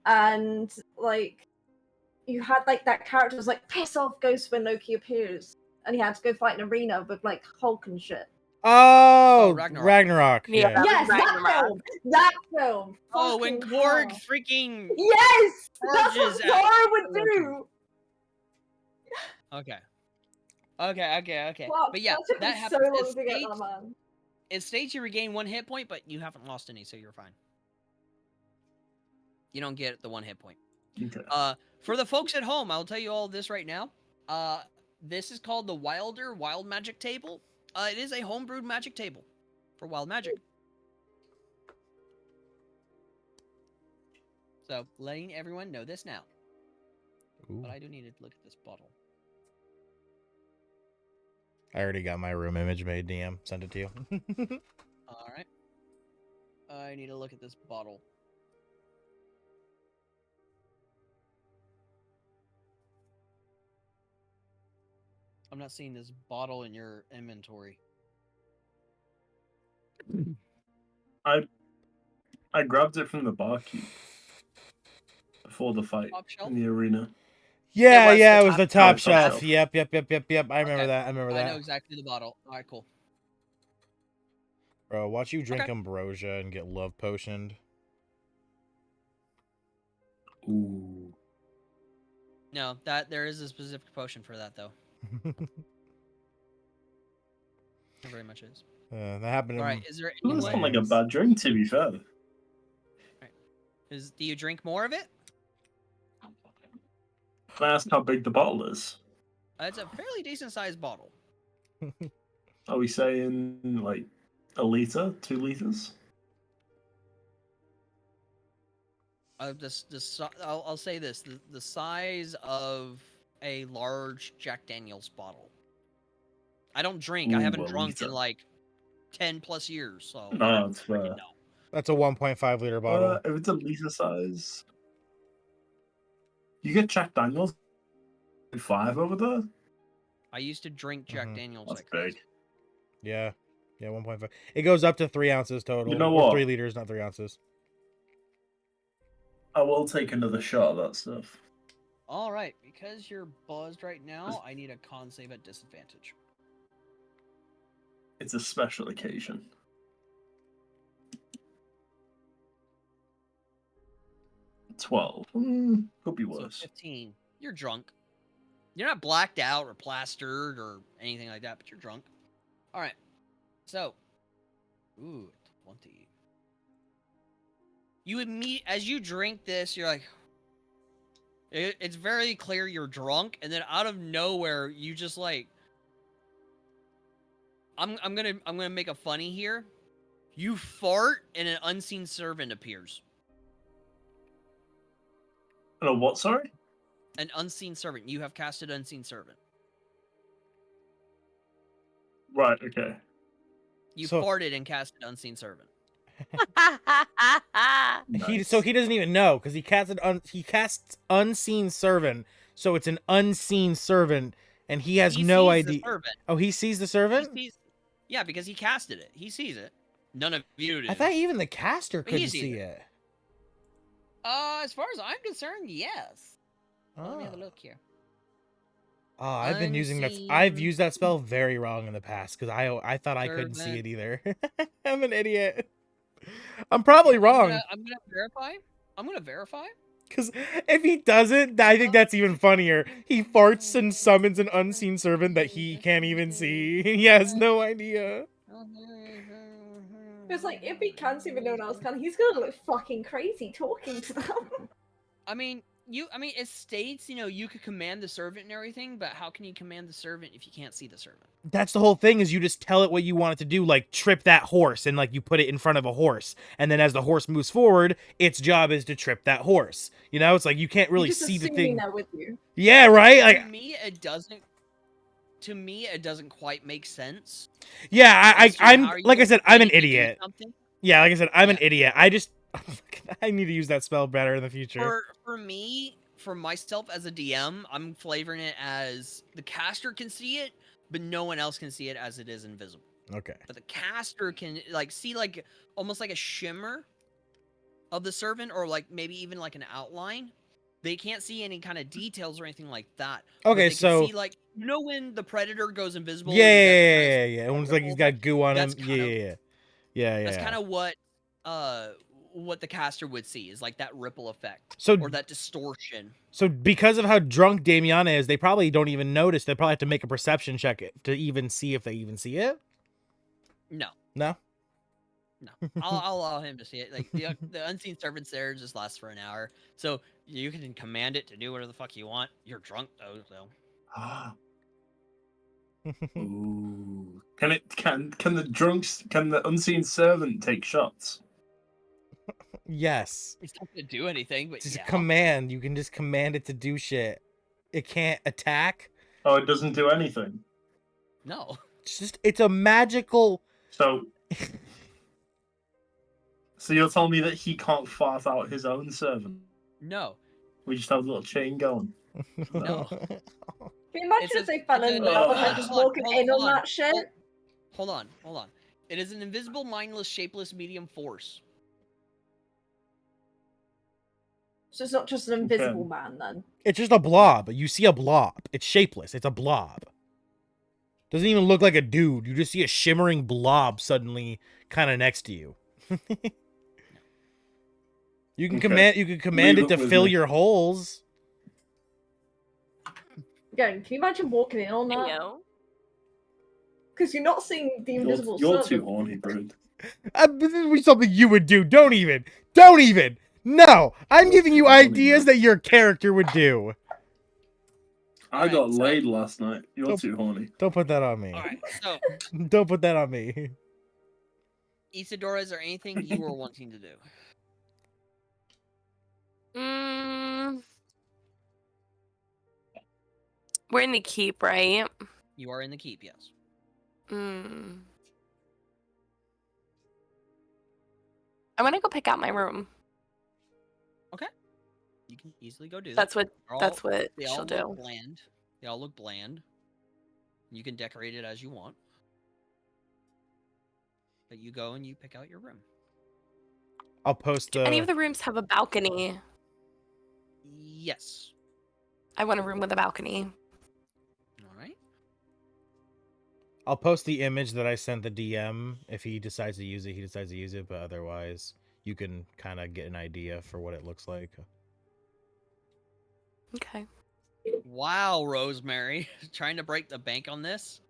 and like you had like that character was like piss off ghost when Loki appears, and he had to go fight an arena with like Hulk and shit. Oh, Ragnarok. Ragnarok. Yeah. Yeah. Yes, that Ragnarok. film. That film. Oh, when Fucking Korg hell. freaking... Yes, that's charges what at Zara would Loki. do. Okay. Okay. Fuck, But yeah, took that me happens. so long to get that, man. It states you regain 1 hit point, but you haven't lost any, so you're fine. You don't get the 1 hit point. Okay. For the folks at home, I'll tell you all this right now. This is called the Wild Magic Table. It is a homebrewed magic table for wild magic. So, letting everyone know this now. Ooh. But I do need to look at this bottle. I already got my room image made, DM. Send it to you. Alright. I need to look at this bottle. I'm not seeing this bottle in your inventory. I grabbed it from the barkeep before the fight Top shelf? in the arena. Yeah, was yeah, the it was top the top shelf. shelf. Yep. I remember Okay. that. I remember I that. know exactly the bottle. Alright, cool. Bro, watch you drink Okay. ambrosia and get love potioned. Ooh. No, there is a specific potion for that, though. There very much is. That happened. Alright, is there It doesn't anyone... sound like a bad drink, to be fair. Do you drink more of it? Can I ask how big the bottle is? It's a fairly decent-sized bottle. Are we saying like a liter, 2 liters? I'll say this: the size of a large Jack Daniel's bottle. I don't drink. I Ooh, haven't a drunk in liter. like 10+ years, so I No, don't that's freaking fair. know. That's a 1.5 liter bottle. If it's a liter size, you get Jack Daniels 5 over there. I used to drink Jack Daniels That's like crazy. big. Yeah. Yeah, 1.5. It goes up to 3 ounces total. You know or what? 3 liters, not 3 ounces. I will take another shot of that stuff. All right, because you're buzzed right now, I need a con save at disadvantage. It's a special occasion. 12. Could be So worse. 15. You're drunk. You're not blacked out or plastered or anything like that, but you're drunk. All right. So, ooh, 20. As you drink this, you're like, it's very clear you're drunk, and then out of nowhere, you just like, I'm gonna make a funny here. You fart, and an unseen servant appears. Oh, what? Sorry. An unseen servant. You have casted unseen servant. Right. Okay. You So- farted and casted unseen servant. Nice. So he doesn't even know because he casts unseen servant. So it's an unseen servant, and he has He no sees the idea. servant. Oh, he sees the He servant. yeah, because he casted it. He sees it. None of you do. I thought even the caster But he couldn't sees see it. it. As far as I'm concerned, yes. Let me have a Oh. look here. Oh, I've been using that. I've Unseen used that spell very wrong in the past because I thought I couldn't see it servant. either. I'm an idiot. I'm probably wrong. I'm gonna verify. I'm gonna verify. Because if he doesn't, I think that's even funnier. He farts and summons an unseen servant that he can't even see. He has no idea. It's like, if he can't see but no one else can, he's gonna look fucking crazy talking to them. I mean, it states, you could command the servant and everything, but how can you command the servant if you can't see the servant? That's the whole thing, is you just tell it what you want it to do, like trip that horse, and like you put it in front of a horse, and then as the horse moves forward, its job is to trip that horse. It's like you can't really Just see the assuming thing. they're with you. Yeah, right? Like, To me, it doesn't quite make sense. yeah, as to I'm how you like I said, I'm an plan to do idiot. something. Yeah, like I said, I'm an Yeah. idiot. I need to use that spell better in the future. For me, for myself as a DM, I'm flavoring it as the caster can see it, but no one else can see it as it is invisible. Okay. But the caster can see almost like a shimmer of the servant, or like maybe even like an outline. They can't see any kind of details or anything like that. but Okay, they can so see, when the predator goes invisible. yeah. It Almost like he's got goo on him. That's kind of- Yeah. That's kind of what the caster would see, is like that ripple effect, So or that distortion. So because of how drunk Damiana is, they probably don't even notice. They probably have to make a perception check to even see if they even see it. No, No. I'll allow him to see it. Like the unseen servant's there, just lasts for an hour, so you can command it to do whatever the fuck you want. You're drunk though, so. Ooh. Can the unseen servant take shots? Yes. It's not gonna do anything, but Just yeah. command. You can just command it to do shit. It can't attack. Oh, it doesn't do anything. No. It's a magical. So you're telling me that he can't fart out his own servant? No. We just have a little chain going. No. Can you imagine It's if a- they fell it's in a- love and hold they're just on, walking hold in on on, that shit? Hold on. It is an invisible, mindless, shapeless medium force. So it's not just an invisible man then. It's just a blob. You see a blob. It's shapeless. It's a blob. Doesn't even look like a dude. You just see a shimmering blob suddenly kind of next to you. You can Okay. command Leave it to it with fill me. your holes. Again, can you imagine walking in on that? Hello? Because you're not seeing the invisible You're servant. too horny, Brood. This is something you would do. Don't even. No, I'm giving you ideas that your character would do. I got Alright, so- laid last night. You're Nope. too horny. Don't put that on me. Alright, so, Don't put that on me. Isadora, is there anything you were wanting to do? We're in the keep, right? You are in the keep, yes. I want to go pick out my room. You can easily go do that. That's what They she'll all do. look bland. They all look bland. You can decorate it as you want. But you go and you pick out your room. I'll post Do any of the rooms have a balcony? Yes. I want a room with a balcony. All right. I'll post the image that I sent the DM. If he decides to use it, he decides to use it. But otherwise, you can kind of get an idea for what it looks like. Okay. Wow, Rosemary, trying to break the bank on this?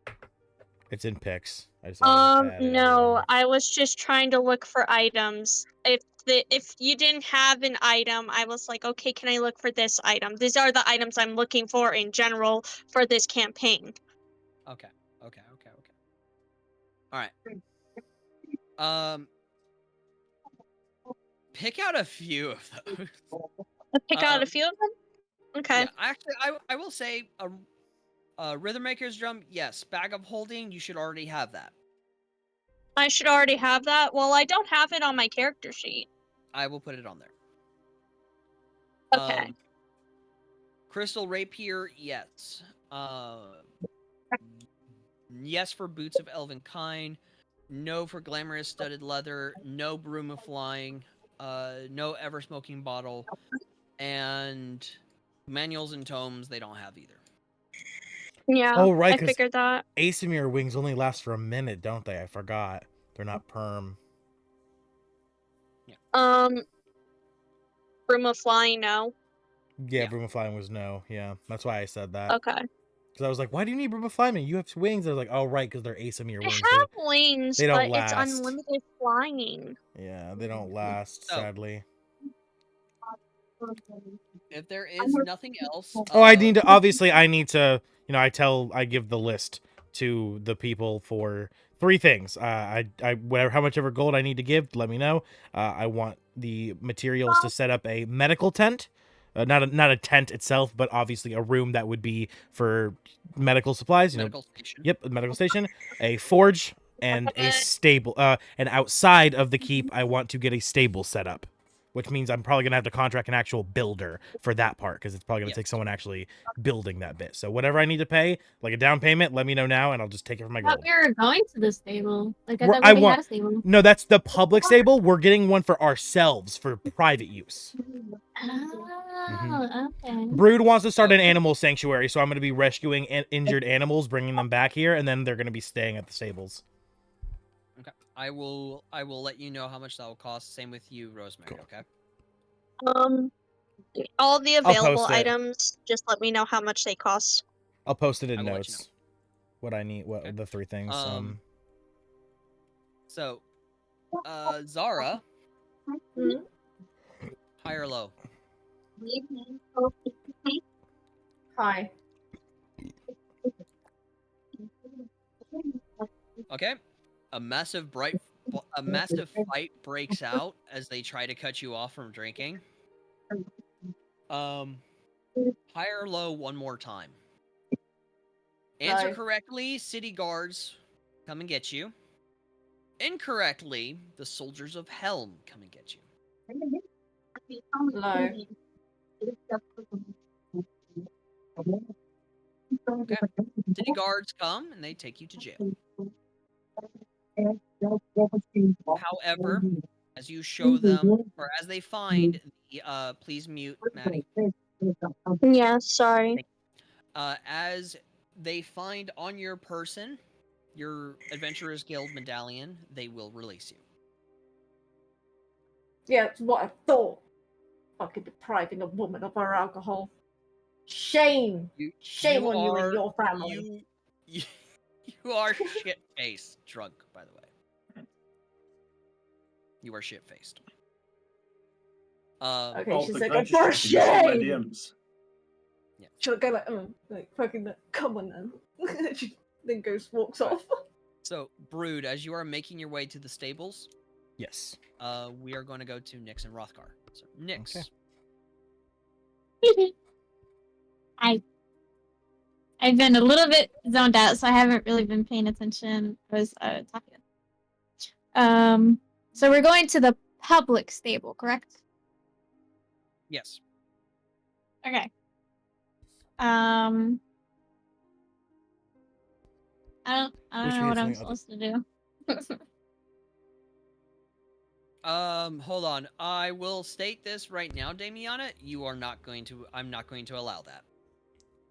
It's in pics. I just added it No, on. I was just trying to look for items. If you didn't have an item, I was like, okay, can I look for this item? These are the items I'm looking for in general for this campaign. Okay. All right. Pick out a few of those. Pick out a few of them? Okay. Yeah, actually, I will say Rhythm Maker's drum, yes. Bag of holding, you should already have that. I should already have that. Well, I don't have it on my character sheet. I will put it on there. Okay. Crystal Rapier, yes. Yes for Boots of Elven Kind. No for Glamorous Studded Leather. No Broom of Flying. No Ever Smoking Bottle. And manuals and tomes, they don't have either. Yeah, Oh, right, I figured that. Asimir wings only last for a minute, don't they? I forgot. They're not perm. Yeah. Broom of Flying, no. Yeah, Broom of Flying was no. Yeah, that's why I said that. Okay. Because I was like, why do you need Broom of Flying? You have wings. I was like, oh, right, because they're Asimir They wings. have wings, they don't but last. it's unlimited flying. Yeah, they don't last, sadly. If there is nothing else... Oh, I need to, I give the list to the people for 3 things. How much ever gold I need to give, let me know. I want the materials to set up a medical tent. Not a tent itself, but obviously a room that would be for medical supplies. Medical station. Yep, a medical station, a forge, and a stable. And outside of the keep, I want to get a stable set up, which means I'm probably gonna have to contract an actual builder for that part because it's probably gonna take someone actually building that bit. So whatever I need to pay, like a down payment, let me know now, and I'll just take it from my I thought gold. we were going to the stable. Like I thought we already had a stable. No, that's the public stable. We're getting one for ourselves for private use. Oh, okay. Brood wants to start an animal sanctuary, so I'm going to be rescuing injured animals, bringing them back here, and then they're going to be staying at the stables. Okay, I will let you know how much that will cost. Same with you, Rosemary. Cool. Okay. All the available items. Just let me know how much they cost. I'll post it in I will let notes. you know. What I need, the 3 things. So, Zara, high or low? Hi. Okay. A massive fight breaks out as they try to cut you off from drinking. High or low one more time. Answer correctly, city guards come and get you. Incorrectly, the soldiers of Helm come and get you. Low. Okay. City guards come and they take you to jail. However, as you show them, or as they find the, please mute Maddie. Yeah, sorry. As they find on your person your Adventurers Guild medallion, they will release you. Yeah, that's what I thought. Fucking depriving a woman of her alcohol. Shame. Shame on you and your family. You are shit-faced drunk, by the way. You are shit-faced. Okay, she's like, for shame! Yeah. She'll go like fucking, come on then. She then walks off. So, Brood, as you are making your way to the stables, yes, we are going to go to Nyx and Rothgar. So, Nyx. Okay. I've been a little bit zoned out, so I haven't really been paying attention. I was talking. So we're going to the public stable, correct? Yes. Okay. I don't know what I'm supposed to do. Hold on. I will state this right now, Damiana. I'm not going to allow that.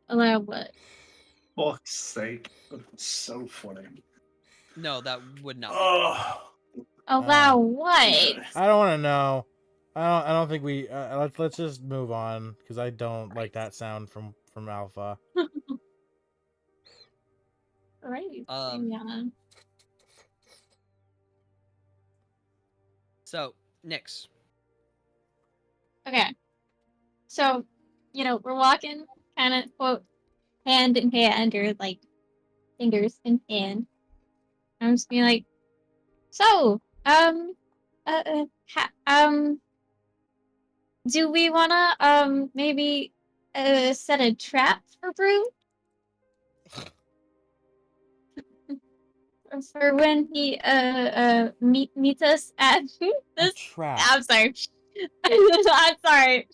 Allow what? Fuck's sake. That's so funny. No, that would not be. Oh. Allow what? I don't want to know. I don't think we. Let's just move on because I don't like that sound from Alpha. Alright. Um, So, Nyx. Okay. So, we're walking kind of, quote, hand in hand, or like fingers in hand. I'm just being like, so, do we wanna, maybe, set a trap for Brew? For when he, meets us at A this. trap. I'm sorry. I'm sorry.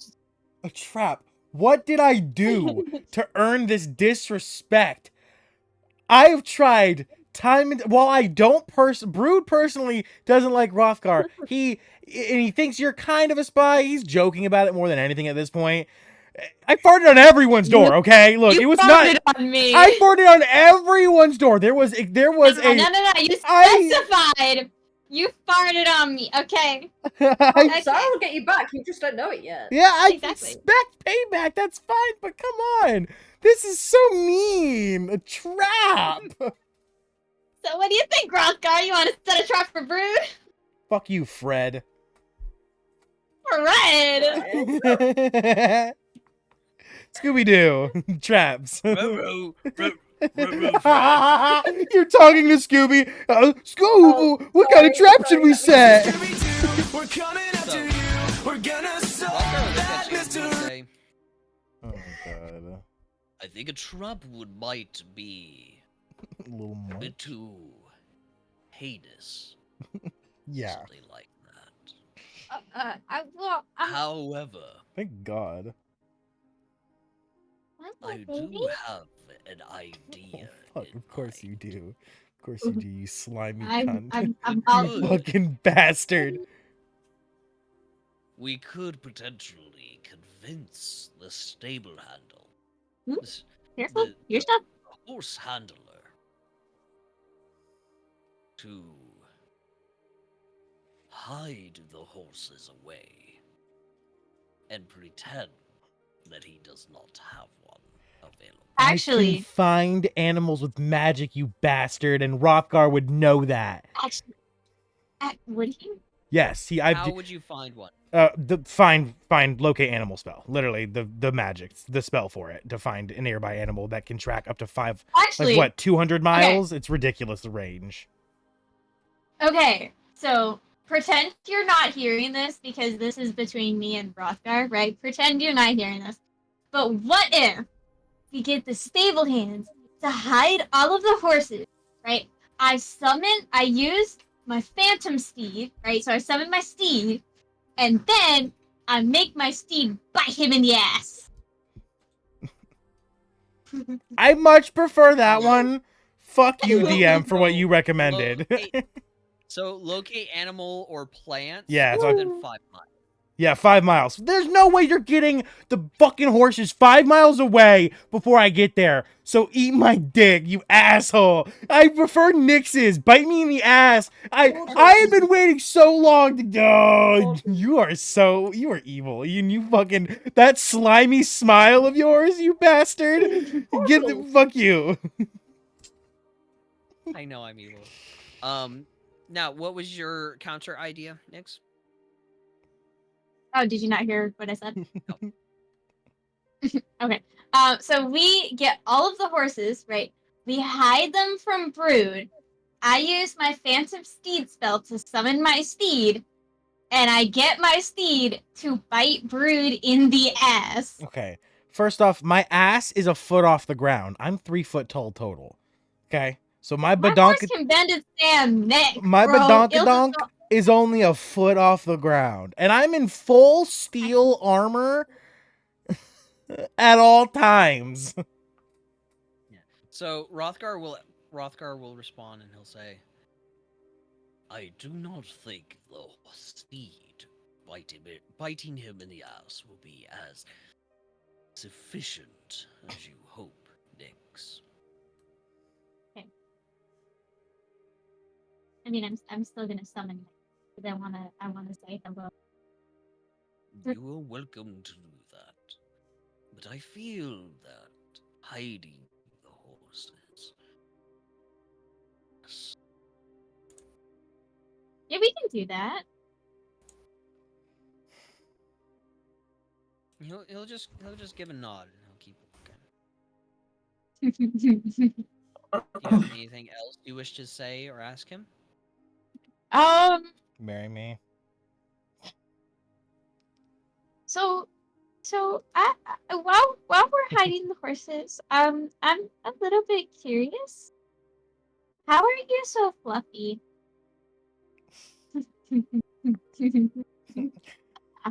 A trap. What did I do to earn this disrespect? I've tried time and while I don't Brood personally doesn't like Rothgar. He thinks you're kind of a spy. He's joking about it more than anything at this point. I farted on everyone's door, okay? Look, You it was farted not on me. I farted on everyone's door. There was No. You specified. You farted on me, okay? I Zara will get you back. You just don't know it yet. Yeah, I Exactly. expect payback. That's fine, but come on. This is so mean. A trap. So what do you think, Rothgar? You want to set a trap for Brood? Fuck you, Fred. Fred. Scooby-Doo. Traps. Ruh-roh, Fred. You're talking to Scooby. Scoob, what kind of trap should we set? We're coming after you. We're gonna solve Rothgar will look that at you and mystery. say, Oh god. I think a trap might be A little a more. bit too heinous. Yeah. Something like that. I'm However, Thank God. I do have an idea. Oh, fuck, in of course you mind. do. Of course you do, you slimy I'm cunt. all Good. Fucking bastard. We could potentially convince the stable handle, Hmm? this- Careful. the- Your the stuff. horse handler, to hide the horses away and pretend that he does not have one available. I Actually, can find animals with magic, you bastard, and Rothgar would know that. would he? Yes, How would you find one? find locate animal spell. Literally the magic, the spell for it to find a nearby animal that can track up to 5, Actually, like what, 200 miles? It's ridiculous the range. Okay, so pretend you're not hearing this because this is between me and Rothgar, right? Pretend you're not hearing this. But what if we get the stable hands to hide all of the horses, right? I use my phantom steed, right? So I summon my steed, and then I make my steed bite him in the ass. I much prefer that one. Fuck you, DM, for what you recommended. Locate animal or plants Yeah, more than 5 miles. Yeah, 5 miles. There's no way you're getting the fucking horses 5 miles away before I get there. So eat my dick, you asshole. I prefer Nyx's. Bite me in the ass. I have been waiting so long to go. You are evil. You fucking, that slimy smile of yours, you bastard. Fuck you. I know I'm evil. Now, what was your counter idea, Nyx? Oh, did you not hear what I said? Okay. So we get all of the horses, right? We hide them from Brood. I use my Phantom Steed spell to summon my steed, and I get my steed to bite Brood in the ass. Okay. First off, my ass is a foot off the ground. I'm 3 foot tall total. Okay. So my horse can bend its damn neck. My bro. badonkadonk is only a foot off the ground. And I'm in full steel armor at all times. Yeah. So Rothgar will respond and he'll say, I do not think the steed biting him in the ass will be as sufficient as you hope, Nyx. I mean, I'm still gonna summon him, but I wanna say hello. You are welcome to do that, but I feel that hiding the horses. Yeah, we can do that. He'll just give a nod and he'll keep walking. Do you have anything else you wish to say or ask him? Marry me. So I while we're hiding the horses, I'm a little bit curious. How are you so fluffy?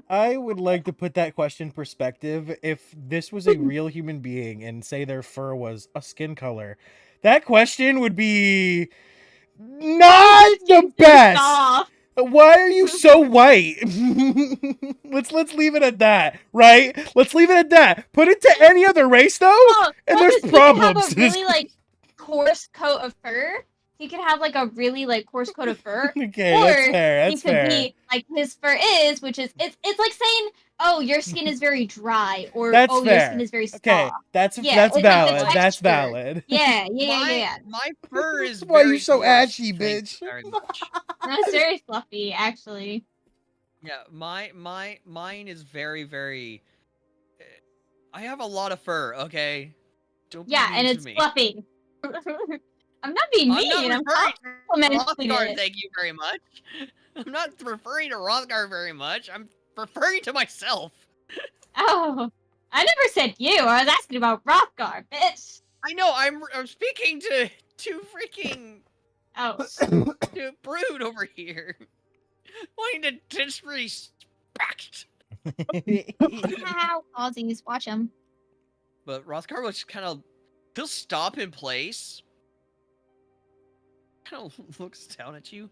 I would like to put that question in perspective. If this was a real human being and say their fur was a skin color, that question would be not the best. Off. Why are you so white? let's leave it at that, right? Let's leave it at that. Put it to any other race though, and there's problems. He could have a really like coarse coat of fur. He could have like a really like coarse coat of fur. Okay, or that's fair. he could be like his fur is, which is it's like saying, oh, your skin is very dry, or That's oh, fair. your skin is very soft. Okay, that's Yeah, it's valid. like the That's texture. valid. Yeah. My fur is Why are very you so coarse, ashy, thank bitch? you very much. That's very fluffy, actually. Yeah, mine is very, very. I have a lot of fur. Okay, don't be Yeah, mean and to it's me. fluffy. I'm not being mean. I'm complimenting Rothgar, it. thank you very much. I'm not referring to Rothgar very much. I'm referring to myself. Oh, I never said you. I was asking about Rothgar, bitch. I know. I'm speaking to freaking to Brood over here, wanting to disrespect. Ow, Aussies, watch him. But Rothgar was he'll stop in place. Kind of looks down at you.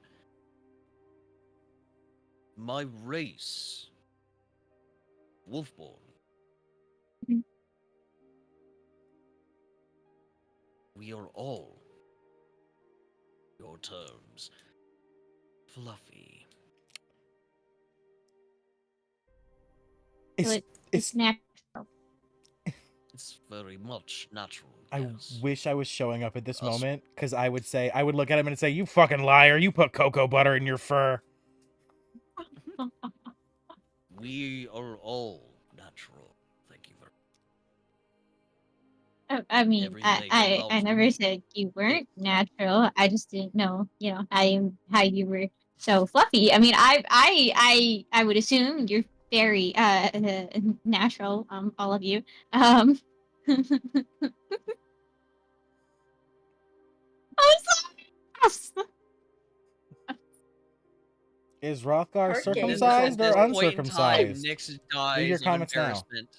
My race, Wolfborn. We are all, your terms, fluffy. It's natural. It's very much natural. I Yes. wish I was showing up at this moment, because I would look at him and say, "You fucking liar! You put cocoa butter in your fur." We are all natural. Thank you very I mean, Everything I about never you said you weren't natural. I just didn't know, how you were so fluffy. I mean, I would assume you're very natural, all of you. I'm sorry. Is Rothgar Hard circumcised At or this point in time, uncircumcised? Nyx Leave your dies in comments now. embarrassment.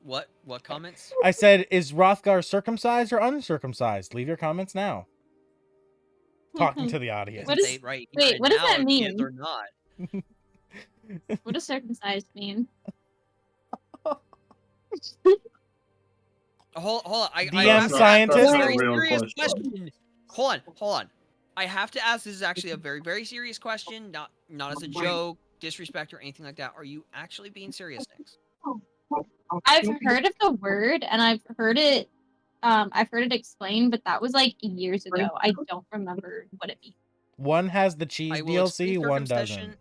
What? What comments? I said, is Rothgar circumcised or uncircumcised? Leave your comments now. Talking to the audience. What is- State right wait, here what and does that now if he is mean? or not. What does circumcised mean? Hold on. I DM have to scientist? ask a That's very a real serious question. question. Hold on. I have to ask. This is actually a very, very serious question. Not as a joke, disrespect, or anything like that. Are you actually being serious, Nyx? I've heard of the word and I've heard it explained, but that was like years ago. I don't remember what it means. One has the cheese I will DLC, explain one circumcision. doesn't.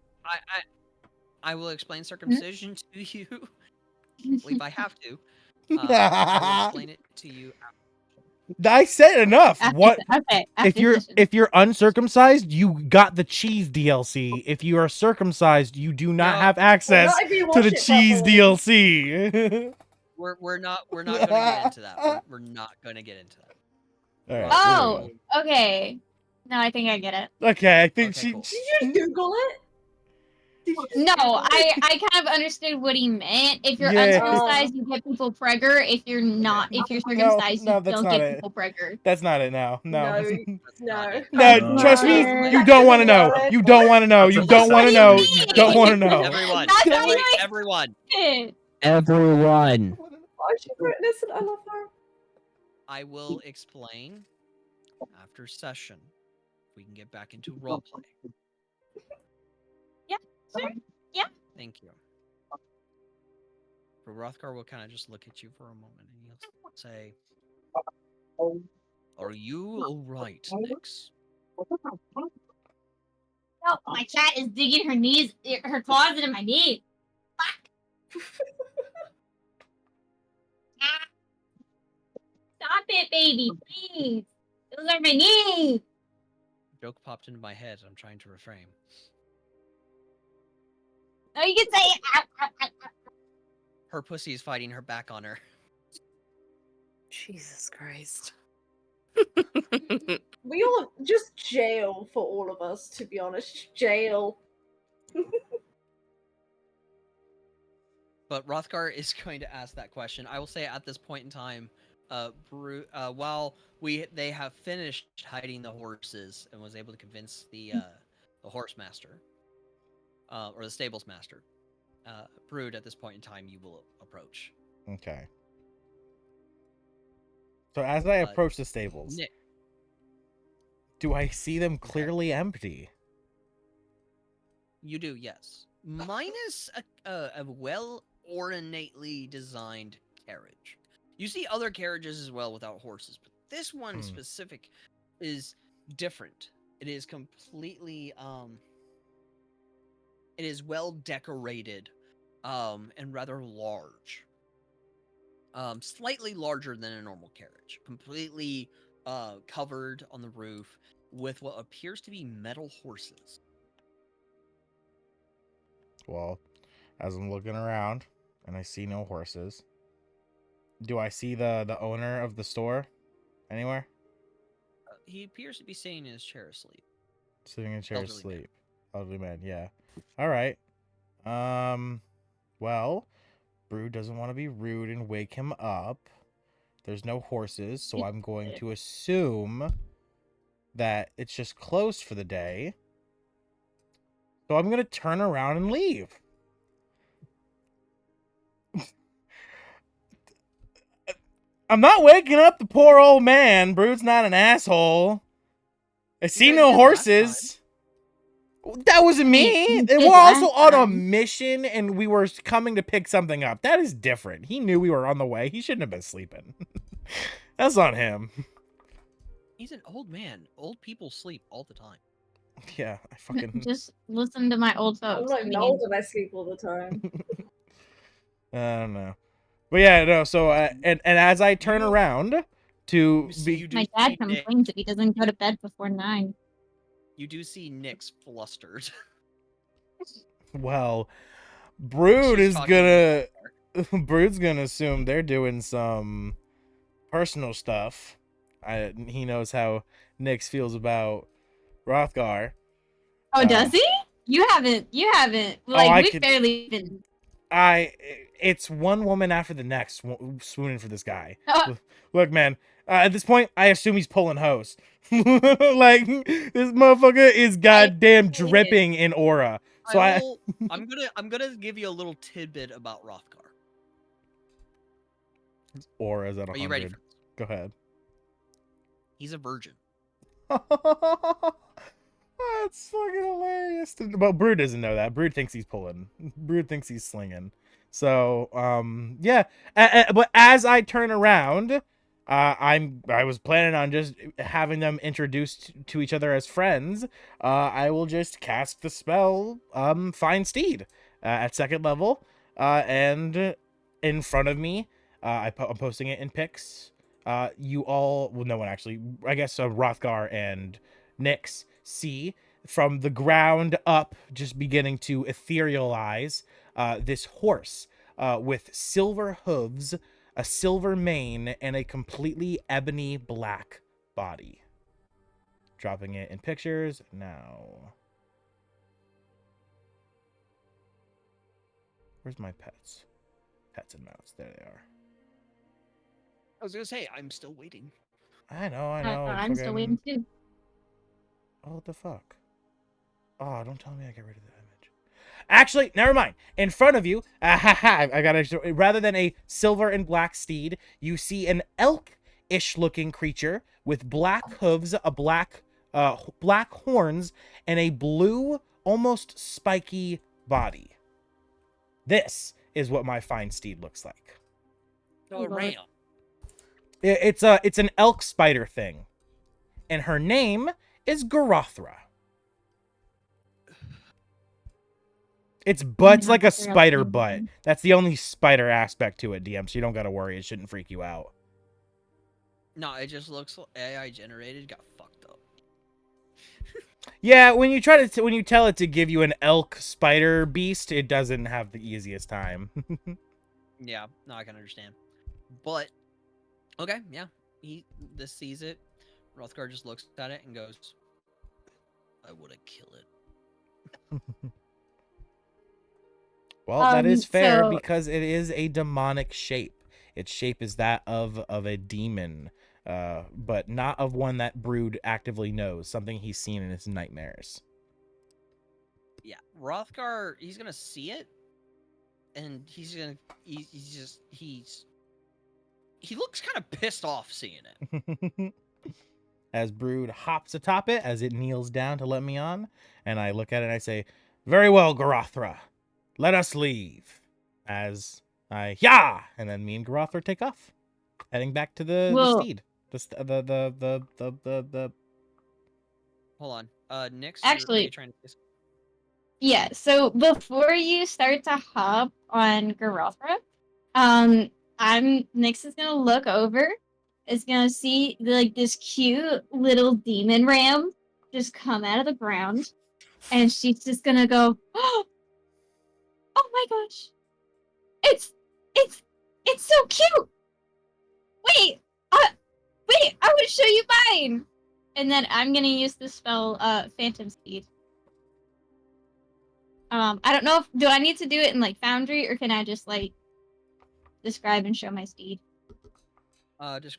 I will explain circumcision to you. I believe I have to. I will explain it to you. I said enough. What? Okay. If you're uncircumcised, you got the cheese DLC. If you are circumcised, you do not have access not if you to watch the it, cheese Bubble. DLC. We're not gonna get into that. We're not gonna get into that. All right. Oh, okay. No, I think I get it. Okay, I think Okay, she. cool. Did you just Google it? No, I kind of understood what he meant. If you're Yeah. uncircumcised, you get people pregger. If you're not, if you're circumcised, no, you that's don't not get it. people pregger. That's not it now. No. No, That's not no. it. No, No. trust me, Not you it. don't want to know. Not it. You don't want to know. You don't want to know. You don't want to know. Everyone, That's how you everyone, it. everyone. Oh, she's so innocent. I love her. I will explain after session. We can get back into roleplay. Yeah, sure. Thank you. But Rothgar will kind of just look at you for a moment and he'll say, "Are you alright, Nix?" No, my cat is digging her claws into my knees. Fuck. Ah. Stop it, baby, please. Those are my knees. Joke popped into my head. I'm trying to refrain. No, you can say it. Ow, ow, ow, ow. Her pussy is fighting her back on her. Jesus Christ. We all just jail for all of us, to be honest. Jail. But Rothgar is going to ask that question. I will say at this point in time, while they have finished hiding the horses and was able to convince the horse master, or the stables master, Brood, at this point in time, you will approach. Okay. So as I approach the stables, Nick, do I see them clearly empty? you do, yes. Minus a well ornately designed carriage. You see other carriages as well without horses, but this one specific is different. It is completely it is well decorated and rather large. Slightly larger than a normal carriage. Completely covered on the roof with what appears to be metal horses. Well, as I'm looking around and I see no horses, do I see the owner of the store anywhere? He appears to be sitting in his chair asleep. Sitting in a chair Elderly asleep. Elderly man, yeah. All right. Well, Brew doesn't want to be rude and wake him up. There's no horses, so I'm going to assume that it's just closed for the day. So I'm going to turn around and leave. I'm not waking up the poor old man. Brood's not an asshole. I see guys no did last horses. That wasn't me. You And did we're also last on a time. mission and we were coming to pick something up. That is different. He knew we were on the way. He shouldn't have been sleeping. That's on him. He's an old man. Old people sleep all the time. Yeah, I fucking... Just listen to my old I'm folks. not I even mean, old and I sleep all the time. I don't know. But yeah, no, so, and as I turn around to be... my dad complains that he doesn't go to bed before 9. You do see Nyx flustered. Well, Brood She's is talking gonna... Brood's gonna assume they're doing some personal stuff. He knows how Nyx feels about Rothgar. Oh, does he? You haven't. Like, I we've could- barely been. It's one woman after the next swooning for this guy. Oh. Look, man, at this point, I assume he's pulling hose. Like, this motherfucker is goddamn dripping in aura. So I'm gonna give you a little tidbit about Rothgar. Aura's at 100. Are you ready for this? Go ahead. He's a virgin. That's fucking hilarious. Well, Brood doesn't know that. Brood thinks he's pulling. Brood thinks he's slinging. So, yeah. But as I turn around, I was planning on just having them introduced to each other as friends. I will just cast the spell, Find Steed, at 2nd level, and in front of me, I'm posting it in pics. You all, well, no one actually. I guess Rothgar and Nyx see from the ground up, just beginning to etherealize this horse with silver hooves, a silver mane, and a completely ebony black body. Dropping it in pictures now. Where's my pets? Pets and mouse. There they are. I was gonna say I'm still waiting. I know. I'm I'm still waiting too. Oh, what the fuck? Oh, don't tell me I get rid of the image. Actually, never mind. In front of you, I got to. Rather than a silver and black steed, you see an elk-ish looking creature with black hooves, black horns, and a blue, almost spiky body. This is what my fine steed looks like. So a ram. It's an elk spider thing, and her name is Garothra. Its butt's like a spider butt. That's the only spider aspect to it, DM, so you don't gotta worry. It shouldn't freak you out. No, it just looks AI generated. Got fucked up. Yeah, when you tell it to give you an elk spider beast, it doesn't have the easiest time. Yeah, no, I can understand. But okay, yeah, this sees it. Rothgar just looks at it and goes, "I wouldn't kill it." Well, that is fair so- because it is a demonic shape. Its shape is that of a demon, but not of one that Brood actively knows, something he's seen in his nightmares. Yeah, Rothgar, he's gonna see it, and he looks kind of pissed off seeing it. As Brood hops atop it, as it kneels down to let me on, and I look at it and I say, "Very well, Garothra. Let us leave." As I, yeah! And then me and Garothra take off, heading back to the steed. The Hold on. Nick's Actually- you're trying to... Yeah, so before you start to hop on Garothra, Nyx is gonna look over, is gonna see like this cute little demon ram just come out of the ground, and she's just gonna go, "Oh my gosh, it's so cute! Wait, wait, I want to show you mine!" And then I'm gonna use the spell, Phantom Speed. I don't know do I need to do it in like Foundry, or can I just like describe and show my steed?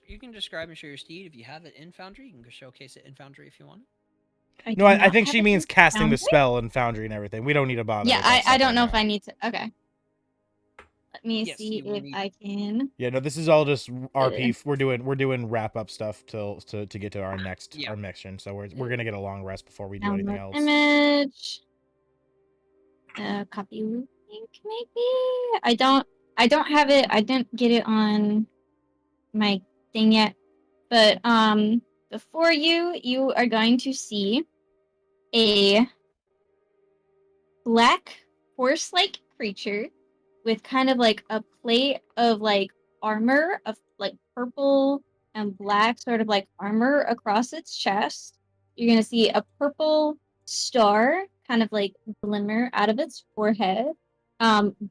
You can describe and show your steed. If you have it in Foundry, you can go showcase it in Foundry if you want. No, I do not think have she it means in casting the Foundry? spell and Foundry and everything. We don't need to bother. Yeah, with that I stuff don't right know if now. I need to. Okay. Let me Yes, see you will if need- I can. Yeah, no, this is all just RP. We're doing wrap up stuff to get to our next Yeah. our mission. So we're gonna get a long rest before we do Download anything else. image. Copy link maybe. I don't have it. I didn't get it on my thing yet. But before you are going to see a black horse-like creature with kind of like a plate of like armor of like purple and black sort of like armor across its chest. You're gonna see a purple star kind of like glimmer out of its forehead,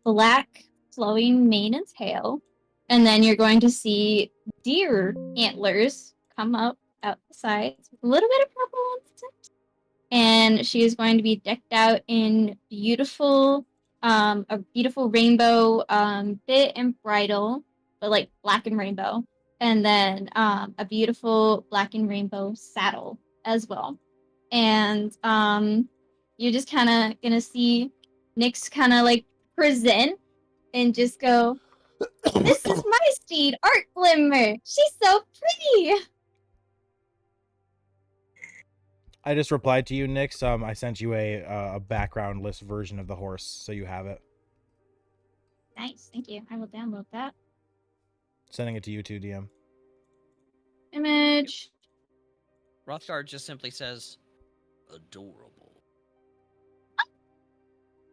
black flowing mane and tail, and then you're going to see deer antlers come up out the sides with a little bit of purple on the tips. And she is going to be decked out in a beautiful rainbow bit and bridle, but like black and rainbow, and then a beautiful black and rainbow saddle as well. And you're just kind of gonna see Nyx kind of like present and just go, "This is my steed, Art Glimmer. She's so pretty." I just replied to you, Nyx. I sent you a background list version of the horse, so you have it. Nice, thank you. I will download that Sending it to you too, DM. image. Rothgar just simply says, "Adorable."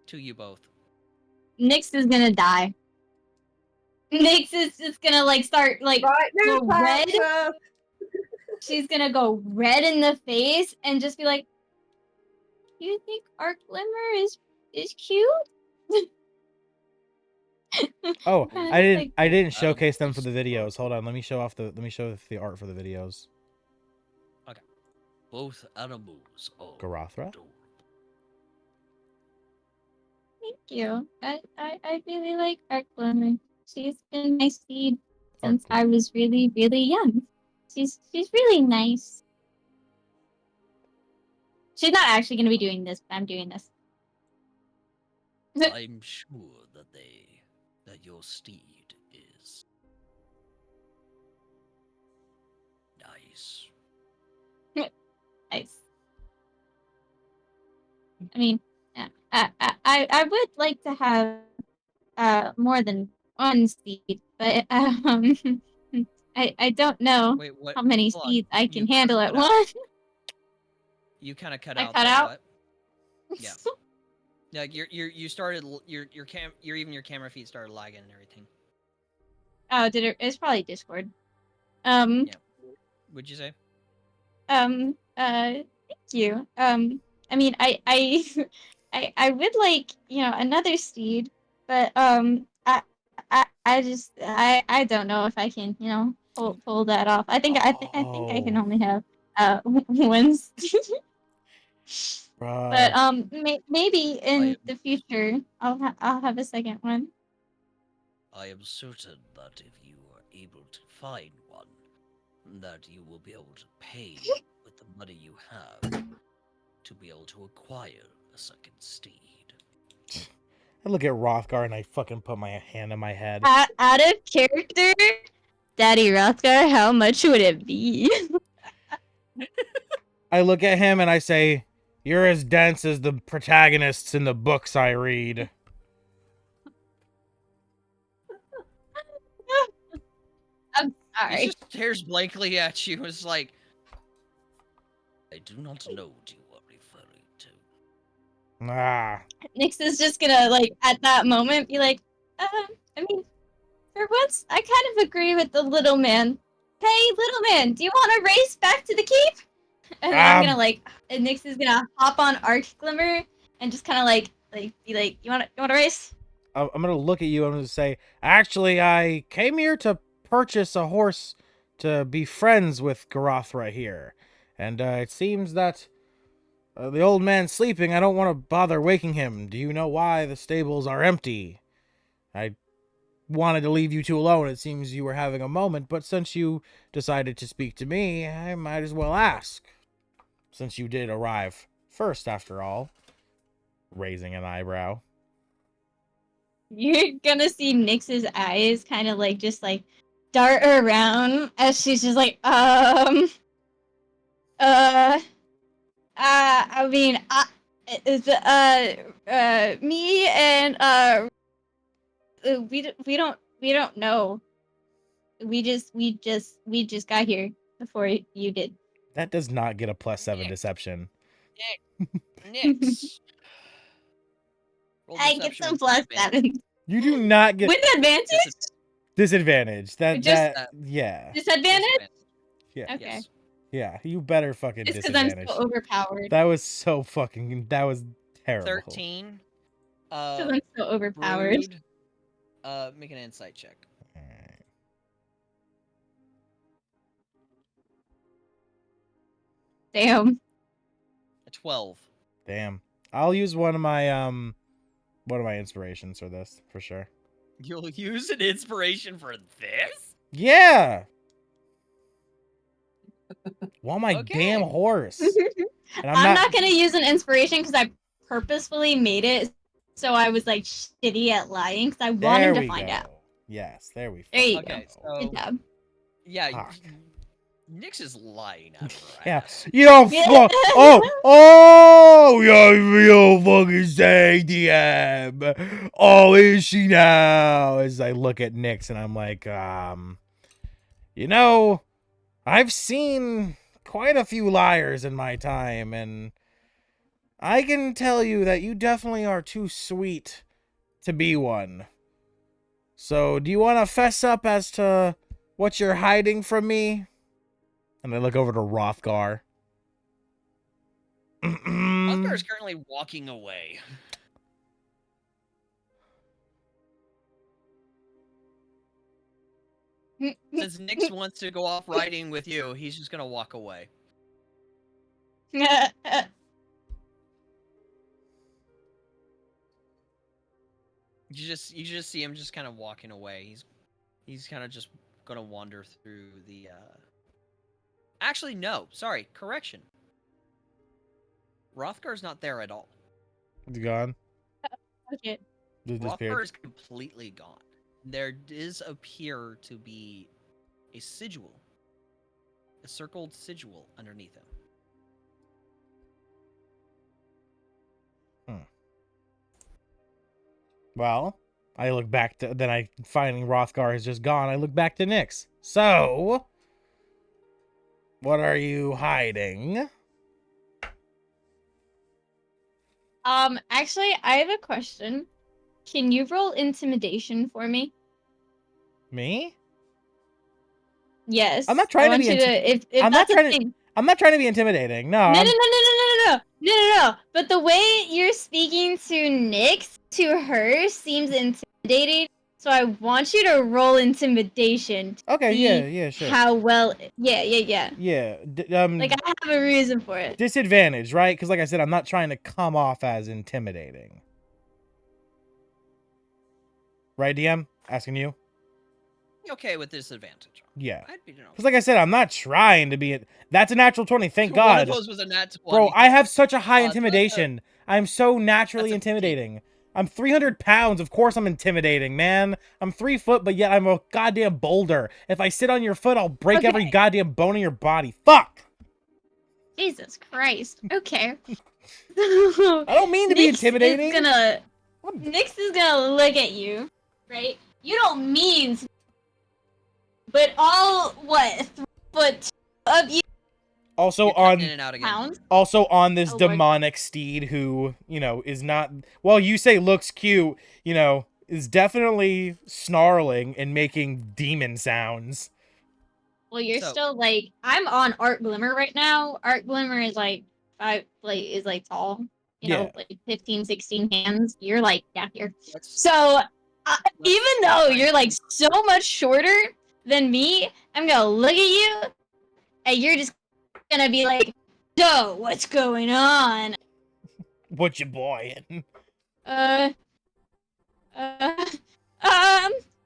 To you both. Nyx is gonna die. Nyx is just gonna like start like Right, go new red. character. She's gonna go red in the face and just be like, "You think Arc Glimmer is cute?" Oh, Kinda I like- didn't showcase them for the videos. Hold on, let me show the art for the videos. Both animals are Garothra? adorable. Thank you. I really like Arcglimmer. She's been my seed since I Arcglimmer. was really, really young. She's really nice. She's not actually gonna be doing this, but I'm doing this. I'm sure that your steed is nice. Nice. I mean, yeah, I would like to have more than one seed, but I don't know Wait, what? how many Hold on. seeds I can You handle at cut out. once. You kind of cut I out cut there. out. What? Yeah. Like you started your camera feed started lagging and everything. Oh, did it? It's probably Discord. Um. Yeah. Would you say? Thank you. I mean, I would like, another steed, but I don't know if I can, pull that off. I think I can Oh, only have one steed. But bruh. maybe in I the future I'll have a second one. am certain that if you are able to find one, that you will be able to pay with the money you have to be able to acquire a second steed. I look at Rothgar and I fucking put my hand on my head. Out of character, Daddy Rothgar, how much would it be? I look at him and I say, "You're as dense as the protagonists in the books I read." I'm He sorry. just stares blankly at you. It's like, I do not know what you are referring to. Ah. Nyx is just gonna, like, at that moment be like, I mean, for once, I kind of agree with the little man. Hey, little man, do you want to race back to the keep? And then I'm gonna, like, and Nyx is gonna hop on Arcglimmer and just kind of, be like, you wanna race? I'm gonna look at you and I'm gonna say, actually, I came here to purchase a horse to be friends with Garothra here. And it seems that the old man's sleeping. I don't want to bother waking him. Do you know why the stables are empty? I wanted to leave you two alone. It seems you were having a moment, but since you decided to speak to me, I might as well ask. Since you did arrive first, after all. Raising an eyebrow. You're gonna see Nyx's eyes kind of, like, just, like, dart around as she's just like, I mean, me and we don't know. We just got here before you did. That does not get a +7 deception. Nyx. Roll I get deception some with +7 disadvantage. You do not get with advantage. disadvantage. Just- Yeah. Disadvantage. Yeah. Okay. Yes. Yeah, you better fucking It's because I'm disadvantage. so overpowered. That was terrible. 13. Because I'm so overpowered. Brood. Make an insight check. Alright. Damn. A 12. Damn. I'll use one of my inspirations for this, for sure. You'll use an inspiration for this? Yeah. Want my Okay. damn horse. And I'm not gonna use an inspiration because I purposefully made it so I was, like, shitty at lying because I wanted to find out. Yes, there we There you Okay, go. so Good job. yeah, Fuck. Nyx is lying out of her Yeah. ass. You don't fuck. Oh, you don't fucking say DM. Oh, is she now? As I look at Nyx and I'm like, I've seen quite a few liars in my time, and I can tell you that you definitely are too sweet to be one. So, do you want to fess up as to what you're hiding from me? And I look over to Rothgar. Oscar is currently walking away. Since Nyx wants to go off riding with you, he's just gonna walk away. You just see him just kind of walking away. He's kind of just gonna wander through the. Actually, no. Sorry, correction. Rothgar's not there at all. It's gone. Okay. Just disappeared. Rothgar is completely gone. There does appear to be a sigil, a circled sigil underneath him. Well, I look back to then I finding Rothgar has just gone. I look back to Nyx. So, what are you hiding? Actually, I have a question. Can you roll intimidation for me? Me? Yes. I'm not trying I to want be. you to, if I'm not that's a trying to. thing. I'm not trying to be intimidating. No. No, no, no, I'm- no, no, no, no, no, no, no, no. But the way you're speaking to Nyx to her seems intimidating. So I want you to roll intimidation. To Okay. see Yeah. Sure. how well. Yeah. Yeah. Like I have a reason for it. Disadvantage, right? Because like I said, I'm not trying to come off as intimidating. Right, DM? Asking you? Okay with disadvantage. Yeah. I'd be no. Because like I said, I'm not trying to be. That's a natural 20. Thank One God. of those was a nat 20. Bro, I have such a high That's intimidation. I'm so naturally that's a 15. intimidating. I'm 300 pounds. Of course I'm intimidating, man. I'm 3 foot, but yet I'm a goddamn boulder. If I sit on your foot, I'll break every goddamn bone in your body. Fuck! Jesus Christ. Okay. I don't mean to be Nyx intimidating. Nyx is gonna look at you, right? You don't mean to, but all, 3 foot of you Also You're cutting in on and out again. pounds? also on this Oh, Lord. demonic steed who, you know, is not, well, you say looks cute, you know, is definitely snarling and making demon sounds. Well, you're So- still like, I'm on Art Glimmer right now. Art Glimmer is like tall, you know, like 15, 16 hands. You're like down here. Let's- So let's even though try you're like and- so much shorter than me, I'm gonna look at you and you're just gonna be like, so what's going on? What you boy?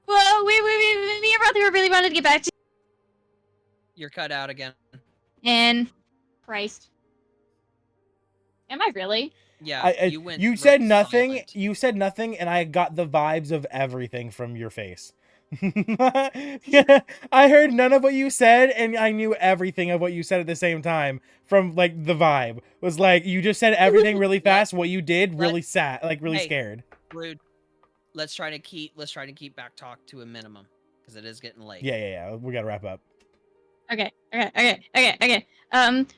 Well, me and brother really wanted to get back to, You're cut out again. and Christ. Am I really? Yeah, you went. You said right nothing. silent. You said nothing, and I got the vibes of everything from your face. Yeah, I heard none of what you said, and I knew everything of what you said at the same time. From like the vibe was like you just said everything really fast. What you did really sad, like really Hey. scared. Rude. Let's try to keep back talk to a minimum because it is getting late. Yeah. We gotta wrap up. Okay.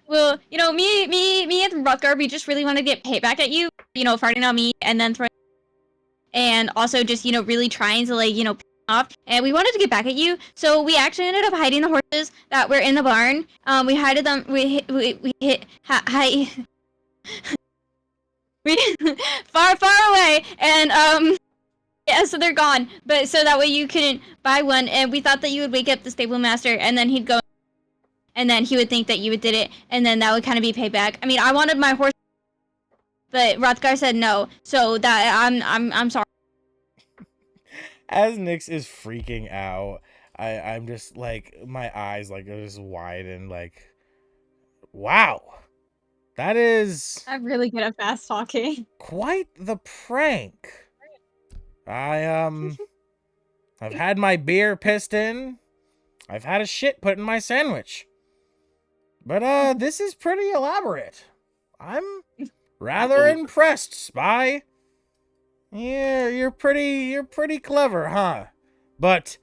Well, you know, me and Rutger, we just really want to get paid back at you. You know, farting on me and then throwing, and also just, you know, really trying to, like, you know, piss off. And we wanted to get back at you, so we actually ended up hiding the horses that were in the barn. We hid them. We far away, and yeah, so they're gone. But so that way you couldn't buy one, and we thought that you would wake up the stable master, and then he'd go. And then he would think that you did it, and then that would kind of be payback. I mean, I wanted my horse, but Rothgar said no, so that I'm sorry. As Nyx is freaking out, I'm just like my eyes like are just wide and like, wow, that is I'm really good at fast talking. quite the prank. I've had my beer pissed in. I've had a shit put in my sandwich. But this is pretty elaborate. I'm rather impressed, Spy. Yeah, you're pretty clever, huh? But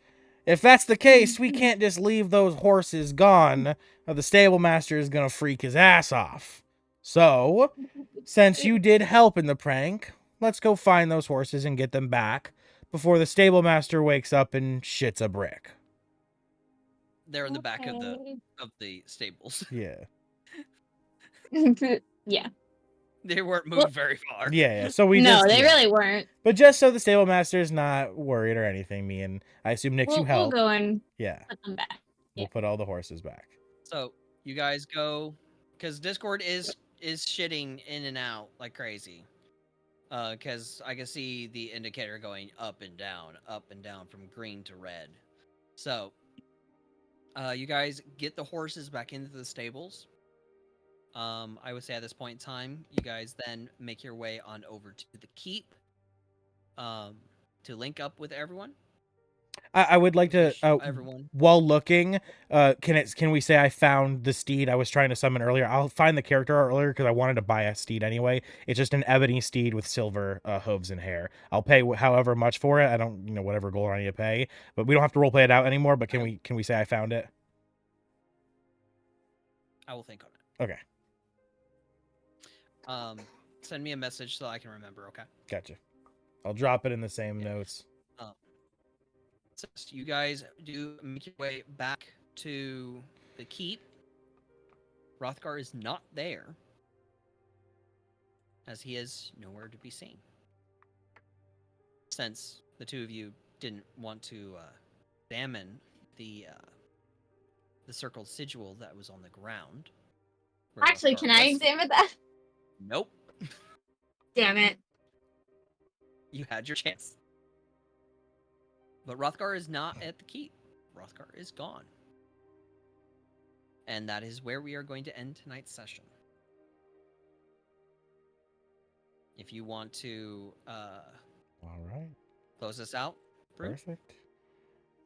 if that's the case, we can't just leave those horses gone, or the stable master is gonna freak his ass off. So, since you did help in the prank, let's go find those horses and get them back before the stable master wakes up and shits a brick. They're in the back of the stables. Yeah. Yeah. They weren't moved very far. Yeah. So we No, just, they yeah. really weren't. But just so the stable master's not worried or anything, me and I assume Nyx, you We'll help. go and Yeah. put them back. We'll put all the horses back. So you guys go, because Discord is shitting in and out like crazy. Because I can see the indicator going up and down from green to red. So, you guys get the horses back into the stables. I would say at this point in time, you guys then make your way on over to the keep to link up with everyone. I would like to, Show everyone. while looking, can we say I found the steed I was trying to summon earlier? I'll find the character art earlier because I wanted to buy a steed anyway. It's just an ebony steed with silver hooves and hair. I'll pay however much for it. I don't, whatever gold I need to pay, but we don't have to roleplay it out anymore. But can we say I found it? I will think on it. Okay. Send me a message so I can remember. Okay. Gotcha. I'll drop it in the same notes. So you guys do make your way back to the keep. Hrothgar is not there, as he is nowhere to be seen. Since the two of you didn't want to examine the circled sigil that was on the ground. where Actually, Hrothgar can I was. examine that? Nope. Damn it. You had your chance. But Hrothgar is not at the keep. Hrothgar is gone. And that is where we are going to end tonight's session. If you want to All right. close this out, Bruce? Perfect.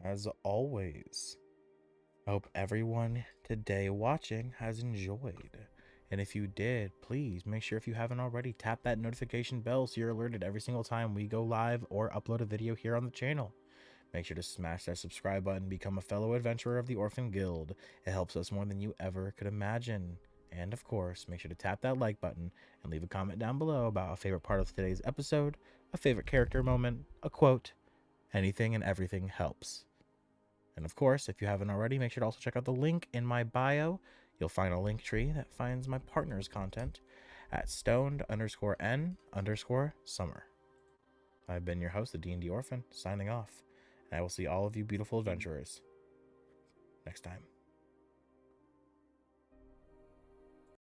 As always, I hope everyone today watching has enjoyed. And if you did, please make sure, if you haven't already, tap that notification bell so you're alerted every single time we go live or upload a video here on the channel. Make sure to smash that subscribe button, become a fellow adventurer of the Orphan Guild. It helps us more than you ever could imagine. And of course, make sure to tap that like button and leave a comment down below about a favorite part of today's episode, a favorite character moment, a quote. Anything and everything helps. And of course, if you haven't already, make sure to also check out the link in my bio. You'll find a link tree that finds my partner's content at stoned_n_summer. I've been your host, the D&D Orphan, signing off. And I will see all of you beautiful adventurers next time.